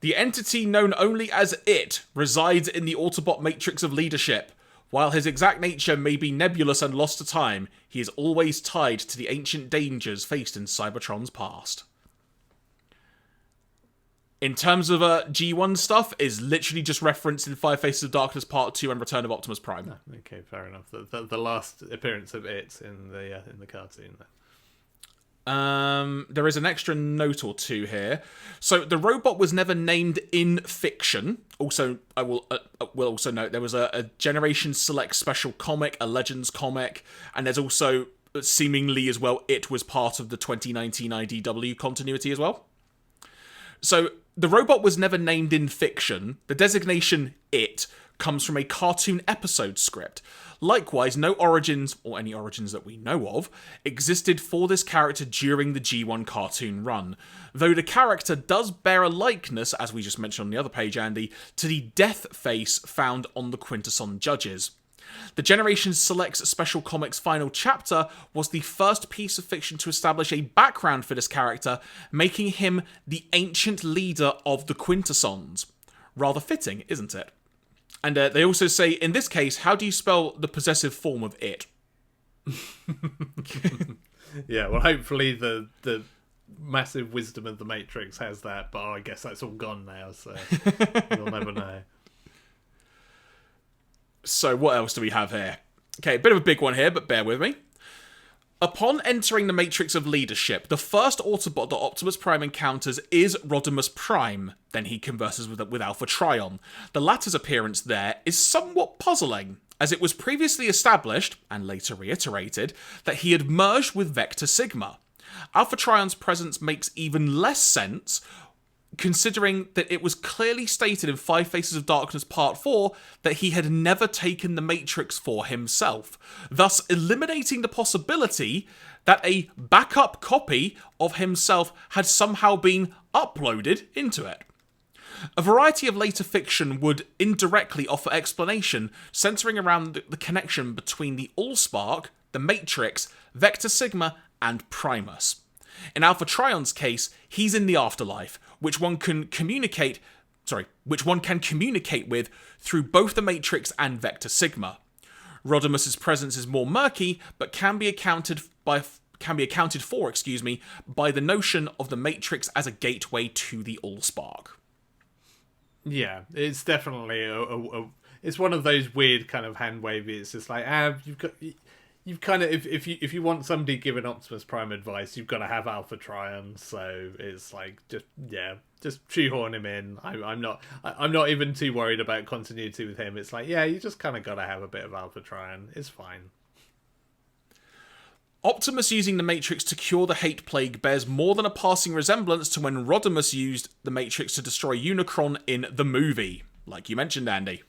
the entity known only as It resides in the Autobot matrix of leadership. While his exact nature may be nebulous and lost to time, he is always tied to the ancient dangers faced in Cybertron's past. In terms of G1 stuff, is literally just referenced in Five Faces of Darkness Part 2 and Return of Optimus Prime. Oh, okay, fair enough. The last appearance of It in the cartoon. There is an extra note or two here. So the robot was never named in fiction. Also, I will also note there was a Generation Select special comic, a Legends comic, and there's also seemingly as well it was part of the 2019 IDW continuity as well. So the robot was never named in fiction. The designation "it" comes from a cartoon episode script. Likewise, no origins, or any origins that we know of, existed for this character during the G1 cartoon run, though the character does bear a likeness, as we just mentioned on the other page, Andy, to the death face found on the Quintesson Judges. The Generation Selects Special Comics final chapter was the first piece of fiction to establish a background for this character, making him the ancient leader of the Quintessons. Rather fitting, isn't it? And they also say, in this case, how do you spell the possessive form of it? Yeah, well, hopefully the massive wisdom of the Matrix has that, but I guess that's all gone now, so you'll never know. So what else do we have here? Okay, a bit of a big one here, but bear with me. Upon entering the Matrix of Leadership, the first Autobot that Optimus Prime encounters is Rodimus Prime. Then he converses with Alpha Trion. The latter's appearance there is somewhat puzzling, as it was previously established, and later reiterated, that he had merged with Vector Sigma. Alpha Trion's presence makes even less sense, considering that it was clearly stated in Five Faces of Darkness Part 4 that he had never taken the Matrix for himself, thus eliminating the possibility that a backup copy of himself had somehow been uploaded into it. A variety of later fiction would indirectly offer explanation, centering around the connection between the Allspark, the Matrix, Vector Sigma, and Primus. In Alpha Trion's case, he's in the afterlife, which one can communicate with through both the Matrix and Vector Sigma. Rodimus's presence is more murky, but can be accounted for by the notion of the Matrix as a gateway to the Allspark. Yeah, it's definitely it's one of those weird kind of hand wavy. It's just like you've kind of if you want somebody giving Optimus Prime advice, you've got to have Alpha Trion. So it's like just shoehorn him in. I'm not even too worried about continuity with him. It's like you just kind of got to have a bit of Alpha Trion. It's fine. Optimus using the Matrix to cure the hate plague bears more than a passing resemblance to when Rodimus used the Matrix to destroy Unicron in the movie, like you mentioned, Andy.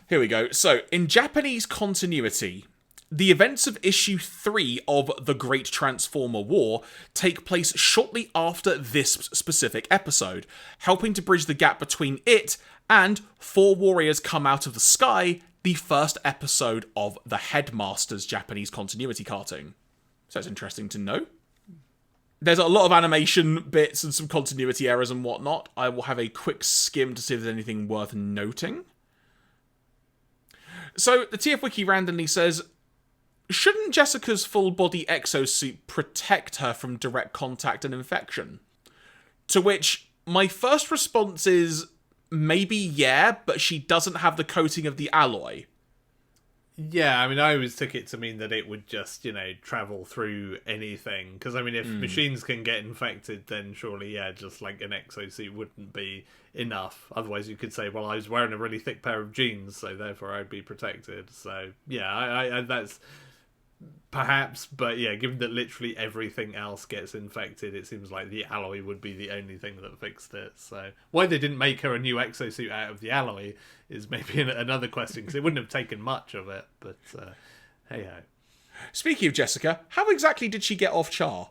Here we go. So, in Japanese continuity, the events of issue 3 of The Great Transformer War take place shortly after this specific episode, helping to bridge the gap between it and Four Warriors Come Out of the Sky, the first episode of the Headmaster's Japanese continuity cartoon. So it's interesting to know. There's a lot of animation bits and some continuity errors and whatnot. I will have a quick skim to see if there's anything worth noting. So the TF Wiki randomly says, shouldn't Jessica's full-body exosuit protect her from direct contact and infection? To which my first response is, maybe yeah, but she doesn't have the coating of the alloy. Yeah, I mean, I always took it to mean that it would just, travel through anything. Because, I mean, if machines can get infected, then surely, just like an exosuit wouldn't be enough. Otherwise, you could say, well, I was wearing a really thick pair of jeans, so therefore I'd be protected. So, yeah, I that's perhaps, but yeah, given that literally everything else gets infected, it seems like the alloy would be the only thing that fixed it. So why they didn't make her a new exosuit out of the alloy is maybe another question, because it wouldn't have taken much of it, but hey ho. Speaking of Jessica, how exactly did she get off Char?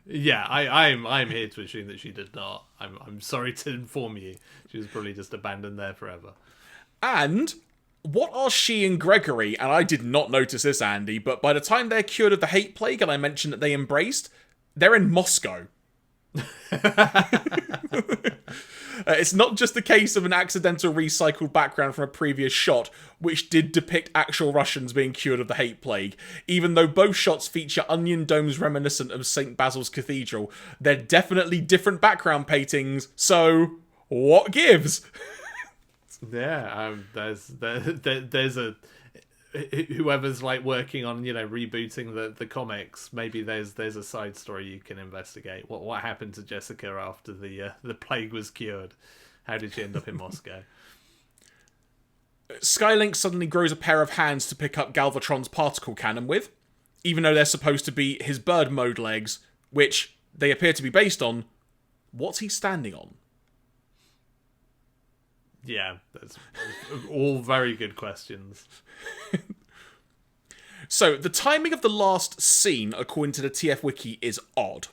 Yeah, I'm here to assume that she did not. I'm sorry to inform you. She was probably just abandoned there forever. And what are she and Gregory? And I did not notice this, Andy, but by the time they're cured of the hate plague, and I mentioned that they embraced, they're in Moscow. It's not just the case of an accidental recycled background from a previous shot, which did depict actual Russians being cured of the hate plague. Even though both shots feature onion domes reminiscent of St. Basil's Cathedral, they're definitely different background paintings, so what gives? Yeah, there's a whoever's like working on rebooting the comics, maybe there's a side story you can investigate. What happened to Jessica after the plague was cured? How did she end up in Moscow? Skylink suddenly grows a pair of hands to pick up Galvatron's particle cannon with, even though they're supposed to be his bird mode legs, which they appear to be based on. What's he standing on? Yeah, that's all very good questions. So, the timing of the last scene, according to the TF Wiki, is odd.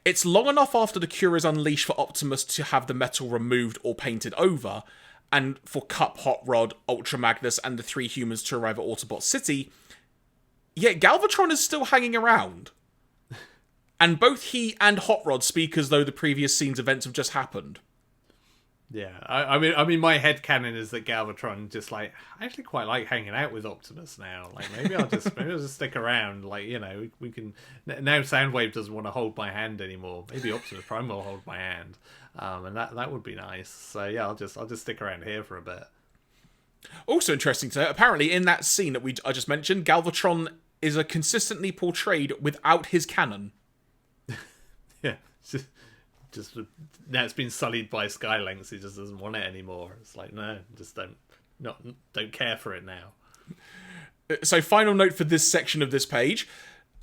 It's long enough after the cure is unleashed for Optimus to have the metal removed or painted over, and for Cup, Hot Rod, Ultra Magnus, and the three humans to arrive at Autobot City, yet Galvatron is still hanging around. And both he and Hot Rod speak as though the previous scene's events have just happened. Yeah, I mean, my headcanon is that Galvatron just I actually quite like hanging out with Optimus now. Like, maybe I'll just stick around. Like, we can now. Soundwave doesn't want to hold my hand anymore. Maybe Optimus Prime will hold my hand, and that would be nice. So yeah, I'll just stick around here for a bit. Also interesting to note, apparently in that scene that I just mentioned, Galvatron is consistently portrayed without his cannon. Yeah, just now it's been sullied by Skylinks. He just doesn't want it anymore. It's like, no, just don't care for it now. So, final note for this section of this page.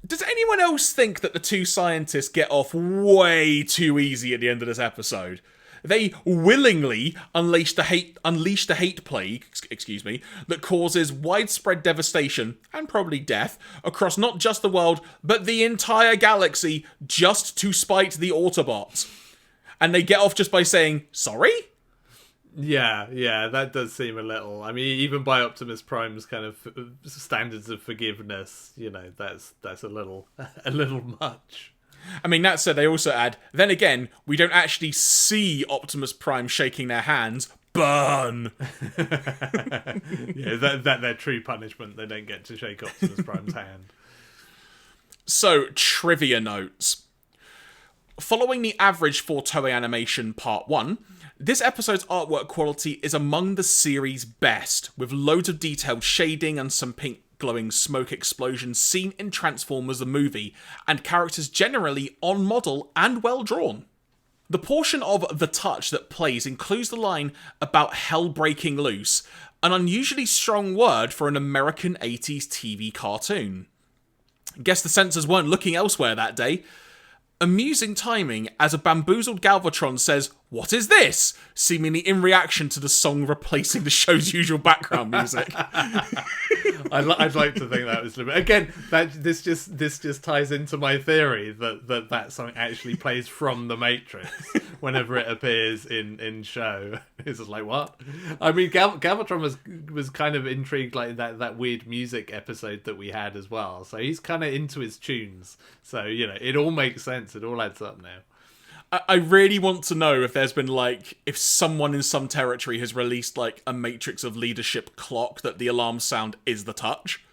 Does anyone else think that the two scientists get off way too easy at the end of this episode? They willingly unleash the hate plague, that causes widespread devastation, and probably death, across not just the world, but the entire galaxy, just to spite the Autobots. And they get off just by saying, sorry? Yeah, that does seem a little... I mean, even by Optimus Prime's kind of standards of forgiveness, that's a little much. I mean, that said, they also add, then again, we don't actually see Optimus Prime shaking their hands. Burn! Yeah, that their true punishment. They don't get to shake Optimus Prime's hand. So, trivia notes. Following the average for Toei Animation Part 1, this episode's artwork quality is among the series' best, with loads of detailed shading and some pink glowing smoke explosions seen in Transformers the movie, and characters generally on model and well drawn. The portion of The Touch that plays includes the line about hell breaking loose, an unusually strong word for an American 80s TV cartoon. Guess the censors weren't looking elsewhere that day. Amusing timing as a bamboozled Galvatron says, "What is this?" seemingly in reaction to the song replacing the show's usual background music. I'd like to think that was again. This just ties into my theory that song actually plays from The Matrix whenever it appears in show. It's just like, what? I mean, Galvatron was kind of intrigued like that weird music episode that we had as well. So he's kind of into his tunes. So it all makes sense. It all adds up now. I really want to know if there's been if someone in some territory has released a Matrix of Leadership clock that the alarm sound is The Touch.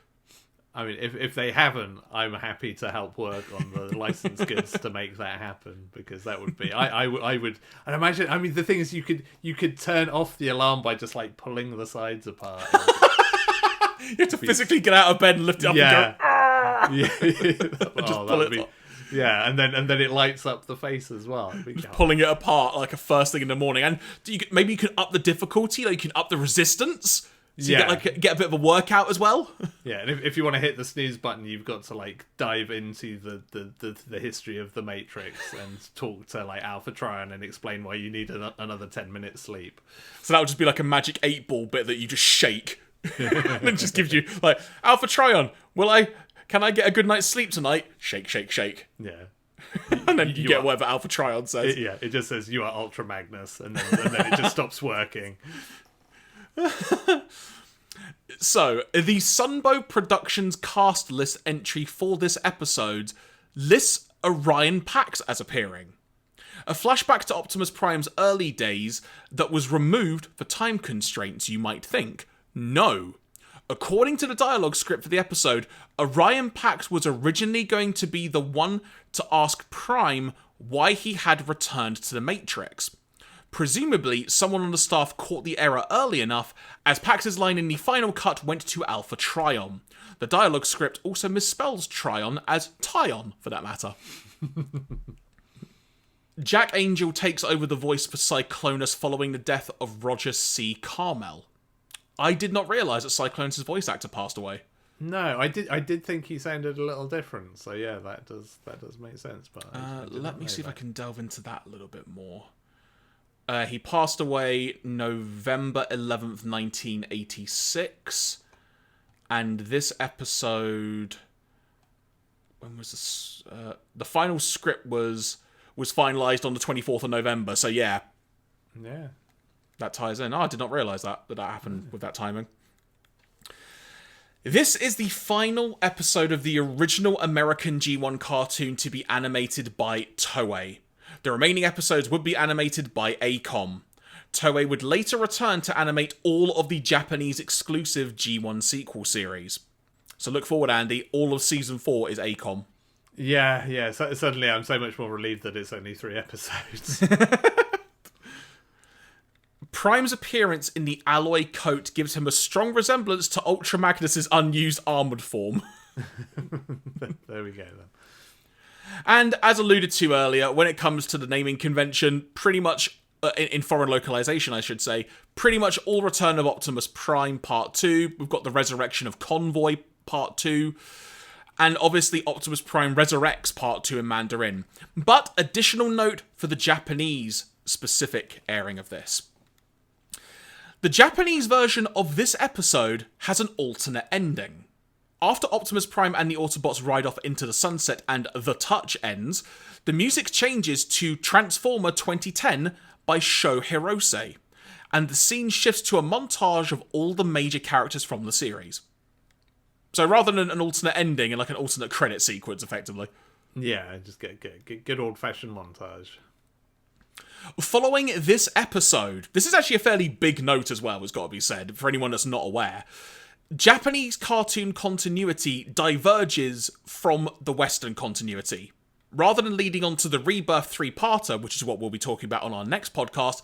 I mean, if they haven't, I'm happy to help work on the license goods to make that happen, because that would be I would. And imagine, I mean, the thing is, you could turn off the alarm by just pulling the sides apart. You have to physically get out of bed and lift it up and go. Yeah. Just pull it off. Yeah, and then it lights up the face as well. Just pulling it apart a first thing in the morning. And maybe you can up the difficulty, you can up the resistance, so you get a bit of a workout as well. Yeah, and if you want to hit the snooze button, you've got to dive into the history of the Matrix and talk to Alpha Trion and explain why you need another 10 minutes sleep. So that would just be a magic 8-ball bit that you just shake, and it just gives you Alpha Trion. Can I get a good night's sleep tonight? Shake, shake, shake. Yeah. And then you get whatever Alpha Trion says. It just says, you are Ultra Magnus, and then it just stops working. So, the Sunbow Productions cast list entry for this episode lists Orion Pax as appearing. A flashback to Optimus Prime's early days that was removed for time constraints, you might think. No. According to the dialogue script for the episode, Orion Pax was originally going to be the one to ask Prime why he had returned to the Matrix. Presumably, someone on the staff caught the error early enough, as Pax's line in the final cut went to Alpha Trion. The dialogue script also misspells Trion as Tyon, for that matter. Jack Angel takes over the voice for Cyclonus following the death of Roger C. Carmel. I did not realise that Cyclonus' voice actor passed away. No, I did think he sounded a little different. So yeah, that does make sense. But let me see if I can delve into that a little bit more. He passed away November 11th, 1986. And this episode... When was this? The final script was finalised on the 24th of November. So yeah. Yeah. That ties in. Oh, I did not realise that happened with that timing. This is the final episode of the original American G1 cartoon to be animated by Toei. The remaining episodes would be animated by ACOM. Toei would later return to animate all of the Japanese exclusive G1 sequel series. So look forward, Andy. All of Season 4 is ACOM. Yeah. Suddenly I'm so much more relieved that it's only 3 episodes. Prime's appearance in the alloy coat gives him a strong resemblance to Ultra Magnus's unused armoured form. There we go, then. And as alluded to earlier, when it comes to the naming convention, pretty much, in foreign localization I should say, pretty much all Return of Optimus Prime Part 2, we've got the Resurrection of Convoy Part 2, and obviously Optimus Prime Resurrects Part 2 in Mandarin. But additional note for the Japanese specific airing of this. The Japanese version of this episode has an alternate ending. After Optimus Prime and the Autobots ride off into the sunset and The Touch ends, the music changes to Transformer 2010 by Sho Hirose, and the scene shifts to a montage of all the major characters from the series. So rather than an alternate ending and like an alternate credit sequence, effectively. Yeah, just get good old-fashioned montage. Following this episode, this is actually a fairly big note as well, it's got to be said, for anyone that's not aware. Japanese cartoon continuity diverges from the Western continuity. Rather than leading on to the Rebirth 3-parter, which is what we'll be talking about on our next podcast,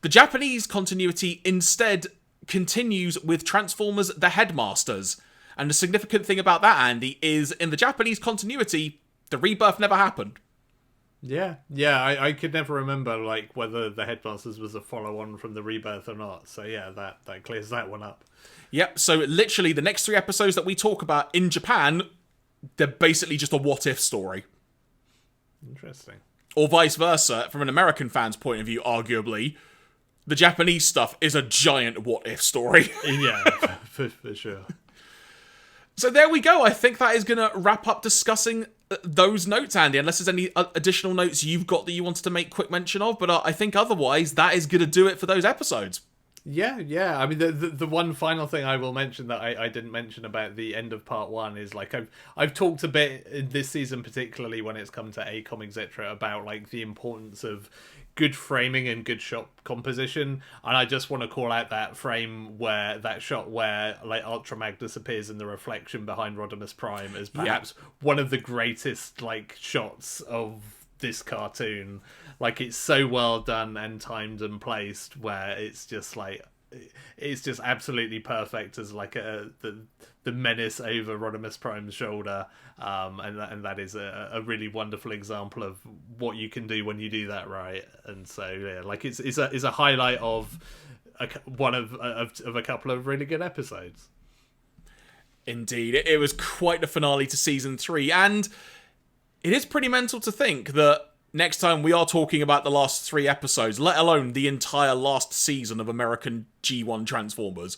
the Japanese continuity instead continues with Transformers The Headmasters. And the significant thing about that, Andy, is in the Japanese continuity, the Rebirth never happened. Yeah, I could never remember like whether the Headmasters was a follow-on from the Rebirth or not. So yeah, that clears that one up. Yep, so literally the next 3 episodes that we talk about in Japan, they're basically just a what-if story. Interesting. Or vice versa, from an American fan's point of view, arguably, the Japanese stuff is a giant what-if story. Yeah, for sure. So there we go. I think that is going to wrap up discussing those notes, Andy, unless there's any additional notes you've got that you wanted to make quick mention of. But I think otherwise, that is going to do it for those episodes. Yeah. I mean, the one final thing I will mention that I didn't mention about the end of part 1 is like I've talked a bit in this season, particularly when it's come to ACOM, etc., about like the importance of good framing and good shot composition, and I just want to call out that shot where like Ultra Magnus appears in the reflection behind Rodimus Prime as perhaps one of the greatest like shots of this cartoon. Like, it's so well done and timed and placed where it's just like it's just absolutely perfect as like the menace over Rodimus Prime's shoulder, and that is a really wonderful example of what you can do when you do that right. And so yeah, like it's a highlight of one of a couple of really good episodes. Indeed, it was quite the finale to season 3, and it is pretty mental to think that next time we are talking about the last 3 episodes, let alone the entire last season of American G1 Transformers.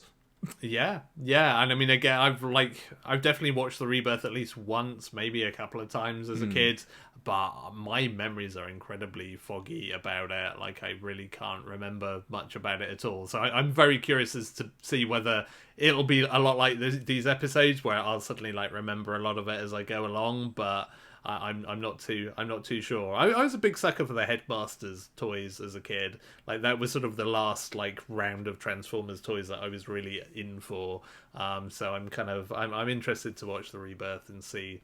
Yeah, and I mean, again, I've definitely watched the Rebirth at least once, maybe a couple of times as a kid, but my memories are incredibly foggy about it. Like, I really can't remember much about it at all. So I'm very curious as to see whether it'll be a lot like these episodes where I'll suddenly like remember a lot of it as I go along, but I'm not too sure. I was a big sucker for the Headmasters toys as a kid. Like, that was sort of the last like round of Transformers toys that I was really in for. So I'm interested to watch the Rebirth and see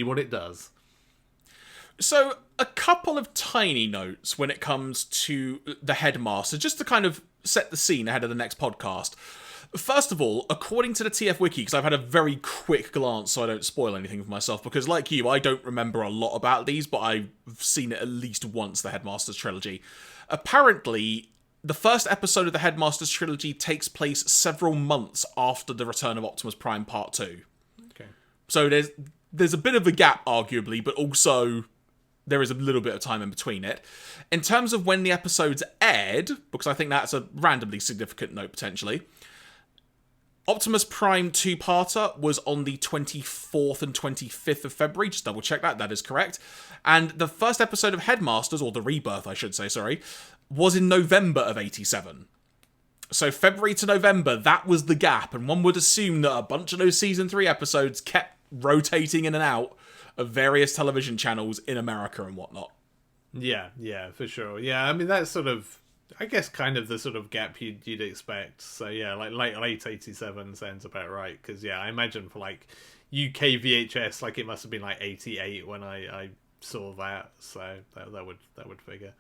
what it does. So, a couple of tiny notes when it comes to the Headmaster, just to kind of set the scene ahead of the next podcast. First of all, according to the TF Wiki, because I've had a very quick glance so I don't spoil anything for myself, because like you, I don't remember a lot about these, but I've seen it at least once, the Headmaster's Trilogy. Apparently, the first episode of the Headmaster's Trilogy takes place several months after the Return of Optimus Prime Part 2. Okay. So there's a bit of a gap, arguably, but also there is a little bit of time in between it. In terms of when the episodes aired, because I think that's a randomly significant note, potentially, Optimus Prime 2-parter was on the 24th and 25th of February. Just double check that. That is correct. And the first episode of Headmasters, or the Rebirth, I should say, sorry, was in November of 87. So February to November, that was the gap. And one would assume that a bunch of those Season 3 episodes kept rotating in and out of various television channels in America and whatnot. Yeah, for sure. Yeah, I mean, that's sort of, I guess, kind of the sort of gap you'd expect. So yeah, like late 87 sounds about right. Because yeah, I imagine for like UK VHS, like it must have been like 88 when I saw that. So that would figure.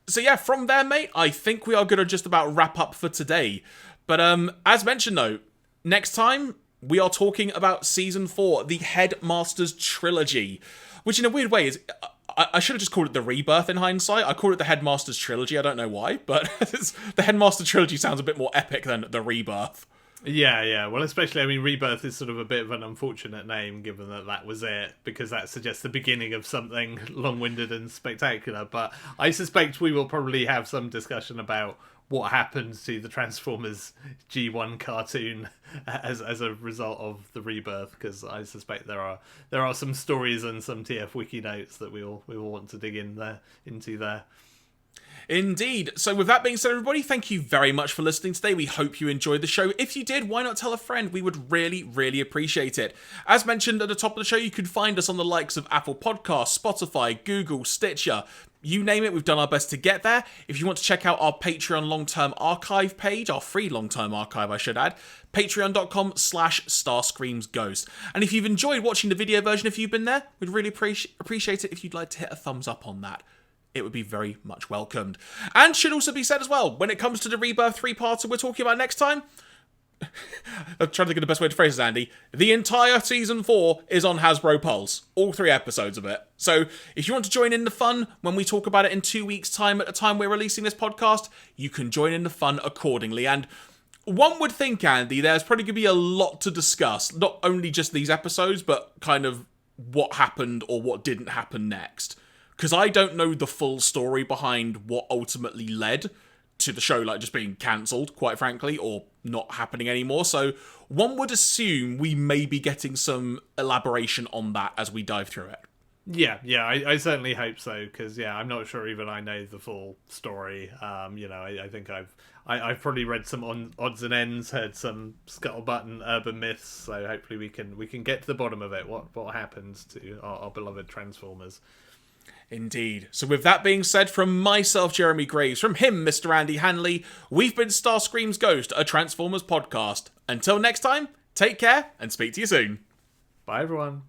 So yeah, from there, mate, I think we are going to just about wrap up for today. But as mentioned though, next time we are talking about Season 4, the Headmaster's Trilogy, which in a weird way is... I should have just called it the Rebirth in hindsight. I called it the Headmaster's Trilogy. I don't know why, but the Headmaster Trilogy sounds a bit more epic than the Rebirth. Yeah. Well, especially, I mean, Rebirth is sort of a bit of an unfortunate name, given that was it, because that suggests the beginning of something long-winded and spectacular. But I suspect we will probably have some discussion about what happened to the Transformers G1 cartoon as a result of the Rebirth, because I suspect there are some stories and some TF Wiki notes that we will want to dig into there. Indeed. So with that being said, everybody, thank you very much for listening today. We hope you enjoyed the show. If you did, why not tell a friend? We would really, really appreciate it. As mentioned at the top of the show, you can find us on the likes of Apple Podcasts, Spotify, Google, Stitcher. You name it, we've done our best to get there. If you want to check out our Patreon long-term archive page, our free long-term archive, I should add, patreon.com/starscreamsghost. And if you've enjoyed watching the video version, if you've been there, we'd really appreciate it if you'd like to hit a thumbs up on that. It would be very much welcomed. And should also be said as well, when it comes to the Rebirth 3-parter we're talking about next time, I'm trying to think of the best way to phrase this, Andy. The entire Season 4 is on Hasbro Pulse. All 3 episodes of it. So, if you want to join in the fun when we talk about it in 2 weeks' time at the time we're releasing this podcast, you can join in the fun accordingly. And one would think, Andy, there's probably going to be a lot to discuss. Not only just these episodes, but kind of what happened or what didn't happen next. Because I don't know the full story behind what ultimately led to the show like just being cancelled, quite frankly, or not happening anymore. So one would assume we may be getting some elaboration on that as we dive through it. Yeah, I certainly hope so, because yeah, I'm not sure even I know the full story. I think I've probably read some odds and ends, heard some scuttlebutt and urban myths, so hopefully we can get to the bottom of it. What happens to our beloved Transformers? Indeed. So with that being said, from myself, Jeremy Graves, from him, Mr. Andy Hanley, we've been Starscream's Ghost, a Transformers podcast. Until next time, take care and speak to you soon. Bye, everyone.